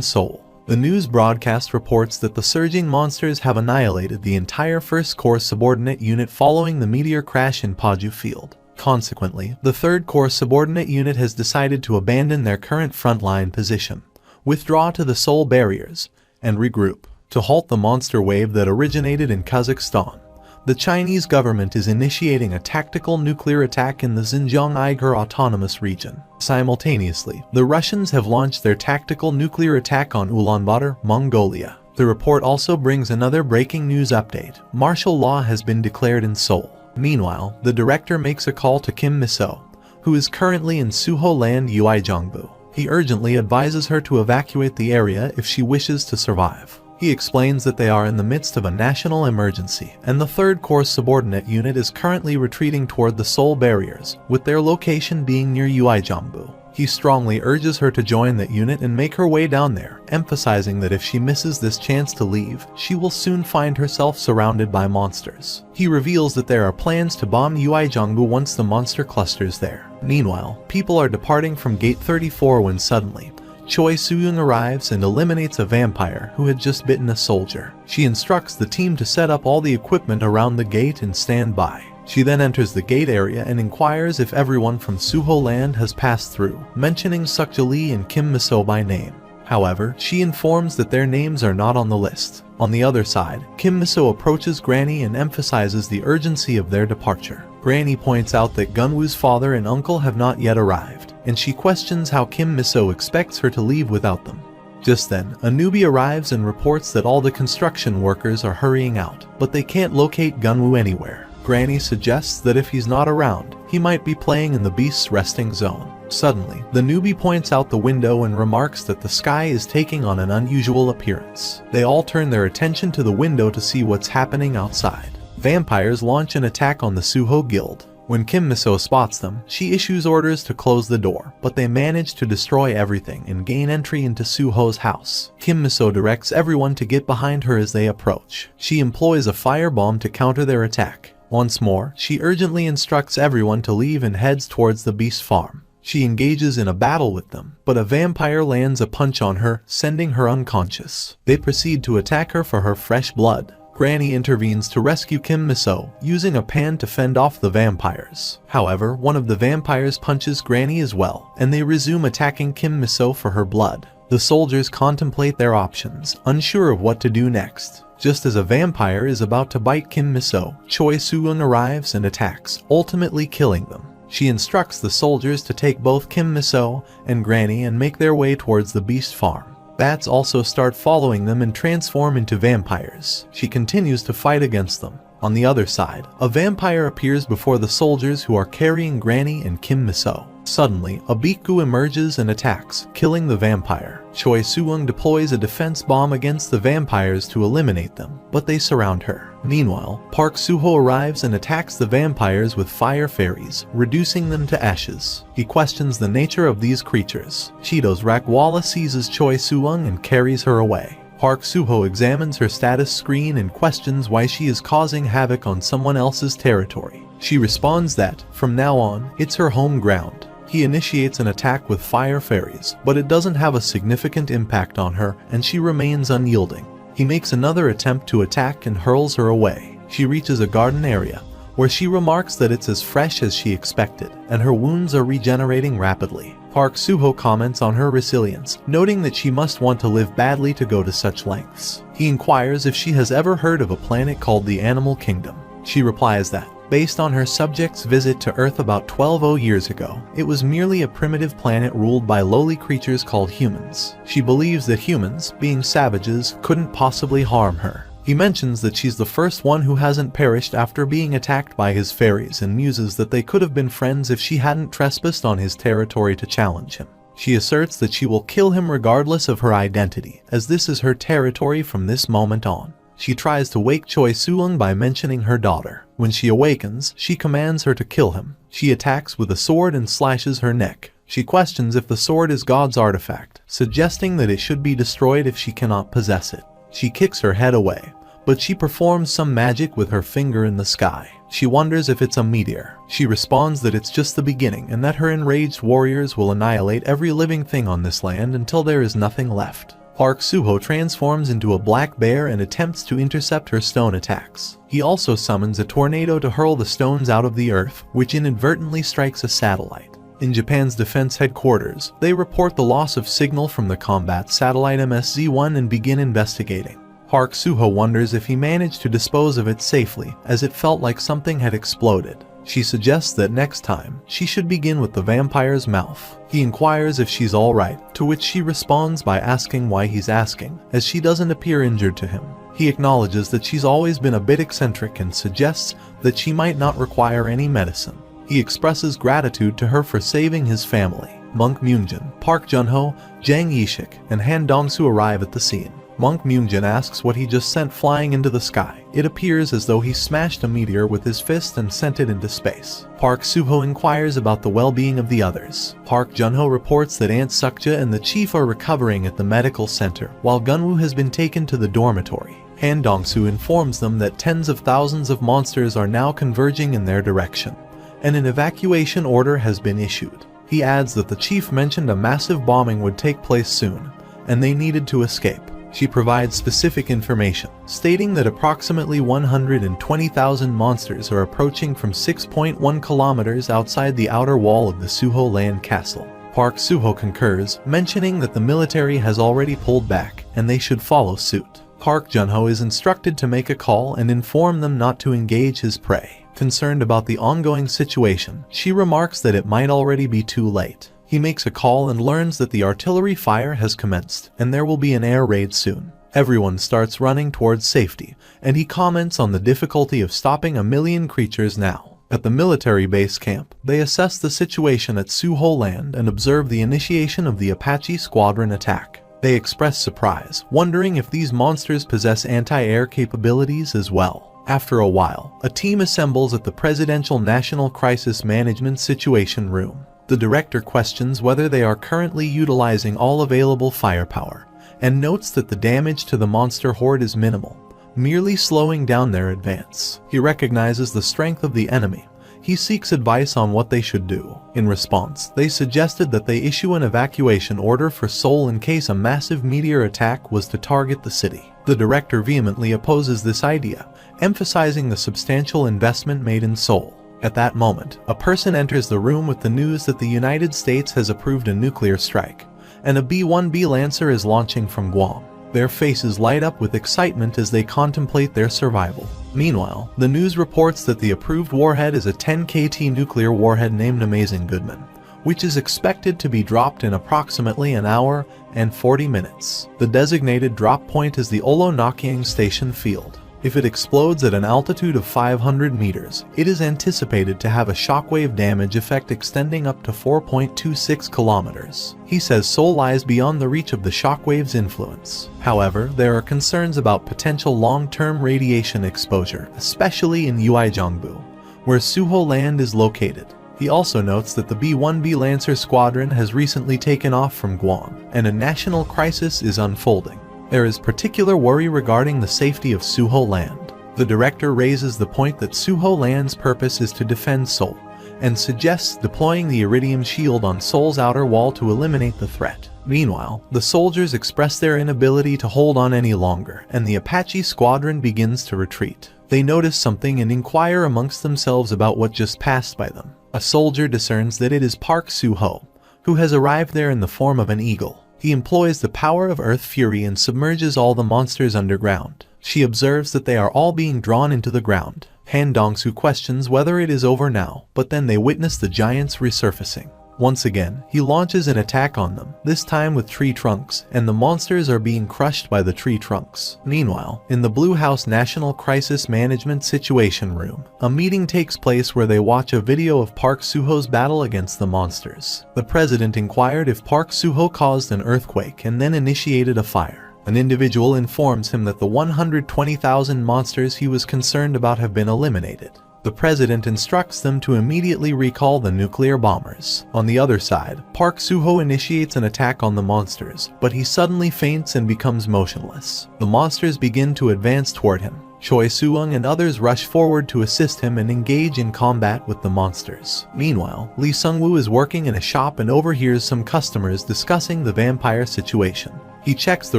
Seoul. The news broadcast reports that the surging monsters have annihilated the entire 1st Corps subordinate unit following the meteor crash in Paju Field. Consequently, the 3rd Corps subordinate unit has decided to abandon their current frontline position, withdraw to the Seoul barriers, and regroup to halt the monster wave that originated in Kazakhstan. The Chinese government is initiating a tactical nuclear attack in the Xinjiang-Uyghur Autonomous Region. Simultaneously, the Russians have launched their tactical nuclear attack on Ulaanbaatar, Mongolia. The report also brings another breaking news update. Martial law has been declared in Seoul. Meanwhile, the director makes a call to Kim Mi-so, who is currently in Suho Land, Uijeongbu. He urgently advises her to evacuate the area if she wishes to survive. He explains that they are in the midst of a national emergency, and the 3rd Corps subordinate unit is currently retreating toward the Seoul barriers, with their location being near Uijeongbu. He strongly urges her to join that unit and make her way down there, emphasizing that if she misses this chance to leave, she will soon find herself surrounded by monsters. He reveals that there are plans to bomb Uijeongbu once the monster clusters there. Meanwhile, people are departing from Gate 34 when suddenly, Choi Soo-young arrives and eliminates a vampire who had just bitten a soldier. She instructs the team to set up all the equipment around the gate and stand by. She then enters the gate area and inquires if everyone from Suho Land has passed through, mentioning Sukja Lee and Kim Mi-so by name. However, she informs that their names are not on the list. On the other side, Kim Mi-so approaches Granny and emphasizes the urgency of their departure. Granny points out that Gunwoo's father and uncle have not yet arrived, and she questions how Kim Mi-so expects her to leave without them. Just then, a newbie arrives and reports that all the construction workers are hurrying out, but they can't locate Gunwoo anywhere. Granny suggests that if he's not around, he might be playing in the beast's resting zone. Suddenly, the newbie points out the window and remarks that the sky is taking on an unusual appearance. They all turn their attention to the window to see what's happening outside. Vampires launch an attack on the Suho Guild. When Kim Mi-so spots them, she issues orders to close the door, but they manage to destroy everything and gain entry into Suho's house. Kim Mi-so directs everyone to get behind her as they approach. She employs a firebomb to counter their attack. Once more, she urgently instructs everyone to leave and heads towards the beast farm. She engages in a battle with them, but a vampire lands a punch on her, sending her unconscious. They proceed to attack her for her fresh blood. Granny intervenes to rescue Kim Mi-so, using a pan to fend off the vampires. However, one of the vampires punches Granny as well, and they resume attacking Kim Mi-so for her blood. The soldiers contemplate their options, unsure of what to do next. Just as a vampire is about to bite Kim Mi-so, Choi Soo-young arrives and attacks, ultimately killing them. She instructs the soldiers to take both Kim Mi-so and Granny and make their way towards the beast farm. Bats also start following them and transform into vampires. She continues to fight against them. On the other side, a vampire appears before the soldiers who are carrying Granny and Kim Mi-so. Suddenly, a Biku emerges and attacks, killing the vampire. Choi Soo-young deploys a defense bomb against the vampires to eliminate them, but they surround her. Meanwhile, Park Suho arrives and attacks the vampires with fire fairies, reducing them to ashes. He questions the nature of these creatures. Cheetos Rakwala seizes Choi Soo-young and carries her away. Park Suho examines her status screen and questions why she is causing havoc on someone else's territory. She responds that, from now on, it's her home ground. He initiates an attack with fire fairies, but it doesn't have a significant impact on her, and she remains unyielding. He makes another attempt to attack and hurls her away. She reaches a garden area, where she remarks that it's as fresh as she expected, and her wounds are regenerating rapidly. Park Suho comments on her resilience, noting that she must want to live badly to go to such lengths. He inquires if she has ever heard of a planet called the Animal Kingdom. She replies that, based on her subject's visit to Earth about 12,000 years ago, it was merely a primitive planet ruled by lowly creatures called humans. She believes that humans, being savages, couldn't possibly harm her. He mentions that she's the first one who hasn't perished after being attacked by his fairies and muses that they could have been friends if she hadn't trespassed on his territory to challenge him. She asserts that she will kill him regardless of her identity, as this is her territory from this moment on. She tries to wake Choi Soo-young by mentioning her daughter. When she awakens, she commands her to kill him. She attacks with a sword and slashes her neck. She questions if the sword is God's artifact, suggesting that it should be destroyed if she cannot possess it. She kicks her head away, but she performs some magic with her finger in the sky. She wonders if it's a meteor. She responds that it's just the beginning and that her enraged warriors will annihilate every living thing on this land until there is nothing left. Park Suho transforms into a black bear and attempts to intercept her stone attacks. He also summons a tornado to hurl the stones out of the earth, which inadvertently strikes a satellite. In Japan's defense headquarters, they report the loss of signal from the combat satellite MSZ-1 and begin investigating. Park Suho wonders if he managed to dispose of it safely, as it felt like something had exploded. She suggests that next time, she should begin with the vampire's mouth. He inquires if she's alright, to which she responds by asking why he's asking, as she doesn't appear injured to him. He acknowledges that she's always been a bit eccentric and suggests that she might not require any medicine. He expresses gratitude to her for saving his family. Monk Myungjin, Park Junho, Jang Yishik, and Han Dongsu arrive at the scene. Monk Myungjin asks what he just sent flying into the sky. It appears as though he smashed a meteor with his fist and sent it into space. Park Suho inquires about the well-being of the others. Park Junho reports that Aunt Sukja and the chief are recovering at the medical center, while Gunwoo has been taken to the dormitory. Han Dongsu informs them that tens of thousands of monsters are now converging in their direction, and an evacuation order has been issued. He adds that the chief mentioned a massive bombing would take place soon, and they needed to escape. She provides specific information, stating that approximately 120,000 monsters are approaching from 6.1 kilometers outside the outer wall of the Suho land castle. Park Suho concurs, mentioning that the military has already pulled back, and they should follow suit. Park Junho is instructed to make a call and inform them not to engage his prey. Concerned about the ongoing situation, she remarks that it might already be too late. He makes a call and learns that the artillery fire has commenced, and there will be an air raid soon. Everyone starts running towards safety, and he comments on the difficulty of stopping 1 million creatures now. At the military base camp, they assess the situation at Suho land and observe the initiation of the Apache squadron attack. They express surprise, wondering if these monsters possess anti-air capabilities as well. After a while, a team assembles at the Presidential National Crisis Management Situation Room. The director questions whether they are currently utilizing all available firepower, and notes that the damage to the monster horde is minimal, merely slowing down their advance. He recognizes the strength of the enemy. He seeks advice on what they should do. In response, they suggested that they issue an evacuation order for Seoul in case a massive meteor attack was to target the city. The director vehemently opposes this idea, emphasizing the substantial investment made in Seoul. At that moment, a person enters the room with the news that the United States has approved a nuclear strike, and a B-1B Lancer is launching from Guam. Their faces light up with excitement as they contemplate their survival. Meanwhile, the news reports that the approved warhead is a 10 KT nuclear warhead named Amazing Goodman, which is expected to be dropped in approximately an hour and 40 minutes. The designated drop point is the Olo-Nakyang Station Field. If it explodes at an altitude of 500 meters, it is anticipated to have a shockwave damage effect extending up to 4.26 kilometers. He says Seoul lies beyond the reach of the shockwave's influence. However, there are concerns about potential long-term radiation exposure, especially in Uijeongbu, where Suho land is located. He also notes that the B-1B Lancer squadron has recently taken off from Guam, and a national crisis is unfolding. There is particular worry regarding the safety of Suho land. The director raises the point that Suho land's purpose is to defend Seoul, and suggests deploying the Iridium shield on Seoul's outer wall to eliminate the threat. Meanwhile, the soldiers express their inability to hold on any longer, and the Apache squadron begins to retreat. They notice something and inquire amongst themselves about what just passed by them. A soldier discerns that it is Park Suho, who has arrived there in the form of an eagle. He employs the power of Earth Fury and submerges all the monsters underground. She observes that they are all being drawn into the ground. Han Dongsu questions whether it is over now, but then they witness the giants resurfacing. Once again, he launches an attack on them, this time with tree trunks, and the monsters are being crushed by the tree trunks. Meanwhile, in the Blue House National Crisis Management Situation Room, a meeting takes place where they watch a video of Park Suho's battle against the monsters. The president inquired if Park Suho caused an earthquake and then initiated a fire. An individual informs him that the 120,000 monsters he was concerned about have been eliminated. The president instructs them to immediately recall the nuclear bombers. On the other side, Park Suho initiates an attack on the monsters, but he suddenly faints and becomes motionless. The monsters begin to advance toward him. Choi Suung and others rush forward to assist him and engage in combat with the monsters. Meanwhile, Lee Sungwoo is working in a shop and overhears some customers discussing the vampire situation. He checks the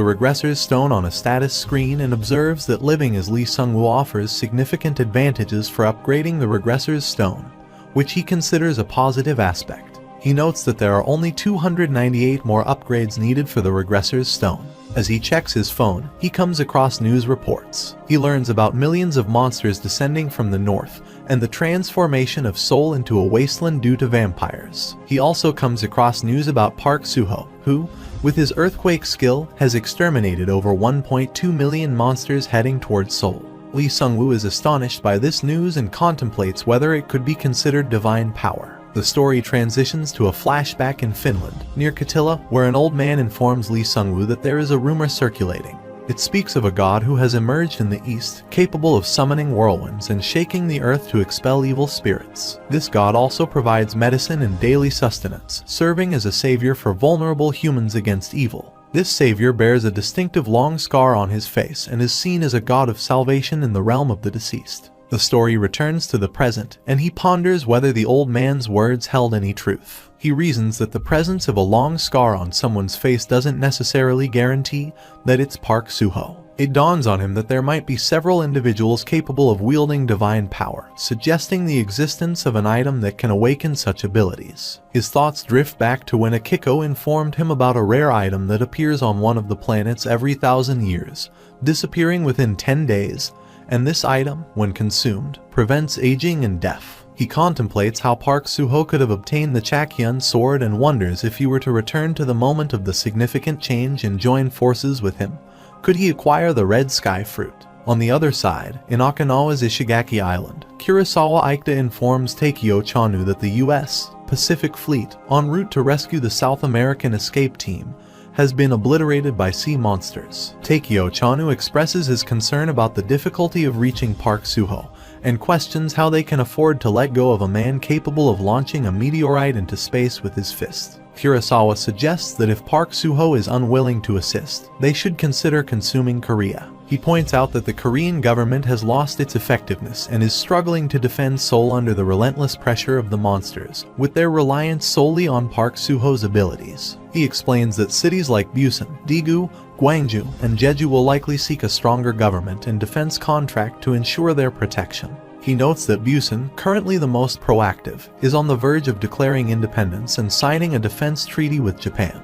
regressor's stone on a status screen and observes that living as Lee Sungwoo offers significant advantages for upgrading the regressor's stone, which he considers a positive aspect. He notes that there are only 298 more upgrades needed for the Regressor's Stone. As he checks his phone, he comes across news reports. He learns about millions of monsters descending from the north and the transformation of Seoul into a wasteland due to vampires. He also comes across news about Park Suho, who, with his earthquake skill, has exterminated over 1.2 million monsters heading towards Seoul. Lee Sung-woo is astonished by this news and contemplates whether it could be considered divine power. The story transitions to a flashback in Finland, near Kittilä, where an old man informs Lee Sung-woo that there is a rumor circulating. It speaks of a god who has emerged in the east, capable of summoning whirlwinds and shaking the earth to expel evil spirits. This god also provides medicine and daily sustenance, serving as a savior for vulnerable humans against evil. This savior bears a distinctive long scar on his face and is seen as a god of salvation in the realm of the deceased. The story returns to the present, and he ponders whether the old man's words held any truth. He reasons that the presence of a long scar on someone's face doesn't necessarily guarantee that it's Park Suho. It dawns on him that there might be several individuals capable of wielding divine power, suggesting the existence of an item that can awaken such abilities. His thoughts drift back to when Akiko informed him about a rare item that appears on one of the planets every 1,000 years, disappearing within 10 days, and this item, when consumed, prevents aging and death. He contemplates how Park Suho could have obtained the Chakyun sword and wonders if he were to return to the moment of the significant change and join forces with him. Could he acquire the red sky fruit? On the other side, in Okinawa's Ishigaki Island, Kurosawa Ikeda informs Takeo Chanu that the U.S. Pacific Fleet, en route to rescue the South American escape team, has been obliterated by sea monsters. Takeo Chanu expresses his concern about the difficulty of reaching Park Suho and questions how they can afford to let go of a man capable of launching a meteorite into space with his fist. Kurosawa suggests that if Park Suho is unwilling to assist, they should consider consuming Korea. He points out that the Korean government has lost its effectiveness and is struggling to defend Seoul under the relentless pressure of the monsters, with their reliance solely on Park Suho's abilities. He explains that cities like Busan, Daegu, Gwangju, and Jeju will likely seek a stronger government and defense contract to ensure their protection. He notes that Busan, currently the most proactive, is on the verge of declaring independence and signing a defense treaty with Japan.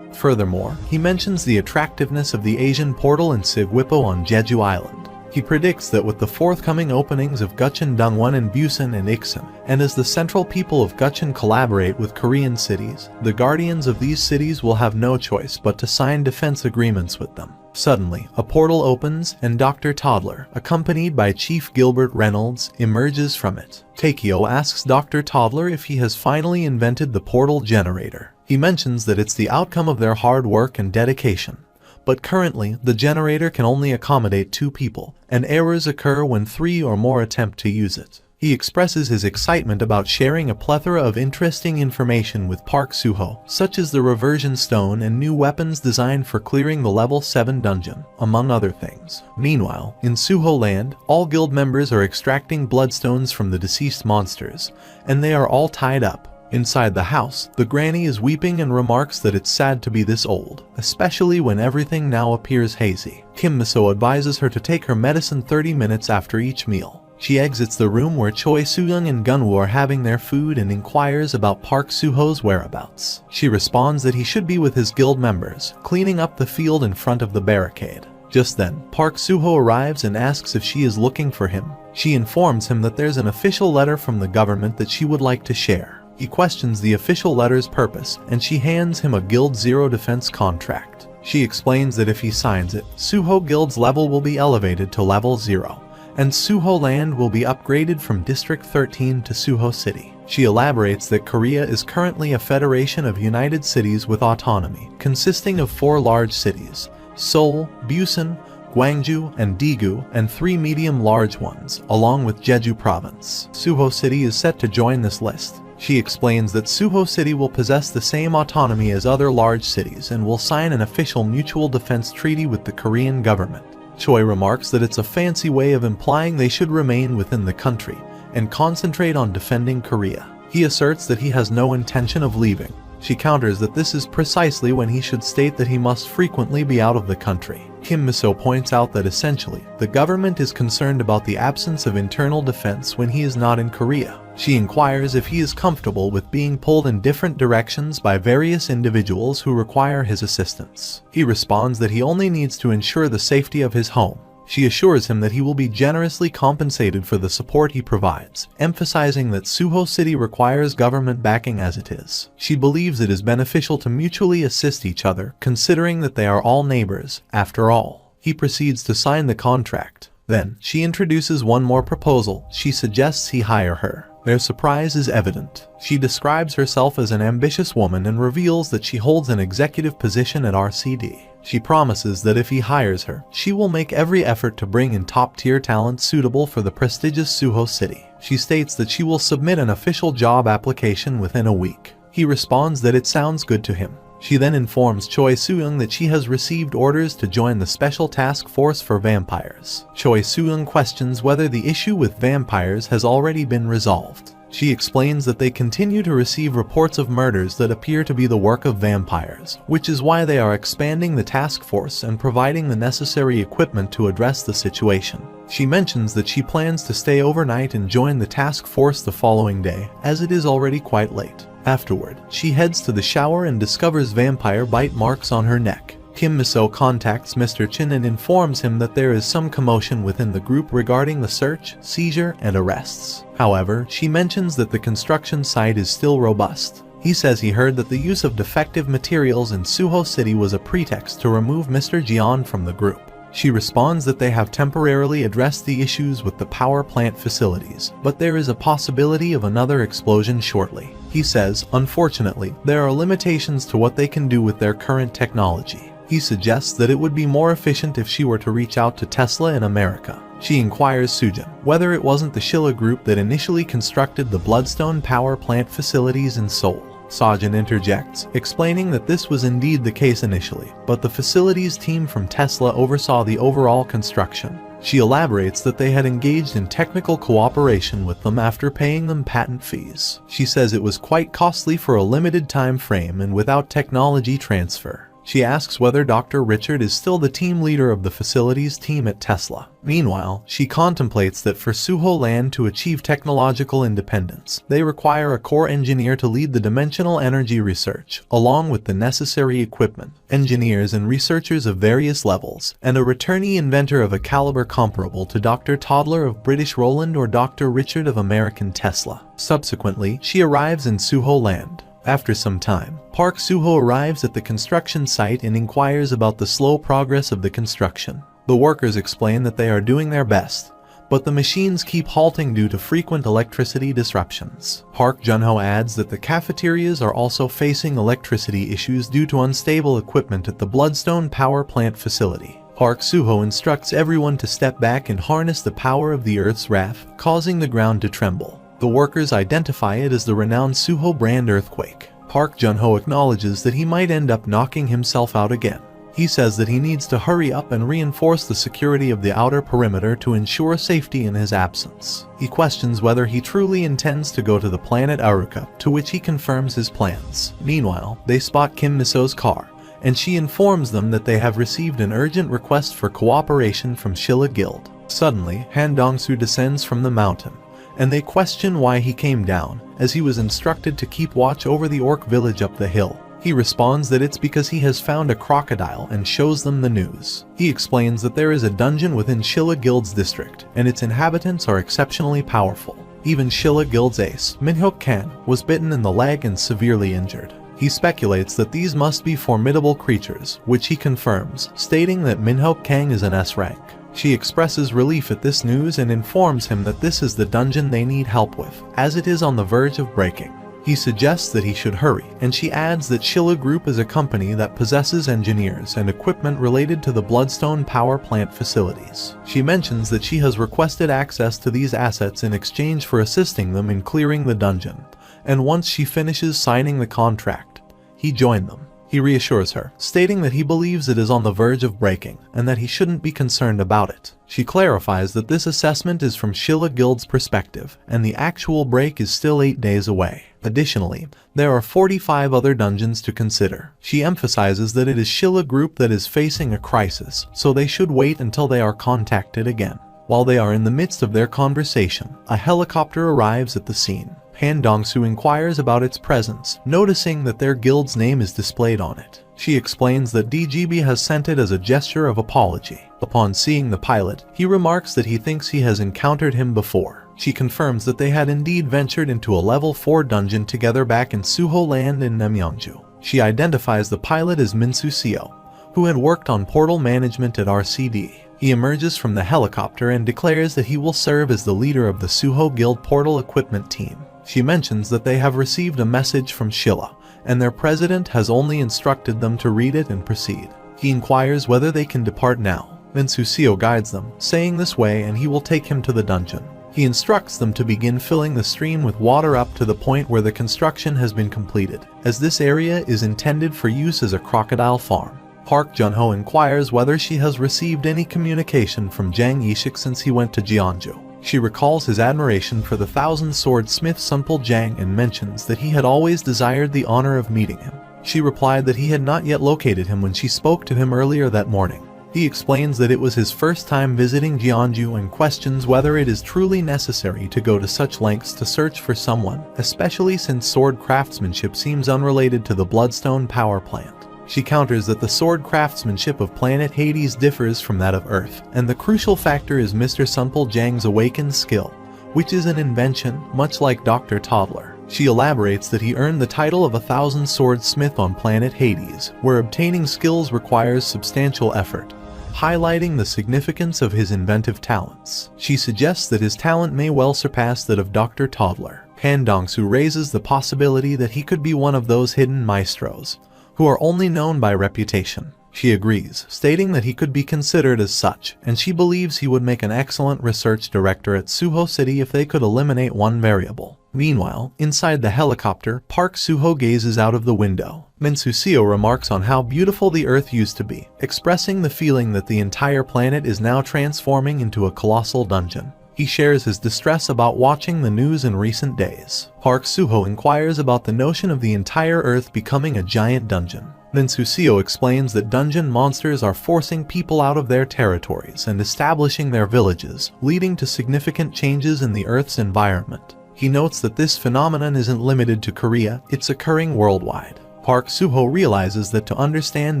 Furthermore, he mentions the attractiveness of the Asian portal in Sigwipo on Jeju Island. He predicts that with the forthcoming openings of Gukcheon Dongwon and Busan and Iksan, and as the central people of Gukcheon collaborate with Korean cities, the guardians of these cities will have no choice but to sign defense agreements with them. Suddenly, a portal opens and Dr. Toddler, accompanied by Chief Gilbert Reynolds, emerges from it. Takeo asks Dr. Toddler if he has finally invented the portal generator. He mentions that it's the outcome of their hard work and dedication. But currently, the generator can only accommodate 2 people, and errors occur when 3 or more attempt to use it. He expresses his excitement about sharing a plethora of interesting information with Park Suho, such as the reversion stone and new weapons designed for clearing the level 7 dungeon, among other things. Meanwhile, in Suho Land, all guild members are extracting bloodstones from the deceased monsters, and they are all tied up. Inside the house, the granny is weeping and remarks that it's sad to be this old, especially when everything now appears hazy. Kim Miso advises her to take her medicine 30 minutes after each meal. She exits the room where Choi Soo-young and Gunwoo are having their food and inquires about Park Suho's whereabouts. She responds that he should be with his guild members, cleaning up the field in front of the barricade. Just then, Park Suho arrives and asks if she is looking for him. She informs him that there's an official letter from the government that she would like to share. He questions the official letter's purpose, and she hands him a Guild 0 defense contract. She explains that if he signs it, Suho Guild's level will be elevated to level 0, and Suho Land will be upgraded from District 13 to Suho City. She elaborates that Korea is currently a federation of united cities with autonomy, consisting of 4 large cities: Seoul, Busan, Gwangju, and Daegu, and 3 medium-large ones, along with Jeju Province. Suho City is set to join this list. She explains that Suho City will possess the same autonomy as other large cities and will sign an official mutual defense treaty with the Korean government. Choi remarks that it's a fancy way of implying they should remain within the country and concentrate on defending Korea. He asserts that he has no intention of leaving. She counters that this is precisely when he should state that he must frequently be out of the country. Kim Miso points out that essentially, the government is concerned about the absence of internal defense when he is not in Korea. She inquires if he is comfortable with being pulled in different directions by various individuals who require his assistance. He responds that he only needs to ensure the safety of his home. She assures him that he will be generously compensated for the support he provides, emphasizing that Suho City requires government backing as it is. She believes it is beneficial to mutually assist each other, considering that they are all neighbors, after all. He proceeds to sign the contract. Then, she introduces one more proposal. She suggests he hire her. Their surprise is evident. She describes herself as an ambitious woman and reveals that she holds an executive position at RCD. She promises that if he hires her, she will make every effort to bring in top-tier talent suitable for the prestigious Suho City. She states that she will submit an official job application within a week. He responds that it sounds good to him. She then informs Choi Soo-young that she has received orders to join the Special Task Force for Vampires. Choi Soo-young questions whether the issue with vampires has already been resolved. She explains that they continue to receive reports of murders that appear to be the work of vampires, which is why they are expanding the task force and providing the necessary equipment to address the situation. She mentions that she plans to stay overnight and join the task force the following day, as it is already quite late. Afterward, she heads to the shower and discovers vampire bite marks on her neck. Kim Miso contacts Mr. Chin and informs him that there is some commotion within the group regarding the search, seizure, and arrests. However, she mentions that the construction site is still robust. He says he heard that the use of defective materials in Suho City was a pretext to remove Mr. Jian from the group. She responds that they have temporarily addressed the issues with the power plant facilities, but there is a possibility of another explosion shortly. He says, unfortunately, there are limitations to what they can do with their current technology. He suggests that it would be more efficient if she were to reach out to Tesla in America. She inquires Sujin whether it wasn't the Shilla Group that initially constructed the Bloodstone power plant facilities in Seoul. Sojin interjects, explaining that this was indeed the case initially, but the facilities team from Tesla oversaw the overall construction. She elaborates that they had engaged in technical cooperation with them after paying them patent fees. She says it was quite costly for a limited time frame and without technology transfer. She asks whether Dr. Richard is still the team leader of the facilities team at Tesla. Meanwhile, she contemplates that for Suho Land to achieve technological independence, they require a core engineer to lead the dimensional energy research, along with the necessary equipment, engineers and researchers of various levels, and a returnee inventor of a caliber comparable to Dr. Toddler of British Roland or Dr. Richard of American Tesla. Subsequently, she arrives in Suho Land. After some time, Park Suho arrives at the construction site and inquires about the slow progress of the construction. The workers explain that they are doing their best, but the machines keep halting due to frequent electricity disruptions. Park Junho adds that the cafeterias are also facing electricity issues due to unstable equipment at the Bloodstone power plant facility. Park Suho instructs everyone to step back and harness the power of the Earth's wrath, causing the ground to tremble. The workers identify it as the renowned Suho brand earthquake. Park Junho acknowledges that he might end up knocking himself out again. He says that he needs to hurry up and reinforce the security of the outer perimeter to ensure safety in his absence. He questions whether he truly intends to go to the planet Aruka, to which he confirms his plans. Meanwhile, they spot Kim Miso's car, and she informs them that they have received an urgent request for cooperation from Shilla Guild. Suddenly, Han Dong-soo descends from the mountain, and they question why he came down, as he was instructed to keep watch over the orc village up the hill. He responds that it's because he has found a crocodile and shows them the news. He explains that there is a dungeon within Shilla Guild's district, and its inhabitants are exceptionally powerful. Even Shilla Guild's ace, Minhyuk Kang, was bitten in the leg and severely injured. He speculates that these must be formidable creatures, which he confirms, stating that Minhyuk Kang is an S rank. She expresses relief at this news and informs him that this is the dungeon they need help with, as it is on the verge of breaking. He suggests that he should hurry, and she adds that Shilla Group is a company that possesses engineers and equipment related to the Bloodstone power plant facilities. She mentions that she has requested access to these assets in exchange for assisting them in clearing the dungeon, and once she finishes signing the contract, he joined them. He reassures her, stating that he believes it is on the verge of breaking and that he shouldn't be concerned about it. She clarifies that this assessment is from Shilla Guild's perspective and the actual break is still 8 days away. Additionally, there are 45 other dungeons to consider. She emphasizes that it is Shilla Group that is facing a crisis, so they should wait until they are contacted again. While they are in the midst of their conversation, a helicopter arrives at the scene. Han Dongsu inquires about its presence, noticing that their guild's name is displayed on it. She explains that DGB has sent it as a gesture of apology. Upon seeing the pilot, he remarks that he thinks he has encountered him before. She confirms that they had indeed ventured into a level 4 dungeon together back in Suho Land in Namyeongju. She identifies the pilot as Minsu Seo, who had worked on portal management at RCD. He emerges from the helicopter and declares that he will serve as the leader of the Suho Guild portal equipment team. She mentions that they have received a message from Shilla, and their president has only instructed them to read it and proceed. He inquires whether they can depart now. Minsu Seo guides them, saying this way and he will take him to the dungeon. He instructs them to begin filling the stream with water up to the point where the construction has been completed, as this area is intended for use as a crocodile farm. Park Junho inquires whether she has received any communication from Jang Yishik since he went to Jeonju. She recalls his admiration for the thousand-sword smith Sunpul Jang and mentions that he had always desired the honor of meeting him. She replied that he had not yet located him when she spoke to him earlier that morning. He explains that it was his first time visiting Jeonju and questions whether it is truly necessary to go to such lengths to search for someone, especially since sword craftsmanship seems unrelated to the Bloodstone power plant. She counters that the sword craftsmanship of planet Hades differs from that of Earth, and the crucial factor is Mr. Sunpul Jang's awakened skill, which is an invention much like Dr. Toddler. She elaborates that he earned the title of 1,000-sword smith on planet Hades, where obtaining skills requires substantial effort, highlighting the significance of his inventive talents. She suggests that his talent may well surpass that of Dr. Toddler. Han Dongsu raises the possibility that he could be one of those hidden maestros, who are only known by reputation. She agrees, stating that he could be considered as such, and she believes he would make an excellent research director at Suho City if they could eliminate one variable. Meanwhile, inside the helicopter, Park Suho gazes out of the window. Minsu Seo remarks on how beautiful the Earth used to be, expressing the feeling that the entire planet is now transforming into a colossal dungeon. He shares his distress about watching the news in recent days. Park Suho inquires about the notion of the entire Earth becoming a giant dungeon. Minsu Seo explains that dungeon monsters are forcing people out of their territories and establishing their villages, leading to significant changes in the Earth's environment. He notes that this phenomenon isn't limited to Korea, it's occurring worldwide. Park Suho realizes that to understand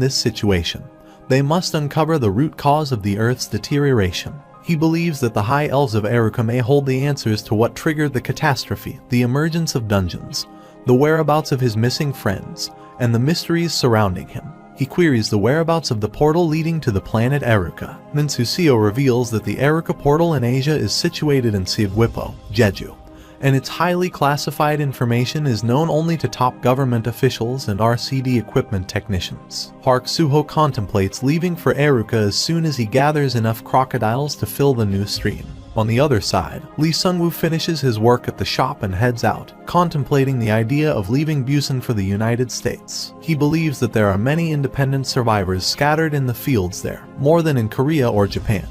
this situation, they must uncover the root cause of the Earth's deterioration. He believes that the High Elves of Eruka may hold the answers to what triggered the catastrophe, the emergence of dungeons, the whereabouts of his missing friends, and the mysteries surrounding him. He queries the whereabouts of the portal leading to the planet Eruka. Minsu Seo reveals that the Eruka portal in Asia is situated in Siegwipo, Jeju, and its highly classified information is known only to top government officials and RCD equipment technicians. Park Suho contemplates leaving for Eruka as soon as he gathers enough crocodiles to fill the new stream. On the other side, Lee Sungwoo finishes his work at the shop and heads out, contemplating the idea of leaving Busan for the United States. He believes that there are many independent survivors scattered in the fields there, more than in Korea or Japan,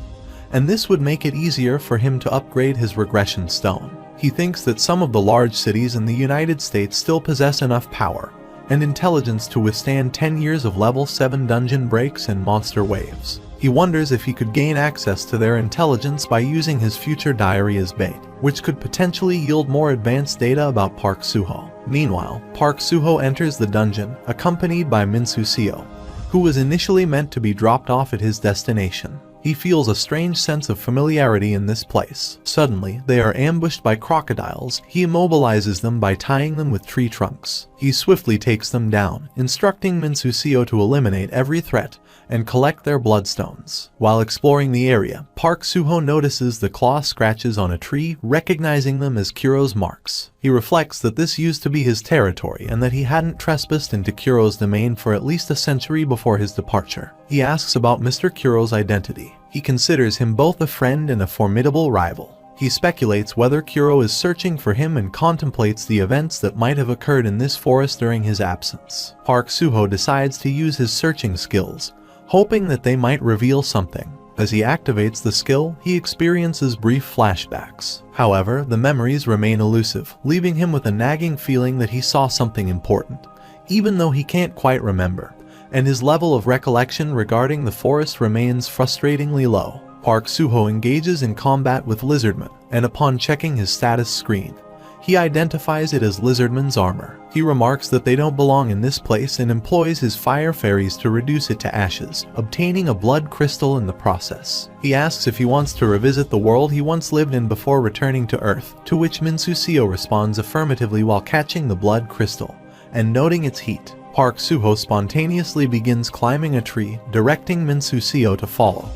and this would make it easier for him to upgrade his regression stone. He thinks that some of the large cities in the United States still possess enough power and intelligence to withstand 10 years of level 7 dungeon breaks and monster waves. He wonders if he could gain access to their intelligence by using his future diary as bait, which could potentially yield more advanced data about Park Suho. Meanwhile, Park Suho enters the dungeon, accompanied by Minsu Seo, who was initially meant to be dropped off at his destination. He feels a strange sense of familiarity in this place. Suddenly, they are ambushed by crocodiles. He immobilizes them by tying them with tree trunks. He swiftly takes them down, instructing Minsu Seo to eliminate every threat and collect their bloodstones. While exploring the area, Park Suho notices the claw scratches on a tree, recognizing them as Kuro's marks. He reflects that this used to be his territory and that he hadn't trespassed into Kuro's domain for at least a century before his departure. He asks about Mr. Kuro's identity. He considers him both a friend and a formidable rival. He speculates whether Kuro is searching for him and contemplates the events that might have occurred in this forest during his absence. Park Suho decides to use his searching skills, hoping that they might reveal something. As he activates the skill, he experiences brief flashbacks. However, the memories remain elusive, leaving him with a nagging feeling that he saw something important, even though he can't quite remember, and his level of recollection regarding the forest remains frustratingly low. Park Suho engages in combat with Lizardman, and upon checking his status screen, he identifies it as Lizardman's armor. He remarks that they don't belong in this place and employs his fire fairies to reduce it to ashes, obtaining a blood crystal in the process. He asks if he wants to revisit the world he once lived in before returning to Earth, to which Minsusio responds affirmatively while catching the blood crystal and noting its heat. Park Suho spontaneously begins climbing a tree, directing Minsusio to follow,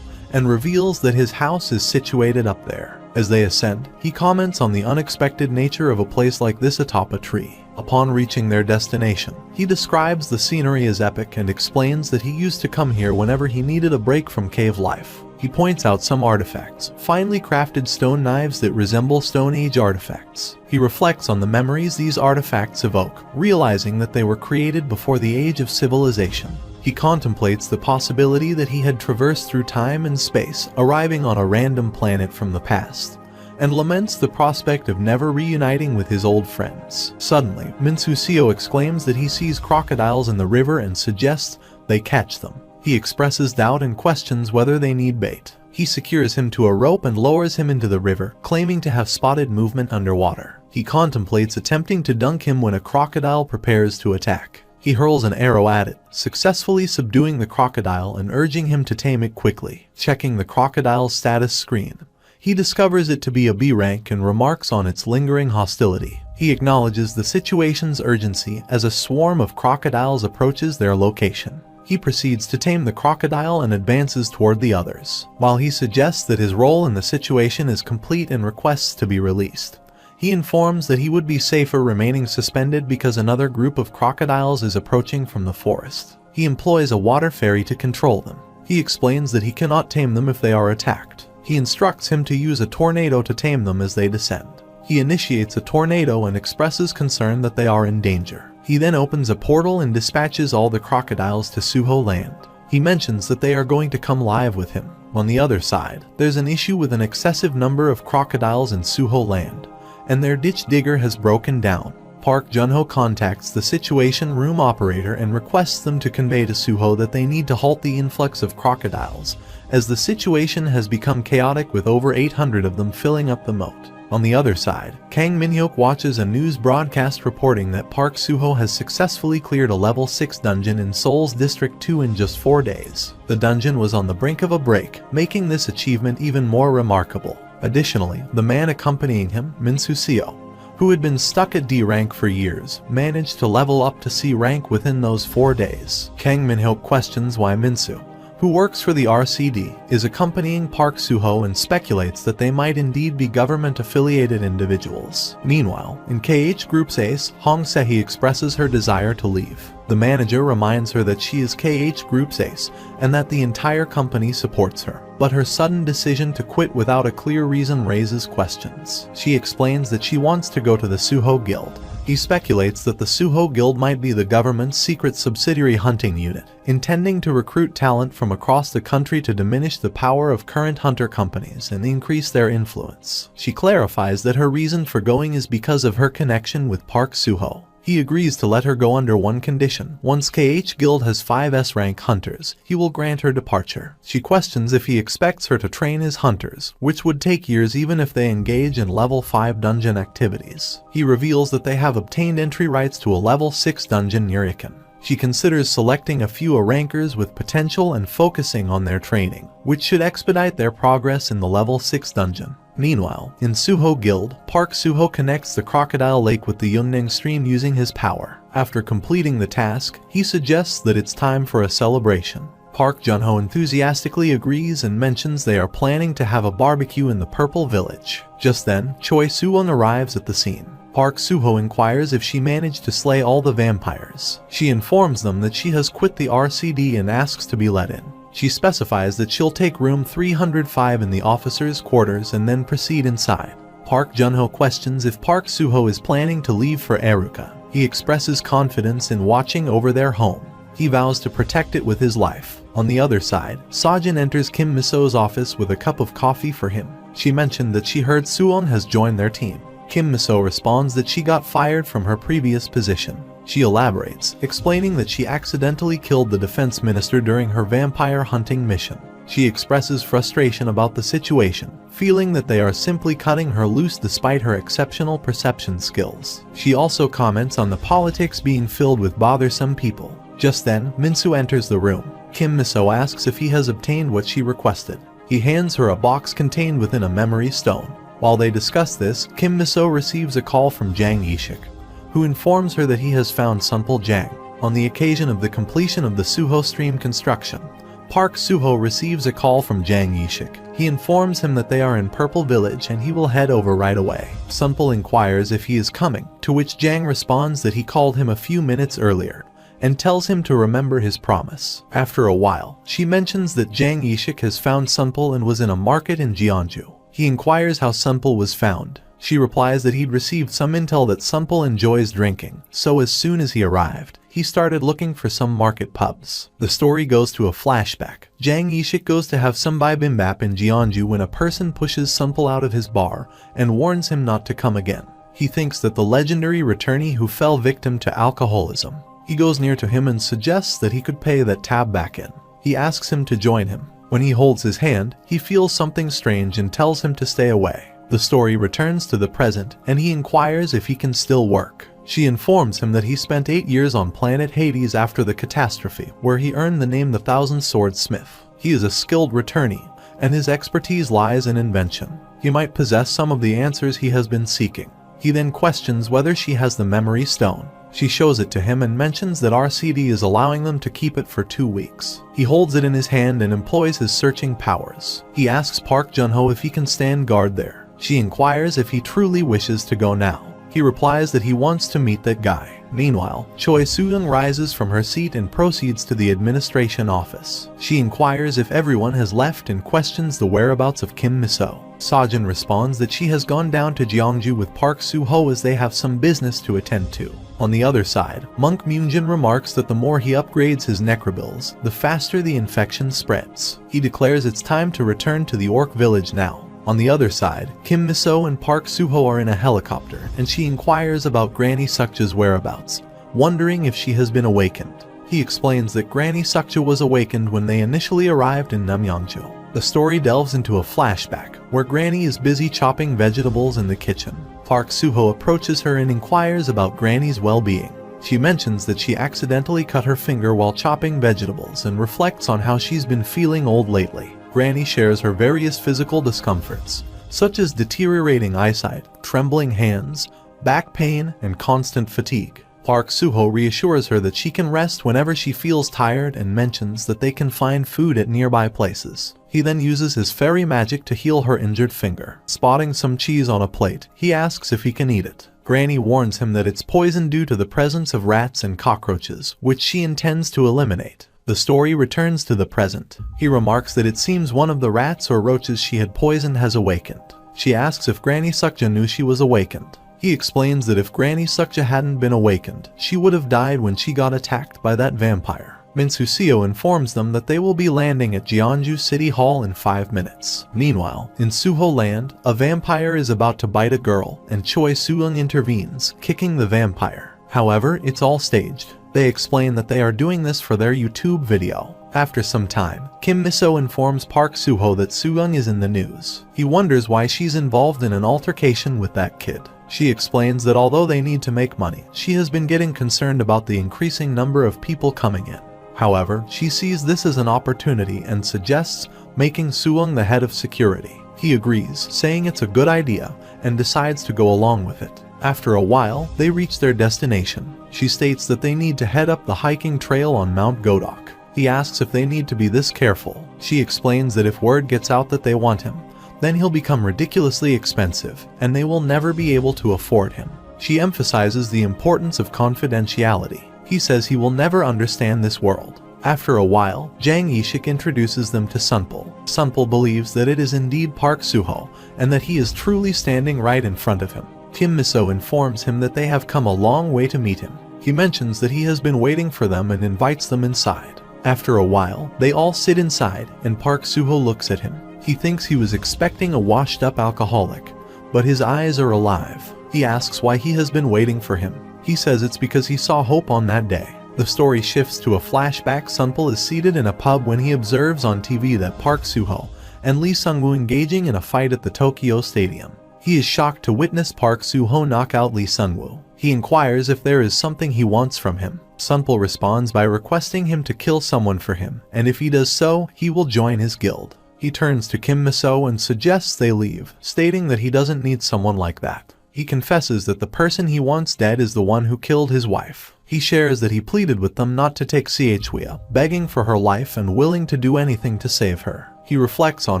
and reveals that his house is situated up there. As they ascend, he comments on the unexpected nature of a place like this atop a tree. Upon reaching their destination, he describes the scenery as epic and explains that he used to come here whenever he needed a break from cave life. He points out some artifacts, finely crafted stone knives that resemble Stone Age artifacts. He reflects on the memories these artifacts evoke, realizing that they were created before the age of civilization. He contemplates the possibility that he had traversed through time and space, arriving on a random planet from the past, and laments the prospect of never reuniting with his old friends. Suddenly, Minsusio exclaims that he sees crocodiles in the river and suggests they catch them. He expresses doubt and questions whether they need bait. He secures him to a rope and lowers him into the river, claiming to have spotted movement underwater. He contemplates attempting to dunk him when a crocodile prepares to attack. He hurls an arrow at it, successfully subduing the crocodile and urging him to tame it quickly. Checking the crocodile's status screen, he discovers it to be a B rank and remarks on its lingering hostility. He acknowledges the situation's urgency as a swarm of crocodiles approaches their location. He proceeds to tame the crocodile and advances toward the others. While he suggests that his role in the situation is complete and requests to be released, he informs that he would be safer remaining suspended because another group of crocodiles is approaching from the forest. He employs a water fairy to control them. He explains that he cannot tame them if they are attacked. He instructs him to use a tornado to tame them as they descend. He initiates a tornado and expresses concern that they are in danger. He then opens a portal and dispatches all the crocodiles to Suho Land. He mentions that they are going to come live with him. On the other side, there's an issue with an excessive number of crocodiles in Suho Land, and their ditch digger has broken down. Park Junho contacts the Situation Room operator and requests them to convey to Suho that they need to halt the influx of crocodiles, as the situation has become chaotic with over 800 of them filling up the moat. On the other side, Kang Minhyuk watches a news broadcast reporting that Park Suho has successfully cleared a level 6 dungeon in Seoul's District 2 in just 4 days. The dungeon was on the brink of a break, making this achievement even more remarkable. Additionally, the man accompanying him, Minsusio, who had been stuck at D rank for years, managed to level up to C rank within those 4 days. Kang Minhyuk questions why Minsu, who works for the RCD, is accompanying Park Suho and speculates that they might indeed be government-affiliated individuals. Meanwhile, in KH Group's ace, Hong Sehi expresses her desire to leave. The manager reminds her that she is KH Group's ace and that the entire company supports her. But her sudden decision to quit without a clear reason raises questions. She explains that she wants to go to the Suho Guild. He speculates that the Suho Guild might be the government's secret subsidiary hunting unit, intending to recruit talent from across the country to diminish the power of current hunter companies and increase their influence. She clarifies that her reason for going is because of her connection with Park Suho. He agrees to let her go under one condition. Once KH Guild has 5 S-rank hunters, he will grant her departure. She questions if he expects her to train his hunters, which would take years even if they engage in level 5 dungeon activities. He reveals that they have obtained entry rights to a level 6 dungeon Nuriken. She considers selecting a few rankers with potential and focusing on their training, which should expedite their progress in the level 6 dungeon. Meanwhile, in Suho Guild, Park Suho connects the Crocodile Lake with the Yunning stream using his power. After completing the task, he suggests that it's time for a celebration. Park Junho enthusiastically agrees and mentions they are planning to have a barbecue in the Purple Village. Just then, Choi Suwon arrives at the scene. Park Suho inquires if she managed to slay all the vampires. She informs them that she has quit the RCD and asks to be let in. She specifies that she'll take room 305 in the officers' quarters and then proceed inside. Park Junho questions if Park Suho is planning to leave for Eruka. He expresses confidence in watching over their home. He vows to protect it with his life. On the other side, Sojin enters Kim Miso's office with a cup of coffee for him. She mentioned that she heard Suwon has joined their team. Kim Miso responds that she got fired from her previous position. She elaborates, explaining that she accidentally killed the defense minister during her vampire hunting mission. She expresses frustration about the situation, feeling that they are simply cutting her loose despite her exceptional perception skills. She also comments on the politics being filled with bothersome people. Just then, Minsu enters the room. Kim Miso asks if he has obtained what she requested. He hands her a box contained within a memory stone. While they discuss this, Kim Miso receives a call from Jang Ishik, who informs her that he has found Sunpul Jang. On the occasion of the completion of the Suho stream construction, Park Suho receives a call from Jang Ishik. He informs him that they are in Purple Village and he will head over right away. Sunpul inquires if he is coming, to which Jang responds that he called him a few minutes earlier and tells him to remember his promise. After a while, she mentions that Jang Ishik has found Sunpul and was in a market in Jeonju. He inquires how Sunpul was found. She replies that he'd received some intel that Sunpul enjoys drinking, so as soon as he arrived, he started looking for some market pubs. The story goes to a flashback. Jang Ishik goes to have some bibimbap in Jeonju when a person pushes Sunpul out of his bar and warns him not to come again. He thinks that the legendary returnee who fell victim to alcoholism. He goes near to him and suggests that he could pay that tab back in. He asks him to join him. When he holds his hand, he feels something strange and tells him to stay away. The story returns to the present, and he inquires if he can still work. She informs him that he spent 8 years on planet Hades after the catastrophe, where he earned the name the Thousand Sword Smith. He is a skilled returnee, and his expertise lies in invention. He might possess some of the answers he has been seeking. He then questions whether she has the memory stone. She shows it to him and mentions that RCD is allowing them to keep it for 2 weeks. He holds it in his hand and employs his searching powers. He asks Park Junho if he can stand guard there. She inquires if he truly wishes to go now. He replies that he wants to meet that guy. Meanwhile, Choi Soo-young rises from her seat and proceeds to the administration office. She inquires if everyone has left and questions the whereabouts of Kim Miso. Sojin responds that she has gone down to Jeongju with Park Suho as they have some business to attend to. On the other side, Monk Myungjin remarks that the more he upgrades his necrobills, the faster the infection spreads. He declares it's time to return to the Orc village now. On the other side, Kim Miso and Park Suho are in a helicopter, and she inquires about Granny Sukcha's whereabouts, wondering if she has been awakened. He explains that Granny Sukcha was awakened when they initially arrived in Namyangjo. The story delves into a flashback, where Granny is busy chopping vegetables in the kitchen. Park Suho approaches her and inquires about Granny's well-being. She mentions that she accidentally cut her finger while chopping vegetables and reflects on how she's been feeling old lately. Granny shares her various physical discomforts, such as deteriorating eyesight, trembling hands, back pain, and constant fatigue. Park Suho reassures her that she can rest whenever she feels tired and mentions that they can find food at nearby places. He then uses his fairy magic to heal her injured finger. Spotting some cheese on a plate, he asks if he can eat it. Granny warns him that it's poisoned due to the presence of rats and cockroaches, which she intends to eliminate. The story returns to the present. He remarks that it seems one of the rats or roaches she had poisoned has awakened. She asks if Granny Sukcha knew she was awakened. He explains that if Granny Sukcha hadn't been awakened, she would have died when she got attacked by that vampire. Minsuseo informs them that they will be landing at Jeonju City Hall in 5 minutes. Meanwhile, in Suho Land, a vampire is about to bite a girl, and Choi Soo-young intervenes, kicking the vampire. However, it's all staged. They explain that they are doing this for their YouTube video. After some time, Kim Miso informs Park Suho that Soo-young is in the news. He wonders why she's involved in an altercation with that kid. She explains that although they need to make money, she has been getting concerned about the increasing number of people coming in. However, she sees this as an opportunity and suggests making Soo-young the head of security. He agrees, saying it's a good idea, and decides to go along with it. After a while, they reach their destination. She states that they need to head up the hiking trail on Mount Godok. He asks if they need to be this careful. She explains that if word gets out that they want him, then he'll become ridiculously expensive, and they will never be able to afford him. She emphasizes the importance of confidentiality. He says he will never understand this world. After a while, Jang Yishik introduces them to Sunpul. Sunpul believes that it is indeed Park Suho, and that he is truly standing right in front of him. Kim Miso informs him that they have come a long way to meet him. He mentions that he has been waiting for them and invites them inside. After a while, they all sit inside, and Park Suho looks at him. He thinks he was expecting a washed-up alcoholic, but his eyes are alive. He asks why he has been waiting for him. He says it's because he saw hope on that day. The story shifts to a flashback. Sunpul is seated in a pub when he observes on TV that Park Suho and Lee Sungwoo engaging in a fight at the Tokyo Stadium. He is shocked to witness Park Suho knock out Lee Sungwoo. He inquires if there is something he wants from him. Sunpul responds by requesting him to kill someone for him, and if he does so, he will join his guild. He turns to Kim Miso and suggests they leave, stating that he doesn't need someone like that. He confesses that the person he wants dead is the one who killed his wife. He shares that he pleaded with them not to take Seoul, begging for her life and willing to do anything to save her. He reflects on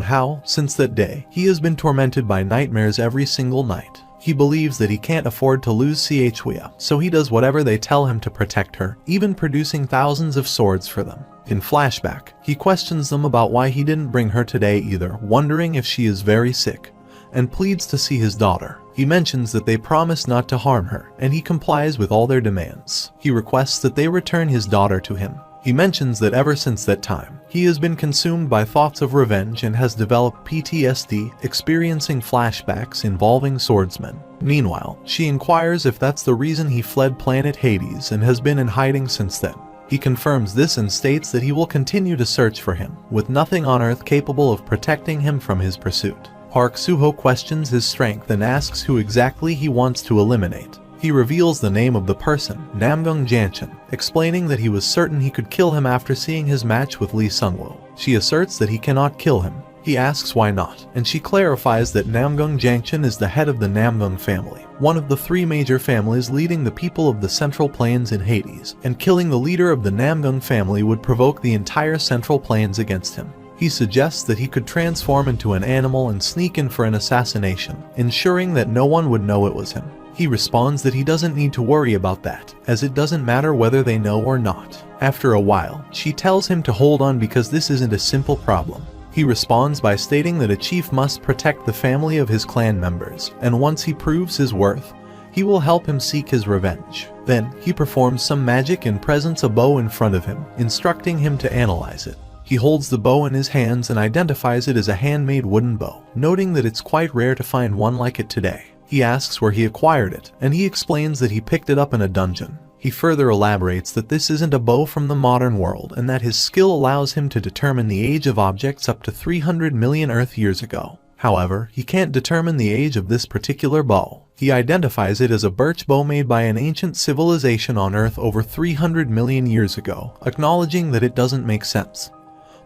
how, since that day, he has been tormented by nightmares every single night. He believes that he can't afford to lose Seoul, so he does whatever they tell him to protect her, even producing thousands of swords for them. In flashback, he questions them about why he didn't bring her today either, wondering if she is very sick, and pleads to see his daughter. He mentions that they promise not to harm her, and he complies with all their demands. He requests that they return his daughter to him. He mentions that ever since that time, he has been consumed by thoughts of revenge and has developed PTSD, experiencing flashbacks involving swordsmen. Meanwhile, she inquires if that's the reason he fled planet Hades and has been in hiding since then. He confirms this and states that he will continue to search for him, with nothing on Earth capable of protecting him from his pursuit. Park Suho questions his strength and asks who exactly he wants to eliminate. He reveals the name of the person, Namgung Janchen, explaining that he was certain he could kill him after seeing his match with Lee Sungwoo. She asserts that he cannot kill him. He asks why not, and she clarifies that Namgung Janchen is the head of the Namgung family, one of the three major families leading the people of the Central Plains in Hades, and killing the leader of the Namgung family would provoke the entire Central Plains against him. He suggests that he could transform into an animal and sneak in for an assassination, ensuring that no one would know it was him. He responds that he doesn't need to worry about that, as it doesn't matter whether they know or not. After a while, she tells him to hold on because this isn't a simple problem. He responds by stating that a chief must protect the family of his clan members, and once he proves his worth, he will help him seek his revenge. Then, he performs some magic and presents a bow in front of him, instructing him to analyze it. He holds the bow in his hands and identifies it as a handmade wooden bow, noting that it's quite rare to find one like it today. He asks where he acquired it, and he explains that he picked it up in a dungeon. He further elaborates that this isn't a bow from the modern world and that his skill allows him to determine the age of objects up to 300 million Earth years ago. However, he can't determine the age of this particular bow. He identifies it as a birch bow made by an ancient civilization on Earth over 300 million years ago, acknowledging that it doesn't make sense.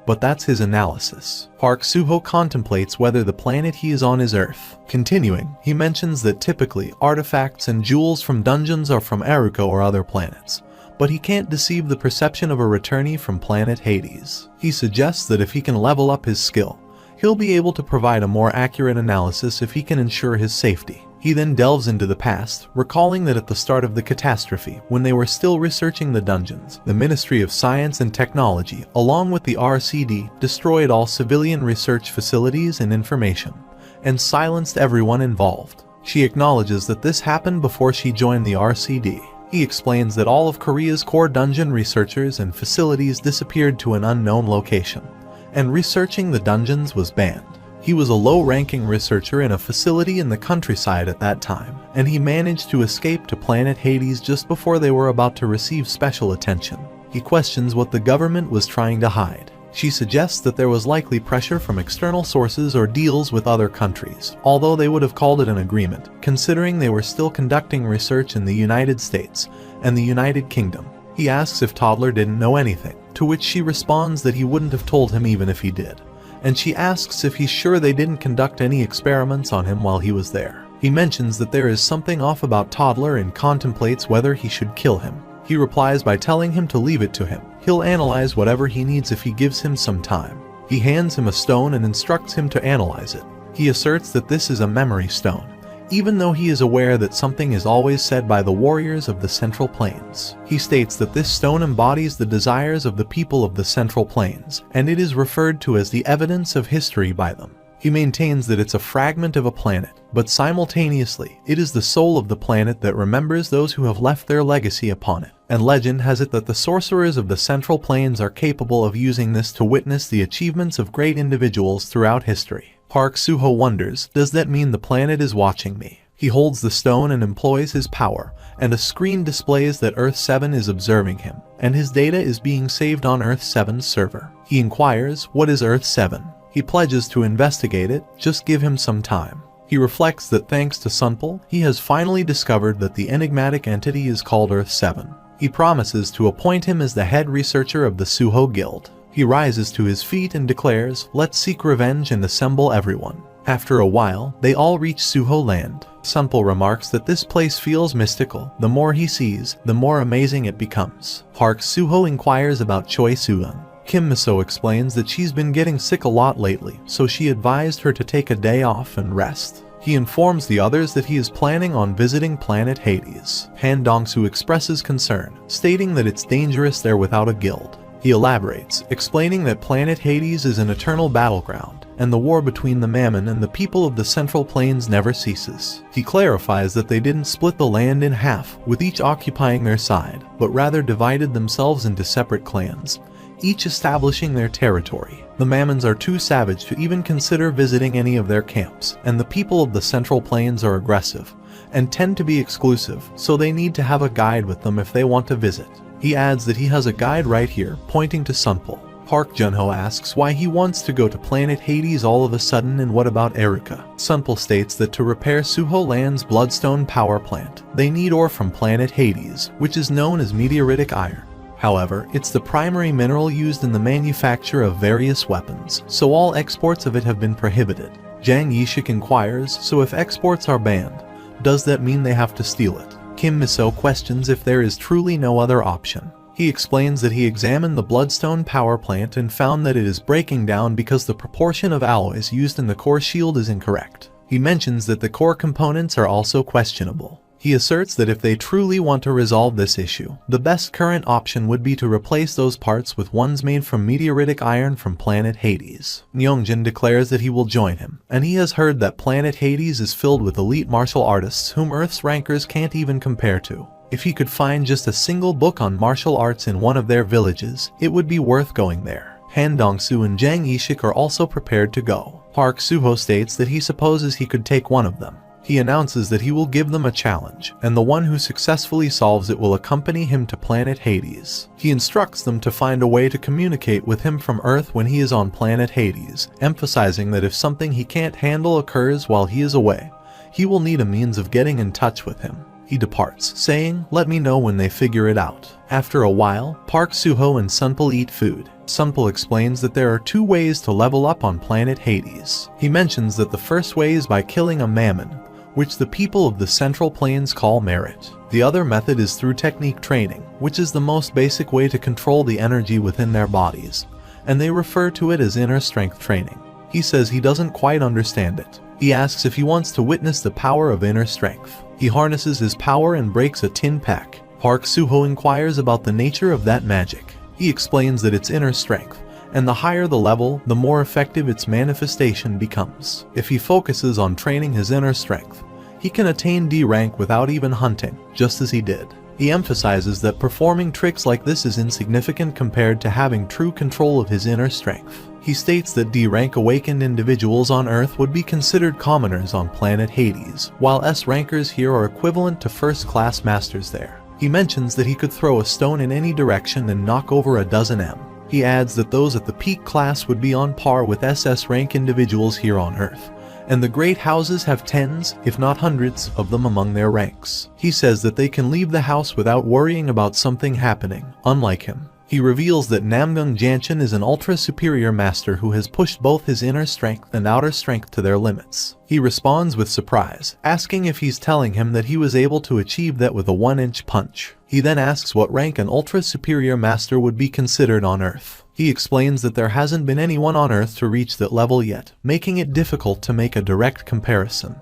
But that's his analysis. Park Suho contemplates whether the planet he is on is Earth. Continuing, he mentions that typically artifacts and jewels from dungeons are from Aruko or other planets, but he can't deceive the perception of a returnee from planet Hades. He suggests that if he can level up his skill, he'll be able to provide a more accurate analysis if he can ensure his safety. He then delves into the past, recalling that at the start of the catastrophe, when they were still researching the dungeons, the Ministry of Science and Technology, along with the RCD, destroyed all civilian research facilities and information, and silenced everyone involved. She acknowledges that this happened before she joined the RCD. He explains that all of Korea's core dungeon researchers and facilities disappeared to an unknown location, and researching the dungeons was banned. He was a low-ranking researcher in a facility in the countryside at that time, and he managed to escape to planet Hades just before they were about to receive special attention. He questions what the government was trying to hide. She suggests that there was likely pressure from external sources or deals with other countries, although they would have called it an agreement, considering they were still conducting research in the United States and the United Kingdom. He asks if Toddler didn't know anything, to which she responds that he wouldn't have told him even if he did. And she asks if he's sure they didn't conduct any experiments on him while he was there. He mentions that there is something off about Toddler and contemplates whether he should kill him. He replies by telling him to leave it to him. He'll analyze whatever he needs if he gives him some time. He hands him a stone and instructs him to analyze it. He asserts that this is a memory stone, even though he is aware that something is always said by the warriors of the Central Plains. He states that this stone embodies the desires of the people of the Central Plains, and it is referred to as the evidence of history by them. He maintains that it's a fragment of a planet, but simultaneously, it is the soul of the planet that remembers those who have left their legacy upon it. And legend has it that the sorcerers of the Central Plains are capable of using this to witness the achievements of great individuals throughout history. Park Suho wonders, does that mean the planet is watching me? He holds the stone and employs his power, and a screen displays that Earth 7 is observing him, and his data is being saved on Earth 7's server. He inquires, what is Earth 7? He pledges to investigate it, just give him some time. He reflects that thanks to Sunpal, he has finally discovered that the enigmatic entity is called Earth 7. He promises to appoint him as the head researcher of the Suho Guild. He rises to his feet and declares, let's seek revenge and assemble everyone. After a while, they all reach Suho land. Sunpal remarks that this place feels mystical. The more he sees, the more amazing it becomes. Park Suho inquires about Choi Soo-eun. Kim Miso explains that she's been getting sick a lot lately, so she advised her to take a day off and rest. He informs the others that he is planning on visiting planet Hades. Han Dong-soo expresses concern, stating that it's dangerous there without a guild. He elaborates, explaining that planet Hades is an eternal battleground, and the war between the Mammon and the people of the Central Plains never ceases. He clarifies that they didn't split the land in half, with each occupying their side, but rather divided themselves into separate clans, each establishing their territory. The Mammons are too savage to even consider visiting any of their camps, and the people of the Central Plains are aggressive, and tend to be exclusive, so they need to have a guide with them if they want to visit. He adds that he has a guide right here, pointing to Sunpal. Park Junho asks why he wants to go to planet Hades all of a sudden and what about Erika. Sunpal states that to repair Suho Land's Bloodstone power plant, they need ore from planet Hades, which is known as meteoritic iron. However, it's the primary mineral used in the manufacture of various weapons, so all exports of it have been prohibited. Jang Yishik inquires, so if exports are banned, does that mean they have to steal it? Kim Miso questions if there is truly no other option. He explains that he examined the Bloodstone power plant and found that it is breaking down because the proportion of alloys used in the core shield is incorrect. He mentions that the core components are also questionable. He asserts that if they truly want to resolve this issue, the best current option would be to replace those parts with ones made from meteoritic iron from planet Hades. Myungjin declares that he will join him, and he has heard that planet Hades is filled with elite martial artists whom Earth's rankers can't even compare to. If he could find just a single book on martial arts in one of their villages, it would be worth going there. Han Dong-soo and Jang Yishik are also prepared to go. Park Suho states that he supposes he could take one of them. He announces that he will give them a challenge, and the one who successfully solves it will accompany him to planet Hades. He instructs them to find a way to communicate with him from Earth when he is on planet Hades, emphasizing that if something he can't handle occurs while he is away, he will need a means of getting in touch with him. He departs, saying, let me know when they figure it out. After a while, Park Suho and Sunpal eat food. Sunpal explains that there are two ways to level up on planet Hades. He mentions that the first way is by killing a Mammon, which the people of the Central Plains call merit. The other method is through technique training, which is the most basic way to control the energy within their bodies, and they refer to it as inner strength training. He says he doesn't quite understand it. He asks if he wants to witness the power of inner strength. He harnesses his power and breaks a tin pack. Park Suho inquires about the nature of that magic. He explains that it's inner strength, and the higher the level, the more effective its manifestation becomes. If he focuses on training his inner strength, he can attain D rank without even hunting, just as he did. He emphasizes that performing tricks like this is insignificant compared to having true control of his inner strength. He states that D rank awakened individuals on Earth would be considered commoners on planet Hades, while S rankers here are equivalent to first-class masters there. He mentions that he could throw a stone in any direction and knock over a dozen M. He adds that those at the peak class would be on par with SS rank individuals here on Earth, and the great houses have tens, if not hundreds, of them among their ranks. He says that they can leave the house without worrying about something happening, unlike him. He reveals that Namgung Janshin is an ultra-superior master who has pushed both his inner strength and outer strength to their limits. He responds with surprise, asking if he's telling him that he was able to achieve that with a 1-inch punch. He then asks what rank an ultra-superior master would be considered on Earth. He explains that there hasn't been anyone on Earth to reach that level yet, making it difficult to make a direct comparison.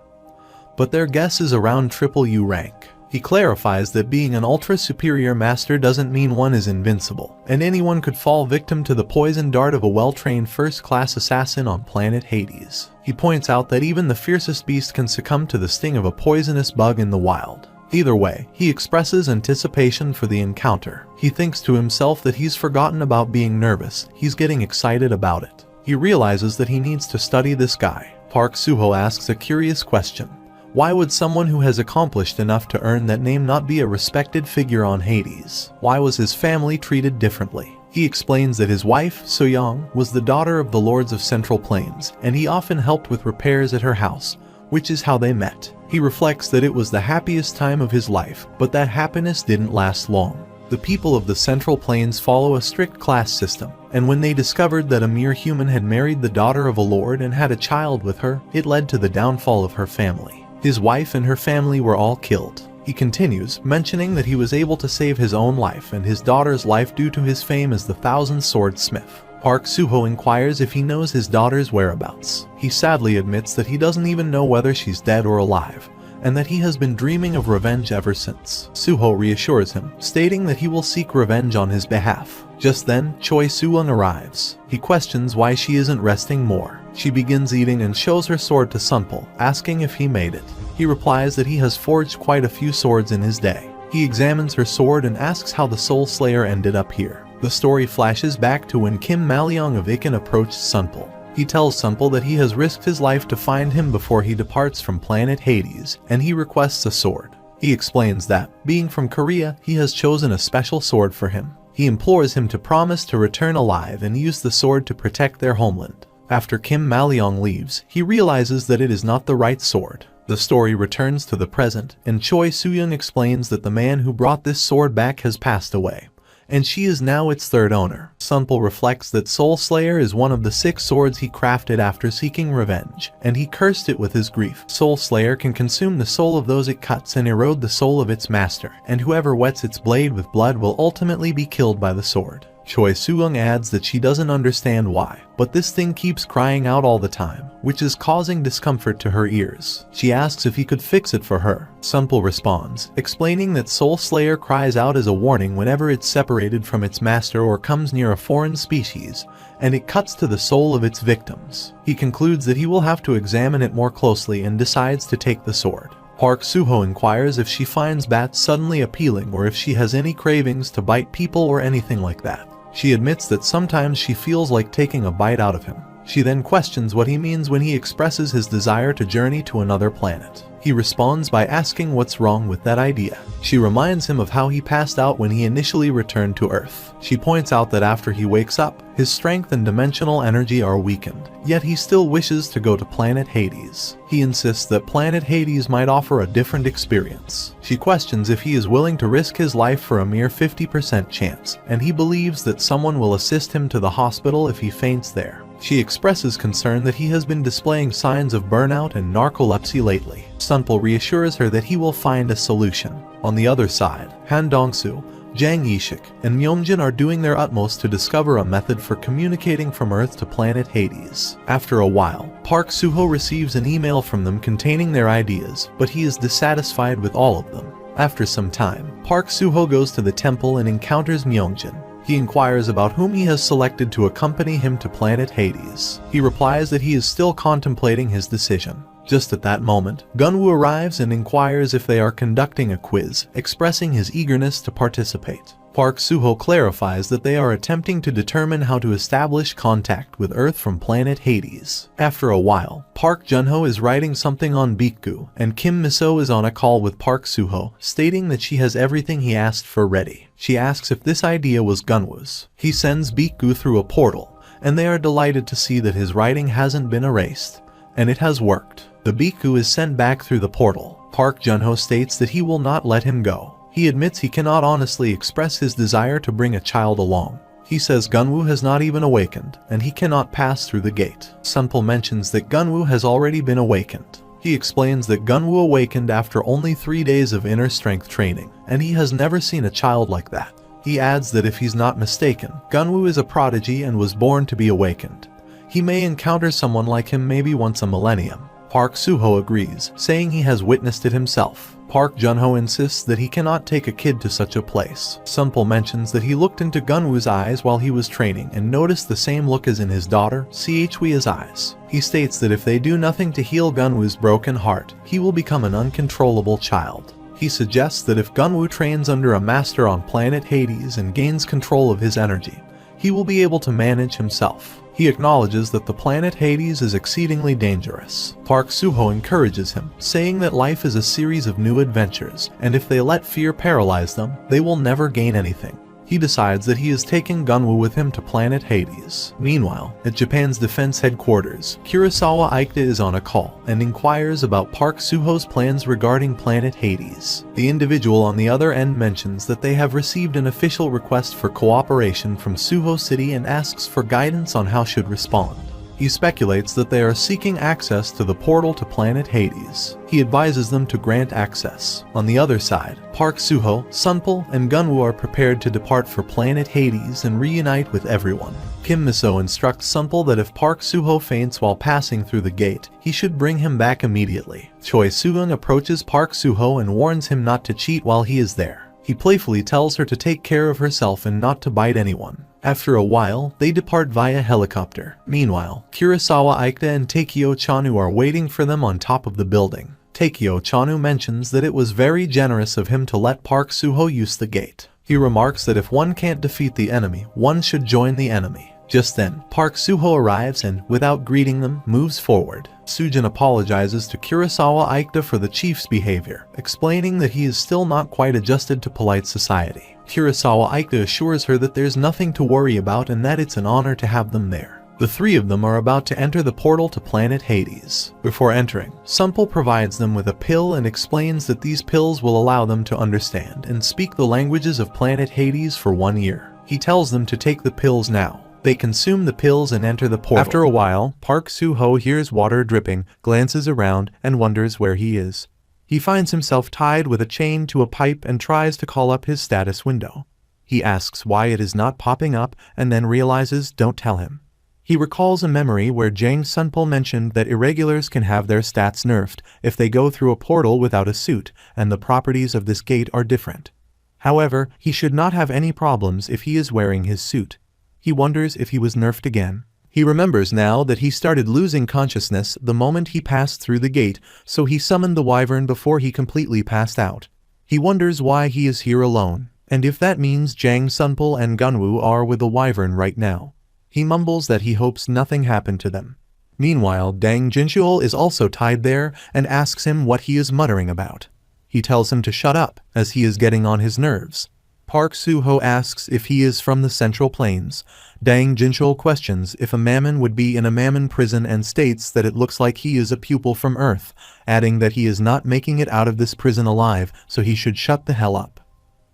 but their guess is around triple U rank. He clarifies that being an ultra-superior master doesn't mean one is invincible, and anyone could fall victim to the poison dart of a well-trained first-class assassin on planet Hades. He points out that even the fiercest beast can succumb to the sting of a poisonous bug in the wild. Either way, he expresses anticipation for the encounter. He thinks to himself that he's forgotten about being nervous, he's getting excited about it. He realizes that he needs to study this guy. Park Suho asks a curious question. Why would someone who has accomplished enough to earn that name not be a respected figure on Hades? Why was his family treated differently? He explains that his wife, So-young, was the daughter of the Lords of Central Plains, and he often helped with repairs at her house, which is how they met. He reflects that it was the happiest time of his life, but that happiness didn't last long. The people of the Central Plains follow a strict class system, and when they discovered that a mere human had married the daughter of a lord and had a child with her, it led to the downfall of her family. His wife and her family were all killed. He continues, mentioning that he was able to save his own life and his daughter's life due to his fame as the Thousand Sword Smith. Park Suho inquires if he knows his daughter's whereabouts. He sadly admits that he doesn't even know whether she's dead or alive, and that he has been dreaming of revenge ever since. Suho reassures him, stating that he will seek revenge on his behalf. Just then, Choi Soo-young arrives. He questions why she isn't resting more. She begins eating and shows her sword to Sunpul, asking if he made it. He replies that he has forged quite a few swords in his day. He examines her sword and asks how the Soul Slayer ended up here. The story flashes back to when Kim Maleong of Ikan approached Sunpul. He tells Sunpul that he has risked his life to find him before he departs from planet Hades, and he requests a sword. He explains that, being from Korea, he has chosen a special sword for him. He implores him to promise to return alive and use the sword to protect their homeland. After Kim Maleong leaves, he realizes that it is not the right sword. The story returns to the present, and Choi Soo-young explains that the man who brought this sword back has passed away, and she is now its third owner. Sunpul reflects that Soul Slayer is one of the 6 swords he crafted after seeking revenge, and he cursed it with his grief. Soul Slayer can consume the soul of those it cuts and erode the soul of its master, and whoever wets its blade with blood will ultimately be killed by the sword. Choi Soo-young adds that she doesn't understand why, but this thing keeps crying out all the time, which is causing discomfort to her ears. She asks if he could fix it for her. Sunpul responds, explaining that Soul Slayer cries out as a warning whenever it's separated from its master or comes near a foreign species, and it cuts to the soul of its victims. He concludes that he will have to examine it more closely and decides to take the sword. Park Suho inquires if she finds bats suddenly appealing or if she has any cravings to bite people or anything like that. She admits that sometimes she feels like taking a bite out of him. She then questions what he means when he expresses his desire to journey to another planet. He responds by asking what's wrong with that idea. She reminds him of how he passed out when he initially returned to Earth. She points out that after he wakes up, his strength and dimensional energy are weakened, yet he still wishes to go to planet Hades. He insists that planet Hades might offer a different experience. She questions if he is willing to risk his life for a mere 50% chance, and he believes that someone will assist him to the hospital if he faints there. She expresses concern that he has been displaying signs of burnout and narcolepsy lately. Sunpul reassures her that he will find a solution. On the other side, Han Dong-soo, Jang Yishik, and Myeongjin are doing their utmost to discover a method for communicating from Earth to planet Hades. After a while, Park Suho receives an email from them containing their ideas, but he is dissatisfied with all of them. After some time, Park Suho goes to the temple and encounters Myeongjin. He inquires about whom he has selected to accompany him to planet Hades. He replies that he is still contemplating his decision. Just at that moment, Gunwoo arrives and inquires if they are conducting a quiz, expressing his eagerness to participate. Park Suho clarifies that they are attempting to determine how to establish contact with Earth from planet Hades. After a while, Park Junho is writing something on Bikku, and Kim Miso is on a call with Park Suho, stating that she has everything he asked for ready. She asks if this idea was Gunwoo's. He sends Bikku through a portal, and they are delighted to see that his writing hasn't been erased, and it has worked. The Bikku is sent back through the portal. Park Junho states that he will not let him go. He admits he cannot honestly express his desire to bring a child along. He says Gunwoo has not even awakened, and he cannot pass through the gate. Sunpul mentions that Gunwoo has already been awakened. He explains that Gunwoo awakened after only 3 days of inner strength training, and he has never seen a child like that. He adds that if he's not mistaken, Gunwoo is a prodigy and was born to be awakened. He may encounter someone like him maybe once a millennium. Park Suho agrees, saying he has witnessed it himself. Park Junho insists that he cannot take a kid to such a place. Sunpul mentions that he looked into Gunwoo's eyes while he was training and noticed the same look as in his daughter, Chwea's eyes. He states that if they do nothing to heal Gunwoo's broken heart, he will become an uncontrollable child. He suggests that if Gunwoo trains under a master on planet Hades and gains control of his energy, he will be able to manage himself. He acknowledges that the planet Hades is exceedingly dangerous. Park Suho encourages him, saying that life is a series of new adventures, and if they let fear paralyze them, they will never gain anything. He decides that he is taking Gunwoo with him to planet Hades. Meanwhile, at Japan's defense headquarters, Kurosawa Aikta is on a call and inquires about Park Suho's plans regarding planet Hades. The individual on the other end mentions that they have received an official request for cooperation from Suho City and asks for guidance on how should respond. He speculates that they are seeking access to the portal to planet Hades. He advises them to grant access. On the other side, Park Suho, Sunpul, and Gunwoo are prepared to depart for planet Hades and reunite with everyone. Kim Miso instructs Sunpul that if Park Suho faints while passing through the gate, he should bring him back immediately. Choi Sugun approaches Park Suho and warns him not to cheat while he is there. He playfully tells her to take care of herself and not to bite anyone. After a while, they depart via helicopter. Meanwhile, Kurosawa Aikta and Takeo Chanu are waiting for them on top of the building. Takeo Chanu mentions that it was very generous of him to let Park Suho use the gate. He remarks that if one can't defeat the enemy, one should join the enemy. Just then, Park Suho arrives and, without greeting them, moves forward. Sujin apologizes to Kurosawa Aikta for the chief's behavior, explaining that he is still not quite adjusted to polite society. Kurosawa Aikta assures her that there's nothing to worry about and that it's an honor to have them there. The three of them are about to enter the portal to planet Hades. Before entering, Sunpul provides them with a pill and explains that these pills will allow them to understand and speak the languages of planet Hades for 1 year. He tells them to take the pills now. They consume the pills and enter the portal. After a while, Park Suho hears water dripping, glances around, and wonders where he is. He finds himself tied with a chain to a pipe and tries to call up his status window. He asks why it is not popping up and then realizes don't tell him. He recalls a memory where Jang Sunpul mentioned that irregulars can have their stats nerfed if they go through a portal without a suit, and the properties of this gate are different. However, he should not have any problems if he is wearing his suit. He wonders if he was nerfed again. He remembers now that he started losing consciousness the moment he passed through the gate, so he summoned the wyvern before he completely passed out. He wonders why he is here alone, and if that means Jang Sunpul and Gunwoo are with the wyvern right now. He mumbles that he hopes nothing happened to them. Meanwhile, Dang Jinchuol is also tied there and asks him what he is muttering about. He tells him to shut up, as he is getting on his nerves. Park Suho asks if he is from the Central Plains. Dang Jinchul questions if a Mammon would be in a Mammon prison and states that it looks like he is a pupil from Earth, adding that he is not making it out of this prison alive, so he should shut the hell up.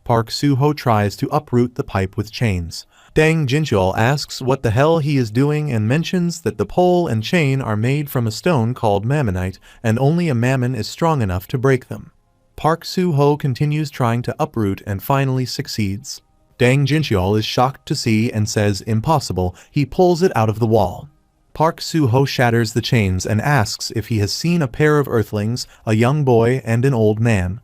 Park Suho tries to uproot the pipe with chains. Dang Jinchul asks what the hell he is doing and mentions that the pole and chain are made from a stone called Mammonite, and only a Mammon is strong enough to break them. Park Suho continues trying to uproot and finally succeeds. Dang Jinchuol is shocked to see and says impossible. He pulls it out of the wall. Park Suho shatters the chains and asks if he has seen a pair of earthlings, a young boy and an old man.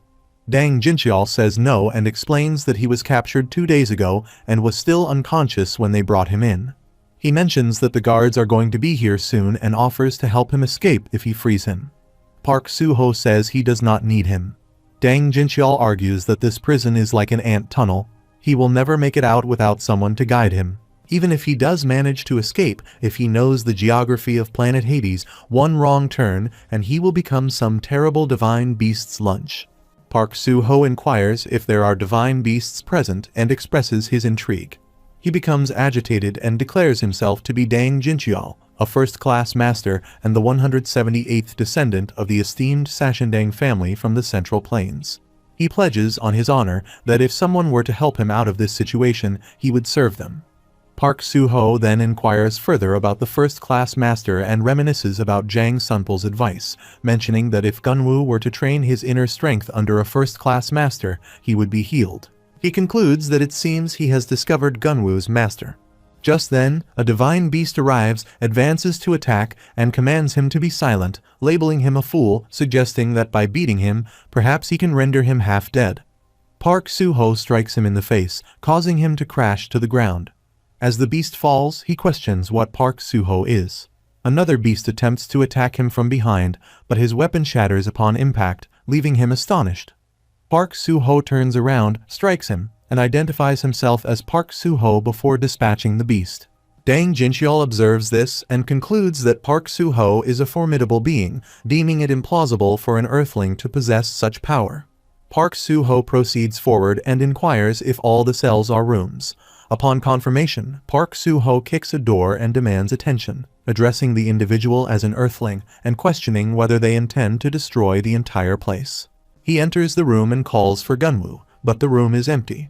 Dang Jinchuol says no and explains that he was captured 2 days ago and was still unconscious when they brought him in. He mentions that the guards are going to be here soon and offers to help him escape if he frees him. Park Suho says he does not need him. Dang Jinchuol argues that this prison is like an ant tunnel. He will never make it out without someone to guide him. Even if he does manage to escape, if he knows the geography of planet Hades, one wrong turn and he will become some terrible divine beast's lunch. Park Suho inquires if there are divine beasts present and expresses his intrigue. He becomes agitated and declares himself to be Dang Jinchuol, a first-class master and the 178th descendant of the esteemed Sashandang family from the Central Plains. He pledges on his honor that if someone were to help him out of this situation, he would serve them. Park Suho then inquires further about the first-class master and reminisces about Jang Sunpul's advice, mentioning that if Gunwoo were to train his inner strength under a first-class master, he would be healed. He concludes that it seems he has discovered Gunwoo's master. Just then, a divine beast arrives, advances to attack, and commands him to be silent, labeling him a fool, suggesting that by beating him, perhaps he can render him half dead. Park Suho strikes him in the face, causing him to crash to the ground. As the beast falls, he questions what Park Suho is. Another beast attempts to attack him from behind, but his weapon shatters upon impact, leaving him astonished. Park Suho turns around, strikes him, and identifies himself as Park Suho before dispatching the beast. Dang Jincheol observes this and concludes that Park Suho is a formidable being, deeming it implausible for an earthling to possess such power. Park Suho proceeds forward and inquires if all the cells are rooms. Upon confirmation, Park Suho kicks a door and demands attention, addressing the individual as an earthling and questioning whether they intend to destroy the entire place. He enters the room and calls for Gunwoo, but the room is empty.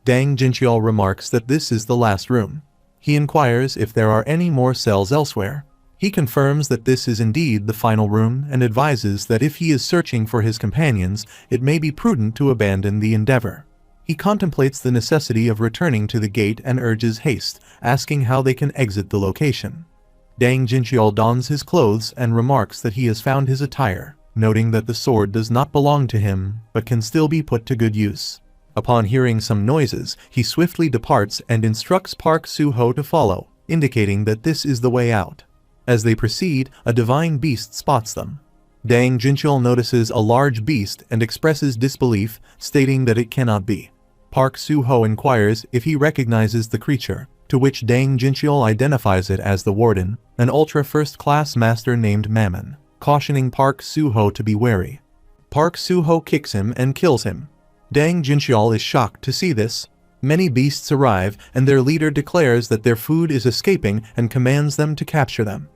Dang Jincheol remarks that this is the last room. He inquires if there are any more cells elsewhere. He confirms that this is indeed the final room and advises that if he is searching for his companions, it may be prudent to abandon the endeavor. He contemplates the necessity of returning to the gate and urges haste, asking how they can exit the location. Dang Jincheol dons his clothes and remarks that he has found his attire, noting that the sword does not belong to him, but can still be put to good use. Upon hearing some noises, he swiftly departs and instructs Park Suho to follow, indicating that this is the way out. As they proceed, a divine beast spots them. Dang Jincheol notices a large beast and expresses disbelief, stating that it cannot be. Park Suho inquires if he recognizes the creature, to which Dang Jincheol identifies it as the Warden, an ultra first-class master named Mammon, cautioning Park Suho to be wary. Park Suho kicks him and kills him. Dang Jincheol is shocked to see this. Many beasts arrive, and their leader declares that their food is escaping and commands them to capture them.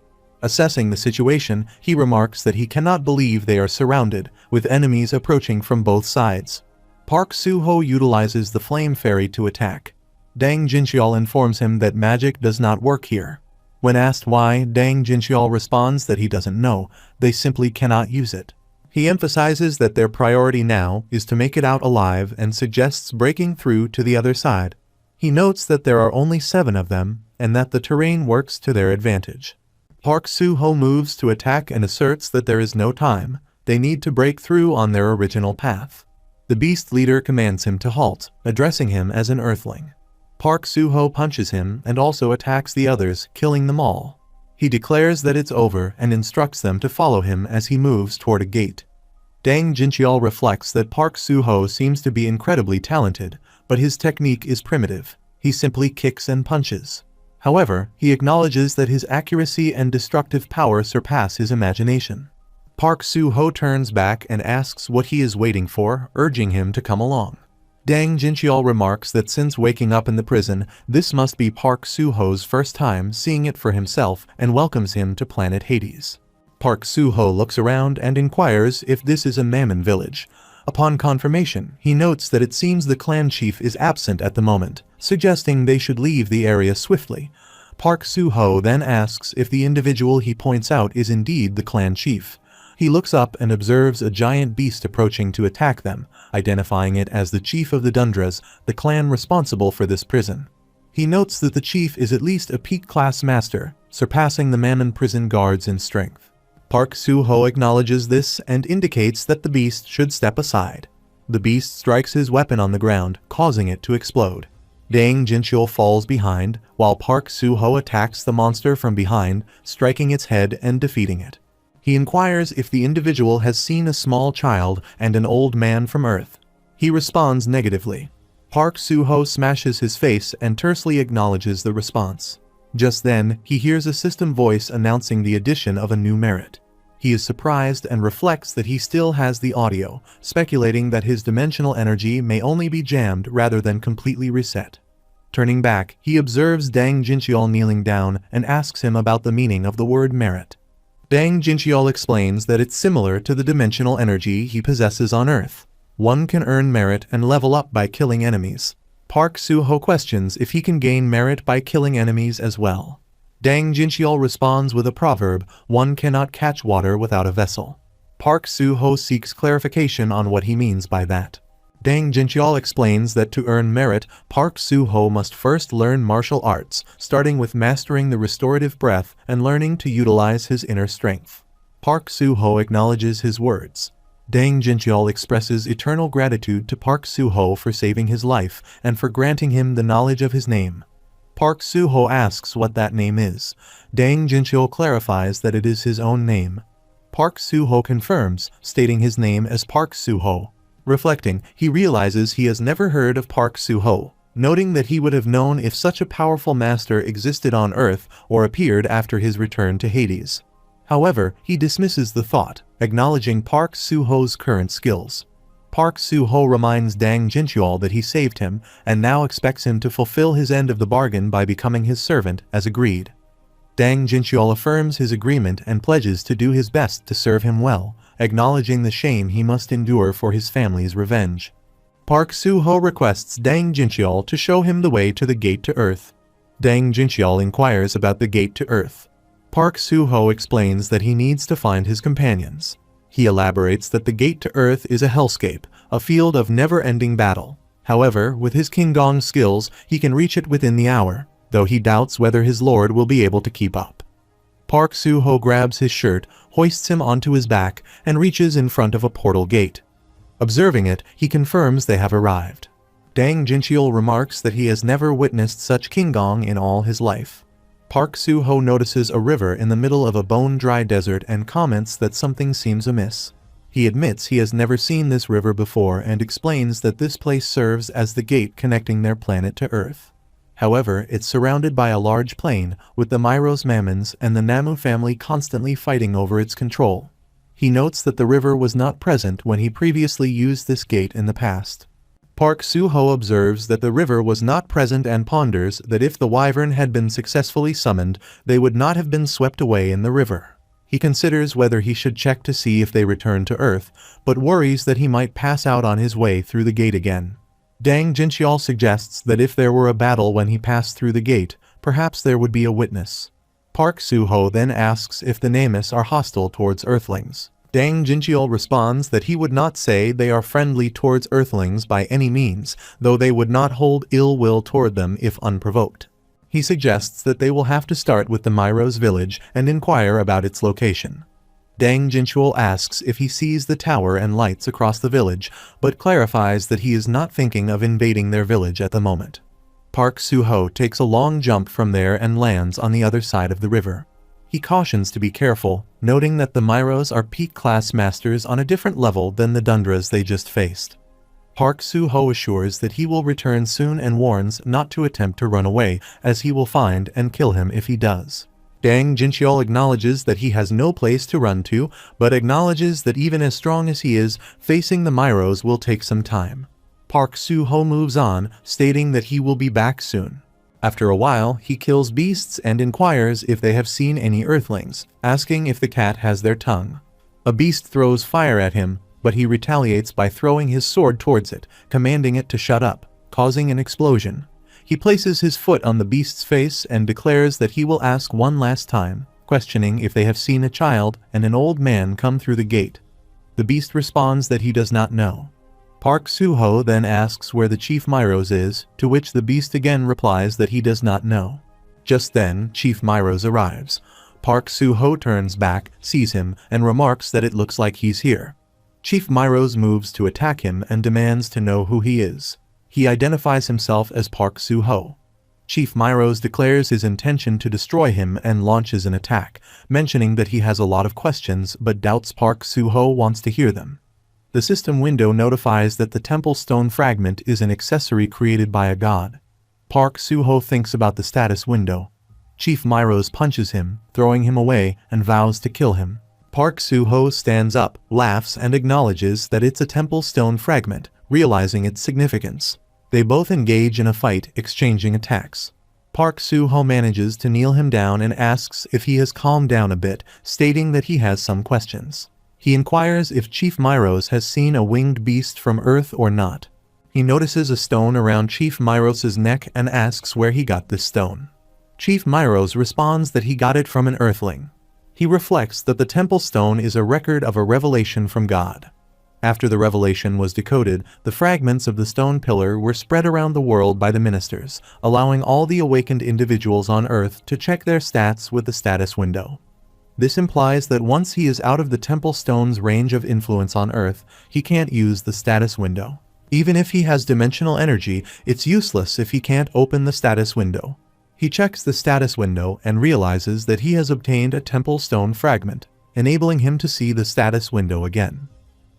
Assessing the situation, he remarks that he cannot believe they are surrounded, with enemies approaching from both sides. Park Suho utilizes the Flame Fairy to attack. Dang Jincheol informs him that magic does not work here. When asked why, Dang Jincheol responds that he doesn't know, they simply cannot use it. He emphasizes that their priority now is to make it out alive and suggests breaking through to the other side. He notes that there are only 7 of them, and that the terrain works to their advantage. Park Suho moves to attack and asserts that there is no time, they need to break through on their original path. The beast leader commands him to halt, addressing him as an earthling. Park Suho punches him and also attacks the others, killing them all. He declares that it's over and instructs them to follow him as he moves toward a gate. Dang Jincheol reflects that Park Suho seems to be incredibly talented, but his technique is primitive. He simply kicks and punches. However, he acknowledges that his accuracy and destructive power surpass his imagination. Park Suho turns back and asks what he is waiting for, urging him to come along. Dang Jincheol remarks that since waking up in the prison, this must be Park Suho's first time seeing it for himself and welcomes him to planet Hades. Park Suho looks around and inquires if this is a Mammon village. Upon confirmation, he notes that it seems the clan chief is absent at the moment, suggesting they should leave the area swiftly. Park Suho then asks if the individual he points out is indeed the clan chief. He looks up and observes a giant beast approaching to attack them, identifying it as the chief of the Dundras, the clan responsible for this prison. He notes that the chief is at least a peak-class master, surpassing the Mammon prison guards in strength. Park Suho acknowledges this and indicates that the beast should step aside. The beast strikes his weapon on the ground, causing it to explode. Dang Jincheol falls behind, while Park Suho attacks the monster from behind, striking its head and defeating it. He inquires if the individual has seen a small child and an old man from Earth. He responds negatively. Park Suho smashes his face and tersely acknowledges the response. Just then, he hears a system voice announcing the addition of a new merit. He is surprised and reflects that he still has the audio, speculating that his dimensional energy may only be jammed rather than completely reset. Turning back, he observes Dang Jincheol kneeling down and asks him about the meaning of the word merit. Dang Jincheol explains that it's similar to the dimensional energy he possesses on Earth. One can earn merit and level up by killing enemies. Park Suho questions if he can gain merit by killing enemies as well. Dang Jincheol responds with a proverb, one cannot catch water without a vessel. Park Suho seeks clarification on what he means by that. Dang Jincheol explains that to earn merit, Park Suho must first learn martial arts, starting with mastering the restorative breath and learning to utilize his inner strength. Park Suho acknowledges his words. Dang Jincheol expresses eternal gratitude to Park Suho for saving his life and for granting him the knowledge of his name. Park Suho asks what that name is. Dang Jincheol clarifies that it is his own name. Park Suho confirms, stating his name as Park Suho. Reflecting, he realizes he has never heard of Park Suho, noting that he would have known if such a powerful master existed on Earth or appeared after his return to Hades. However, he dismisses the thought, acknowledging Park Suho's current skills. Park Suho reminds Dang Jincheol that he saved him and now expects him to fulfill his end of the bargain by becoming his servant, as agreed. Dang Jincheol affirms his agreement and pledges to do his best to serve him well, acknowledging the shame he must endure for his family's revenge. Park Suho requests Dang Jincheol to show him the way to the gate to Earth. Dang Jincheol inquires about the gate to Earth. Park Suho explains that he needs to find his companions. He elaborates that the gate to Earth is a hellscape, a field of never-ending battle. However, with his King Gong skills, he can reach it within the hour, though he doubts whether his lord will be able to keep up. Park Suho grabs his shirt, hoists him onto his back, and reaches in front of a portal gate. Observing it, he confirms they have arrived. Dang Jincheol remarks that he has never witnessed such King Gong in all his life. Park Suho notices a river in the middle of a bone-dry desert and comments that something seems amiss. He admits he has never seen this river before and explains that this place serves as the gate connecting their planet to Earth. However, it's surrounded by a large plain, with the Myros Mammons and the Namu family constantly fighting over its control. He notes that the river was not present when he previously used this gate in the past. Park Suho observes that the river was not present and ponders that if the wyvern had been successfully summoned, they would not have been swept away in the river. He considers whether he should check to see if they return to Earth, but worries that he might pass out on his way through the gate again. Dang Jincheol suggests that if there were a battle when he passed through the gate, perhaps there would be a witness. Park Suho then asks if the Namus are hostile towards Earthlings. Dang Jincheol responds that he would not say they are friendly towards Earthlings by any means, though they would not hold ill will toward them if unprovoked. He suggests that they will have to start with the Myros village and inquire about its location. Dang Jincheol asks if he sees the tower and lights across the village, but clarifies that he is not thinking of invading their village at the moment. Park Suho takes a long jump from there and lands on the other side of the river. He cautions to be careful, noting that the Myros are peak-class masters on a different level than the Dundras they just faced. Park Suho assures that he will return soon and warns not to attempt to run away, as he will find and kill him if he does. Dang Jincheol acknowledges that he has no place to run to, but acknowledges that even as strong as he is, facing the Myros will take some time. Park Suho moves on, stating that he will be back soon. After a while, he kills beasts and inquires if they have seen any Earthlings, asking if the cat has their tongue. A beast throws fire at him, but he retaliates by throwing his sword towards it, commanding it to shut up, causing an explosion. He places his foot on the beast's face and declares that he will ask one last time, questioning if they have seen a child and an old man come through the gate. The beast responds that he does not know. Park Suho then asks where the Chief Myros is, to which the beast again replies that he does not know. Just then, Chief Myros arrives. Park Suho turns back, sees him, and remarks that it looks like he's here. Chief Myros moves to attack him and demands to know who he is. He identifies himself as Park Suho. Chief Myros declares his intention to destroy him and launches an attack, mentioning that he has a lot of questions but doubts Park Suho wants to hear them. The system window notifies that the temple stone fragment is an accessory created by a god. Park Suho thinks about the status window. Chief Myros punches him, throwing him away, and vows to kill him. Park Suho stands up, laughs, and acknowledges that it's a temple stone fragment, realizing its significance. They both engage in a fight, exchanging attacks. Park Suho manages to kneel him down and asks if he has calmed down a bit, stating that he has some questions. He inquires if Chief Myros has seen a winged beast from Earth or not. He notices a stone around Chief Myros' neck and asks where he got this stone. Chief Myros responds that he got it from an Earthling. He reflects that the temple stone is a record of a revelation from God. After the revelation was decoded, the fragments of the stone pillar were spread around the world by the ministers, allowing all the awakened individuals on Earth to check their stats with the status window. This implies that once he is out of the temple stone's range of influence on Earth, he can't use the status window. Even if he has dimensional energy, it's useless if he can't open the status window. He checks the status window and realizes that he has obtained a temple stone fragment, enabling him to see the status window again.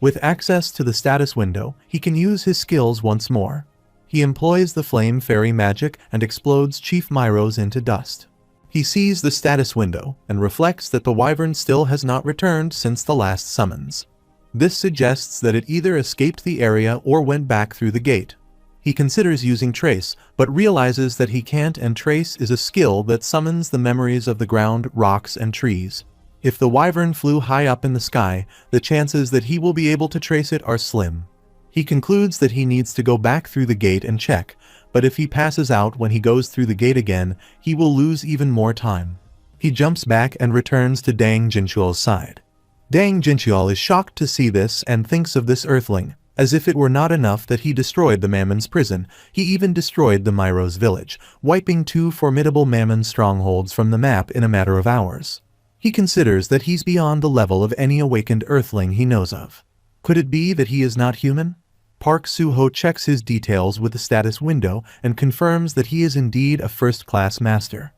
With access to the status window, he can use his skills once more. He employs the flame fairy magic and explodes Chief Myros into dust. He sees the status window and reflects that the wyvern still has not returned since the last summons. This suggests that it either escaped the area or went back through the gate. He considers using Trace, but realizes that he can't, and Trace is a skill that summons the memories of the ground, rocks, and trees. If the wyvern flew high up in the sky, the chances that he will be able to trace it are slim. He concludes that he needs to go back through the gate and check, but if he passes out when he goes through the gate again, he will lose even more time. He jumps back and returns to Dang Jinchuo's side. Dang Jinchuo is shocked to see this and thinks of this earthling. As if it were not enough that he destroyed the Mammon's prison, he even destroyed the Myros village, wiping 2 formidable Mammon strongholds from the map in a matter of hours. He considers that he's beyond the level of any awakened earthling he knows of. Could it be that he is not human? Park Suho checks his details with the status window and confirms that he is indeed a first-class master.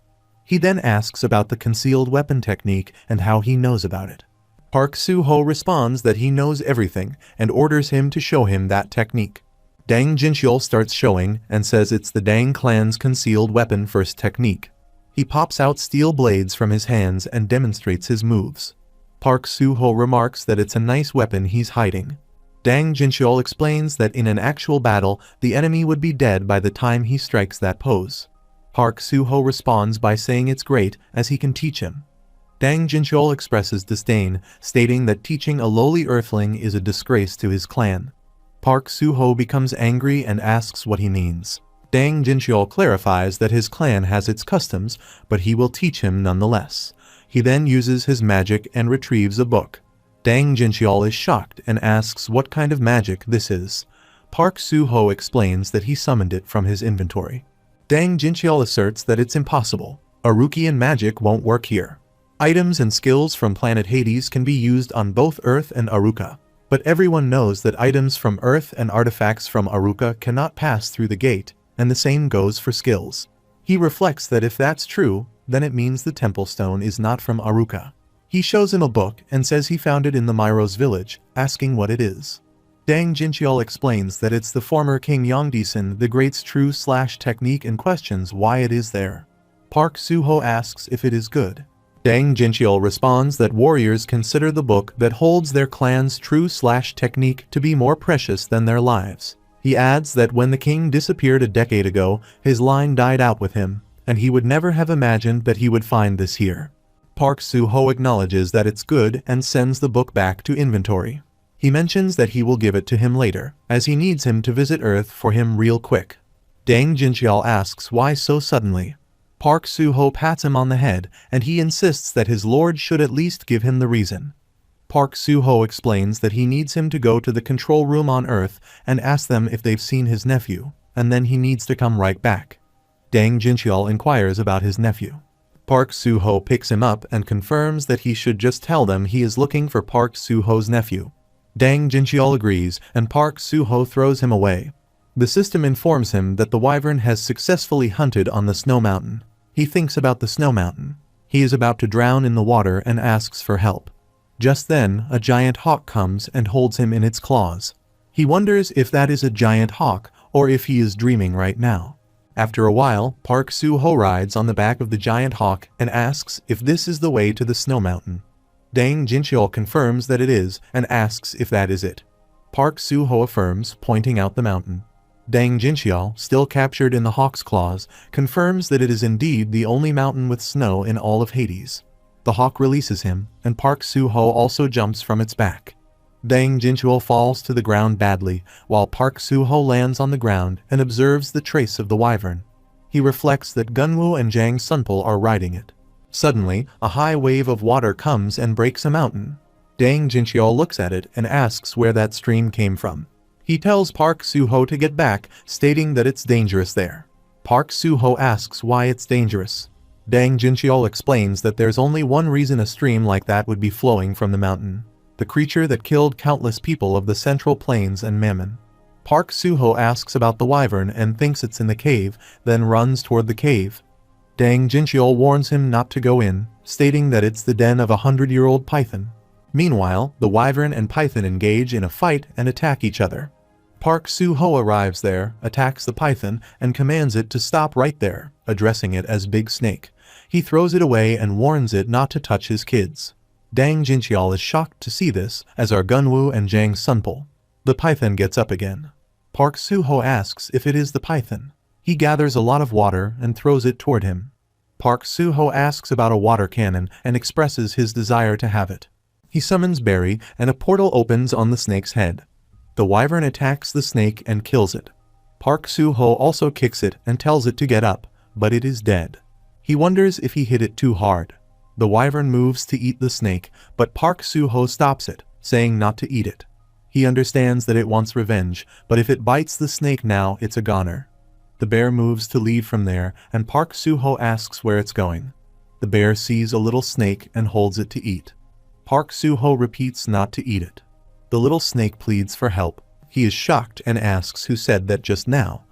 He then asks about the concealed weapon technique and how he knows about it. Park Suho responds that he knows everything and orders him to show him that technique. Dang Jinchuo starts showing and says it's the Dang clan's concealed weapon first technique. He pops out steel blades from his hands and demonstrates his moves. Park Suho remarks that it's a nice weapon he's hiding. Dang Jinchuo explains that in an actual battle, the enemy would be dead by the time he strikes that pose. Park Suho responds by saying it's great, as he can teach him. Dang Jinchuo expresses disdain, stating that teaching a lowly earthling is a disgrace to his clan. Park Suho becomes angry and asks what he means. Dang Jinchuo clarifies that his clan has its customs, but he will teach him nonetheless. He then uses his magic and retrieves a book. Dang Jinchuo is shocked and asks what kind of magic this is. Park Suho explains that he summoned it from his inventory. Dang Jinchuo asserts that it's impossible. Arukian magic won't work here. Items and skills from planet Hades can be used on both Earth and Aruka, but everyone knows that items from Earth and artifacts from Aruka cannot pass through the gate, and the same goes for skills. He reflects that if that's true, then it means the temple stone is not from Aruka. He shows him a book and says he found it in the Myros village, asking what it is. Dang Jinchuo explains that it's the former King Yongdisen the Great's true/technique and questions why it is there. Park Suho asks if it is good. Dang Jinchuo responds that warriors consider the book that holds their clan's true/technique to be more precious than their lives. He adds that when the king disappeared a decade ago, his line died out with him, and he would never have imagined that he would find this here. Park Suho acknowledges that it's good and sends the book back to inventory. He mentions that he will give it to him later, as he needs him to visit Earth for him real quick. Dang Jinchuo asks why so suddenly. Park Suho pats him on the head, and he insists that his lord should at least give him the reason. Park Suho explains that he needs him to go to the control room on Earth and ask them if they've seen his nephew, and then he needs to come right back. Dang Jinchuo inquires about his nephew. Park Suho picks him up and confirms that he should just tell them he is looking for Park Suho's nephew. Dang Jinchuo agrees, and Park Suho throws him away. The system informs him that the wyvern has successfully hunted on the snow mountain. He thinks about the snow mountain. He is about to drown in the water and asks for help. Just then, a giant hawk comes and holds him in its claws. He wonders if that is a giant hawk or if he is dreaming right now. After a while, Park Suho rides on the back of the giant hawk and asks if this is the way to the snow mountain. Dang Jinchuo confirms that it is and asks if that is it. Park Suho affirms, pointing out the mountain. Dang Jinchuo, still captured in the hawk's claws, confirms that it is indeed the only mountain with snow in all of Hades. The hawk releases him, and Park Suho also jumps from its back. Dang Jinchuo falls to the ground badly, while Park Suho lands on the ground and observes the trace of the wyvern. He reflects that Gunwoo and Jang Sunpul are riding it. Suddenly, a high wave of water comes and breaks a mountain. Dang Jinxiao looks at it and asks where that stream came from. He tells Park Suho to get back, stating that it's dangerous there. Park Suho asks why it's dangerous. Dang Jinxiao explains that there's only one reason a stream like that would be flowing from the mountain: the creature that killed countless people of the Central Plains and Mammon. Park Suho asks about the wyvern and thinks it's in the cave, then runs toward the cave. Dang Jinxiao warns him not to go in, stating that it's the den of a 100-year-old python. Meanwhile, the wyvern and python engage in a fight and attack each other. Park Suho arrives there, attacks the python, and commands it to stop right there, addressing it as Big Snake. He throws it away and warns it not to touch his kids. Dang Jinxiao is shocked to see this, as are Gunwoo and Jang Sunpul. The python gets up again. Park Suho asks if it is the python. He gathers a lot of water and throws it toward him. Park Suho asks about a water cannon and expresses his desire to have it. He summons Barry, and a portal opens on the snake's head. The wyvern attacks the snake and kills it. Park Suho also kicks it and tells it to get up, but it is dead. He wonders if he hit it too hard. The wyvern moves to eat the snake, but Park Suho stops it, saying not to eat it. He understands that it wants revenge, but if it bites the snake now, it's a goner. The bear moves to leave from there, and Park Suho asks where it's going. The bear sees a little snake and holds it to eat. Park Suho repeats not to eat it. The little snake pleads for help. He is shocked and asks who said that just now.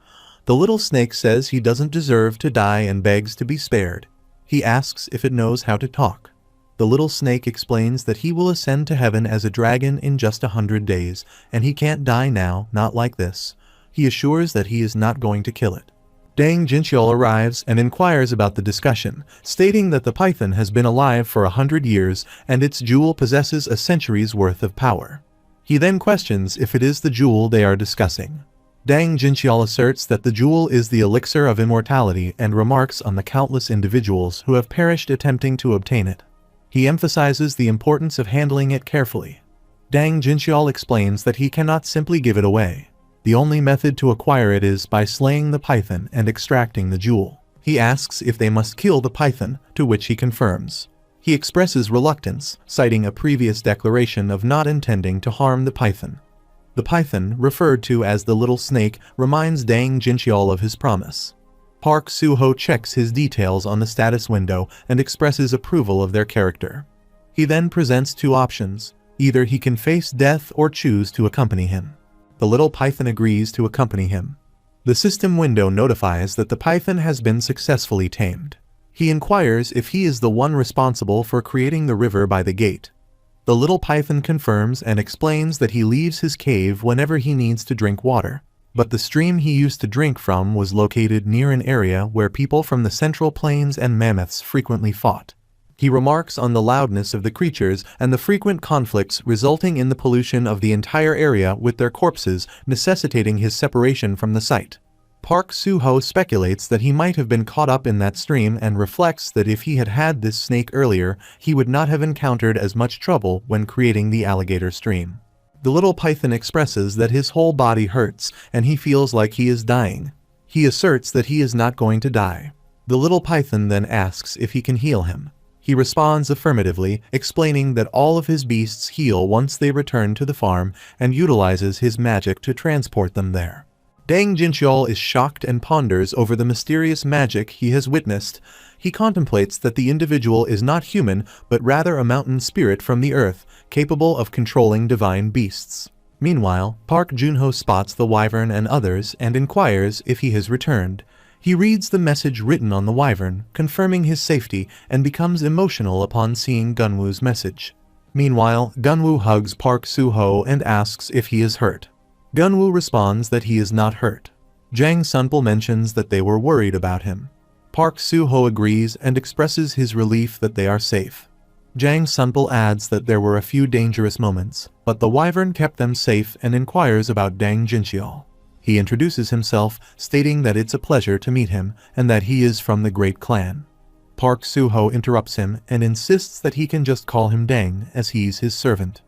The little snake says he doesn't deserve to die and begs to be spared. He asks if it knows how to talk. The little snake explains that he will ascend to heaven as a dragon in just 100 days, and he can't die now, not like this. He assures that he is not going to kill it. Dang Jinxiao arrives and inquires about the discussion, stating that the python has been alive for 100 years and its jewel possesses a century's worth of power. He then questions if it is the jewel they are discussing. Dang Jinxiao asserts that the jewel is the elixir of immortality and remarks on the countless individuals who have perished attempting to obtain it. He emphasizes the importance of handling it carefully. Dang Jinxiao explains that he cannot simply give it away. The only method to acquire it is by slaying the python and extracting the jewel. He asks if they must kill the python, to which he confirms. He expresses reluctance, citing a previous declaration of not intending to harm the python. The python, referred to as the little snake, reminds Dang Jinxiao of his promise. Park Suho checks his details on the status window and expresses approval of their character. He then presents two options. Either he can face death or choose to accompany him. The little python agrees to accompany him. The system window notifies that the python has been successfully tamed. He inquires if he is the one responsible for creating the river by the gate. The little python confirms and explains that he leaves his cave whenever he needs to drink water, but the stream he used to drink from was located near an area where people from the Central Plains and mammoths frequently fought. He remarks on the loudness of the creatures and the frequent conflicts resulting in the pollution of the entire area with their corpses, necessitating his separation from the site. Park Suho speculates that he might have been caught up in that stream and reflects that if he had had this snake earlier, he would not have encountered as much trouble when creating the alligator stream. The little python expresses that his whole body hurts and he feels like he is dying. He asserts that he is not going to die. The little python then asks if he can heal him. He responds affirmatively, explaining that all of his beasts heal once they return to the farm and utilizes his magic to transport them there. Dang Jinxiao is shocked and ponders over the mysterious magic he has witnessed. He contemplates that the individual is not human, but rather a mountain spirit from the earth, capable of controlling divine beasts. Meanwhile, Park Junho spots the wyvern and others and inquires if he has returned. He reads the message written on the wyvern, confirming his safety, and becomes emotional upon seeing Gunwoo's message. Meanwhile, Gunwoo hugs Park Suho and asks if he is hurt. Gunwoo responds that he is not hurt. Jang Sunpul mentions that they were worried about him. Park Suho agrees and expresses his relief that they are safe. Jang Sunpul adds that there were a few dangerous moments, but the wyvern kept them safe and inquires about Dang Jinxiao. He introduces himself, stating that it's a pleasure to meet him and that he is from the Great Clan. Park Suho interrupts him and insists that he can just call him Dang as he's his servant.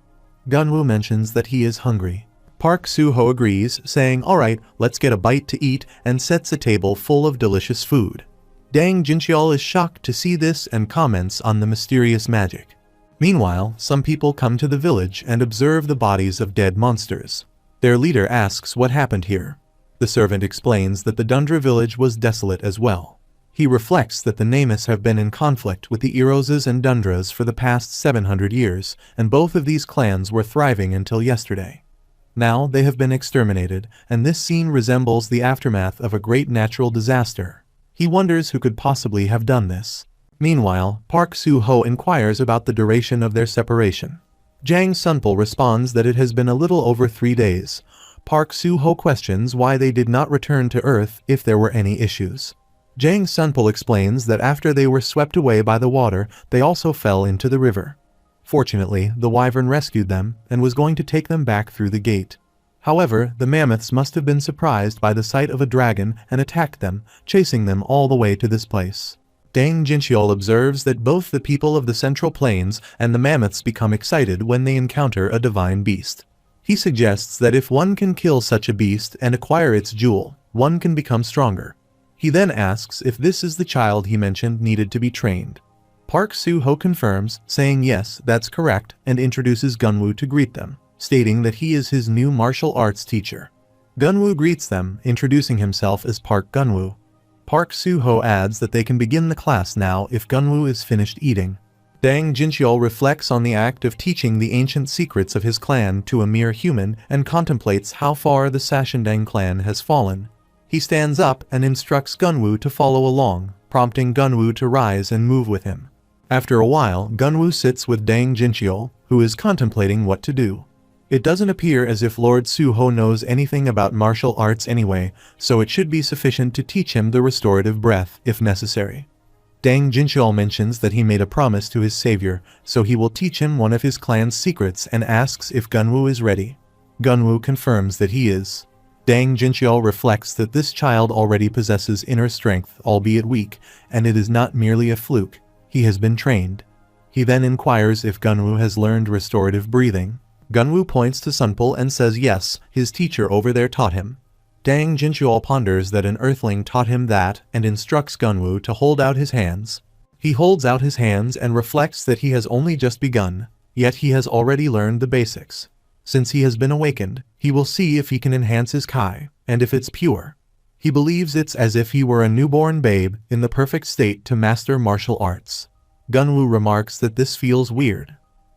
Gunwoo mentions that he is hungry. Park Suho agrees, saying, "Alright, let's get a bite to eat," and sets a table full of delicious food. Dang Jinxiao is shocked to see this and comments on the mysterious magic. Meanwhile, some people come to the village and observe the bodies of dead monsters. Their leader asks what happened here. The servant explains that the Dundra village was desolate as well. He reflects that the Namus have been in conflict with the Eroses and Dundras for the past 700 years, and both of these clans were thriving until yesterday. Now they have been exterminated, and this scene resembles the aftermath of a great natural disaster. He wonders who could possibly have done this. Meanwhile, Park Suho inquires about the duration of their separation. Jang Sunpul responds that it has been a little over 3 days. Park Suho questions why they did not return to Earth if there were any issues. Jang Sunpul explains that after they were swept away by the water, they also fell into the river. Fortunately, the wyvern rescued them and was going to take them back through the gate. However, the mammoths must have been surprised by the sight of a dragon and attacked them, chasing them all the way to this place. Dang Jincheol observes that both the people of the Central Plains and the mammoths become excited when they encounter a divine beast. He suggests that if one can kill such a beast and acquire its jewel, one can become stronger. He then asks if this is the child he mentioned needed to be trained. Park Suho confirms, saying yes, that's correct, and introduces Gunwoo to greet them, stating that he is his new martial arts teacher. Gunwoo greets them, introducing himself as Park Gunwoo. Park Suho adds that they can begin the class now if Gunwoo is finished eating. Dang Jincheol reflects on the act of teaching the ancient secrets of his clan to a mere human and contemplates how far the Sashandang clan has fallen. He stands up and instructs Gunwoo to follow along, prompting Gunwoo to rise and move with him. After a while, Gunwoo sits with Dang Jincheol, who is contemplating what to do. It doesn't appear as if Lord Suho knows anything about martial arts anyway, so it should be sufficient to teach him the restorative breath if necessary. Dang Jincheol mentions that he made a promise to his savior, so he will teach him one of his clan's secrets and asks if Gunwoo is ready. Gunwoo confirms that he is. Dang Jincheol reflects that this child already possesses inner strength, albeit weak, and it is not merely a fluke. He has been trained. He then inquires if Gunwoo has learned restorative breathing. Gunwoo points to Sunpul and says yes, his teacher over there taught him. Dang Jincheol ponders that an earthling taught him that and instructs Gunwoo to hold out his hands. He holds out his hands and reflects that he has only just begun, yet he has already learned the basics. Since he has been awakened, he will see if he can enhance his Kai, and if it's pure. He believes it's as if he were a newborn babe in the perfect state to master martial arts. Gunwoo remarks that this feels weird.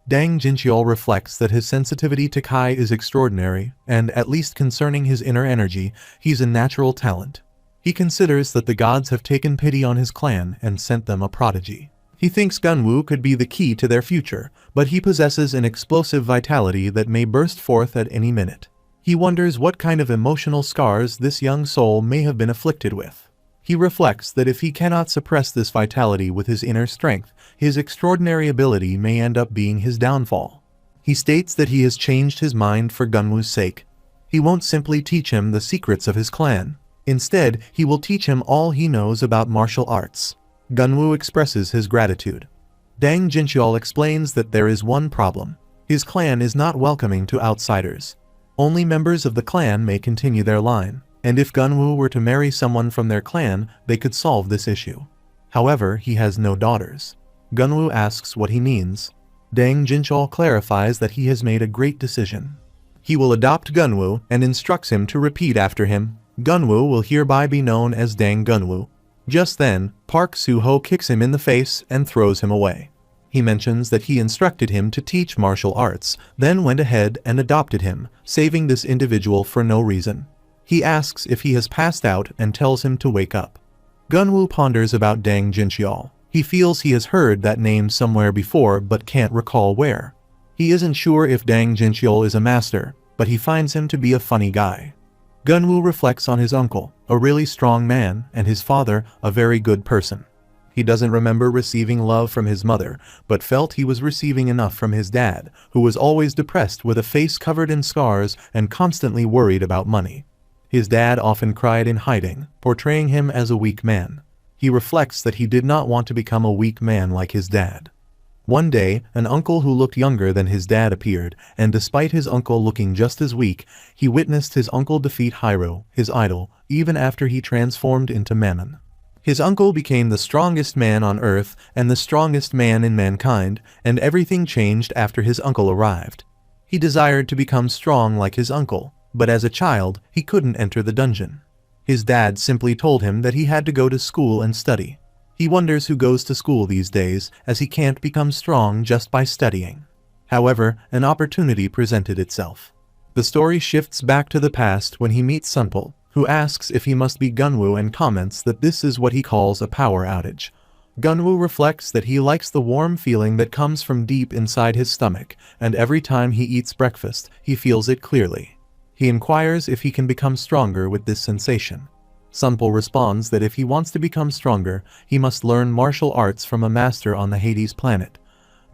Dang Jincheol reflects that his sensitivity to Kai is extraordinary, and at least concerning his inner energy, he's a natural talent. He considers that the gods have taken pity on his clan and sent them a prodigy. He thinks Gunwoo could be the key to their future, but he possesses an explosive vitality that may burst forth at any minute. He wonders what kind of emotional scars this young soul may have been afflicted with. He reflects that if he cannot suppress this vitality with his inner strength, his extraordinary ability may end up being his downfall. He states that he has changed his mind for Gunwoo's sake. He won't simply teach him the secrets of his clan. Instead, he will teach him all he knows about martial arts. Gunwoo expresses his gratitude. Dang Jincheol explains that there is one problem. His clan is not welcoming to outsiders. Only members of the clan may continue their line, and if Gunwoo were to marry someone from their clan, they could solve this issue. However, he has no daughters. Gunwoo asks what he means. Dang Jincheol clarifies that he has made a great decision. He will adopt Gunwoo and instructs him to repeat after him. Gunwoo will hereby be known as Dang Gunwoo. Just then, Park Suho kicks him in the face and throws him away. He mentions that he instructed him to teach martial arts, then went ahead and adopted him, saving this individual for no reason. He asks if he has passed out and tells him to wake up. Gunwoo ponders about Dang Jincheol. He feels he has heard that name somewhere before but can't recall where. He isn't sure if Dang Jincheol is a master, but he finds him to be a funny guy. Gunwoo reflects on his uncle, a really strong man, and his father, a very good person. He doesn't remember receiving love from his mother, but felt he was receiving enough from his dad, who was always depressed with a face covered in scars and constantly worried about money. His dad often cried in hiding, portraying him as a weak man. He reflects that he did not want to become a weak man like his dad. One day, an uncle who looked younger than his dad appeared, and despite his uncle looking just as weak, he witnessed his uncle defeat Hiro, his idol, even after he transformed into Mammon. His uncle became the strongest man on Earth and the strongest man in mankind, and everything changed after his uncle arrived. He desired to become strong like his uncle, but as a child, he couldn't enter the dungeon. His dad simply told him that he had to go to school and study. He wonders who goes to school these days, as he can't become strong just by studying. However, an opportunity presented itself. The story shifts back to the past when he meets Sunpul, who asks if he must be Gunwoo and comments that this is what he calls a power outage. Gunwoo reflects that he likes the warm feeling that comes from deep inside his stomach, and every time he eats breakfast, he feels it clearly. He inquires if he can become stronger with this sensation. Sunpul responds that if he wants to become stronger, he must learn martial arts from a master on the Hades planet.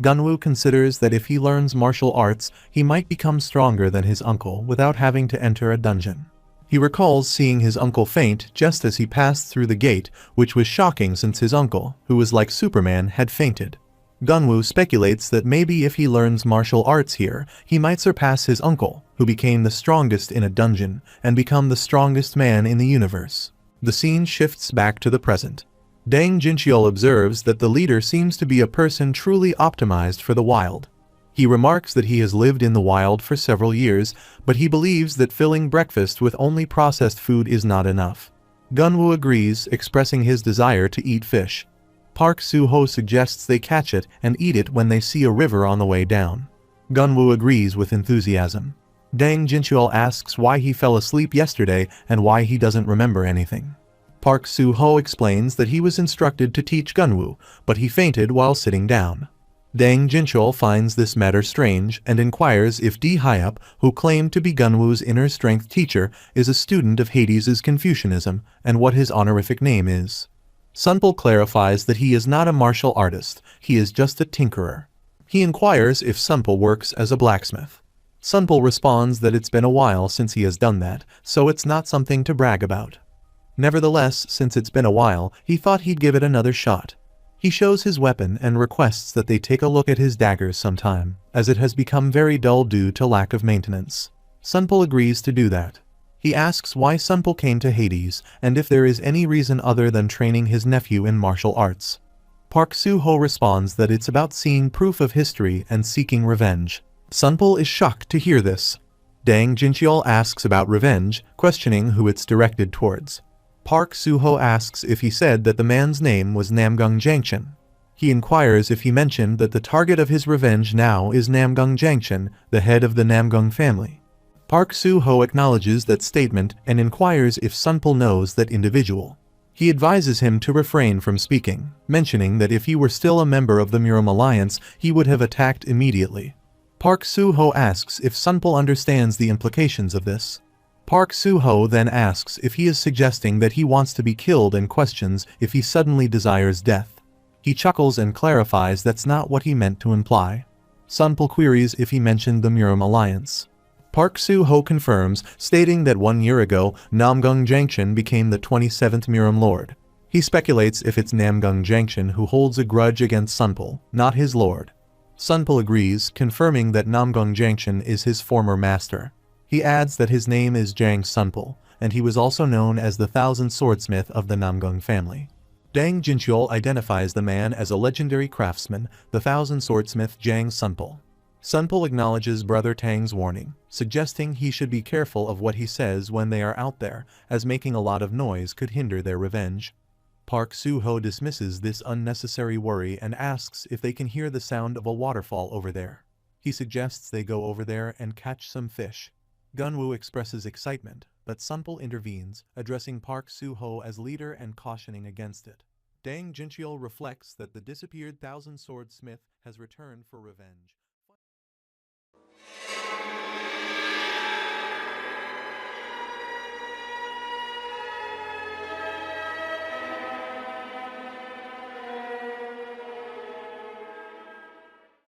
Gunwoo considers that if he learns martial arts, he might become stronger than his uncle without having to enter a dungeon. He recalls seeing his uncle faint just as he passed through the gate, which was shocking since his uncle, who was like Superman, had fainted. Gunwoo speculates that maybe if he learns martial arts here, he might surpass his uncle, who became the strongest in a dungeon, and become the strongest man in the universe. The scene shifts back to the present. Dang Jincheol observes that the leader seems to be a person truly optimized for the wild. He remarks that he has lived in the wild for several years, but he believes that filling breakfast with only processed food is not enough. Gunwoo agrees, expressing his desire to eat fish. Park Suho suggests they catch it and eat it when they see a river on the way down. Gunwoo agrees with enthusiasm. Dang Jincheol asks why he fell asleep yesterday and why he doesn't remember anything. Park Suho explains that he was instructed to teach Gunwoo, but he fainted while sitting down. Dang Jincheol finds this matter strange and inquires if D Hyup, who claimed to be Gunwoo's inner strength teacher, is a student of Hades' Confucianism and what his honorific name is. Sunpul clarifies that he is not a martial artist, he is just a tinkerer. He inquires if Sunpul works as a blacksmith. Sunpul responds that it's been a while since he has done that, so it's not something to brag about. Nevertheless, since it's been a while, he thought he'd give it another shot. He shows his weapon and requests that they take a look at his daggers sometime, as it has become very dull due to lack of maintenance. Sunpul agrees to do that. He asks why Sunpul came to Hades, and if there is any reason other than training his nephew in martial arts. Park Suho responds that it's about seeing proof of history and seeking revenge. Sunpul is shocked to hear this. Dang Jincheol asks about revenge, questioning who it's directed towards. Park Suho asks if he said that the man's name was Namgung Jangchen. He inquires if he mentioned that the target of his revenge now is Namgung Jangchen, the head of the Namgung family. Park Suho acknowledges that statement and inquires if Sunpul knows that individual. He advises him to refrain from speaking, mentioning that if he were still a member of the Muram Alliance, he would have attacked immediately. Park Suho asks if Sunpul understands the implications of this. Park Suho then asks if he is suggesting that he wants to be killed and questions if he suddenly desires death. He chuckles and clarifies that's not what he meant to imply. Sunpul queries if he mentioned the Muram Alliance. Park Suho confirms, stating that 1 year ago, Namgung Jangchen became the 27th Muram Lord. He speculates if it's Namgung Jangchen who holds a grudge against Sunpul, not his lord. Sunpul agrees, confirming that Namgung Jangchen is his former master. He adds that his name is Jang Sunpul, and he was also known as the Thousand Swordsmith of the Namgung family. Dang Jincheol identifies the man as a legendary craftsman, the Thousand Swordsmith Jang Sunpul. Sunpul acknowledges Brother Tang's warning, suggesting he should be careful of what he says when they are out there, as making a lot of noise could hinder their revenge. Park Suho dismisses this unnecessary worry and asks if they can hear the sound of a waterfall over there. He suggests they go over there and catch some fish. Gunwoo expresses excitement, but Sunpul intervenes, addressing Park Suho as leader and cautioning against it. Dang Jincheol reflects that the disappeared Thousand Swordsmith has returned for revenge.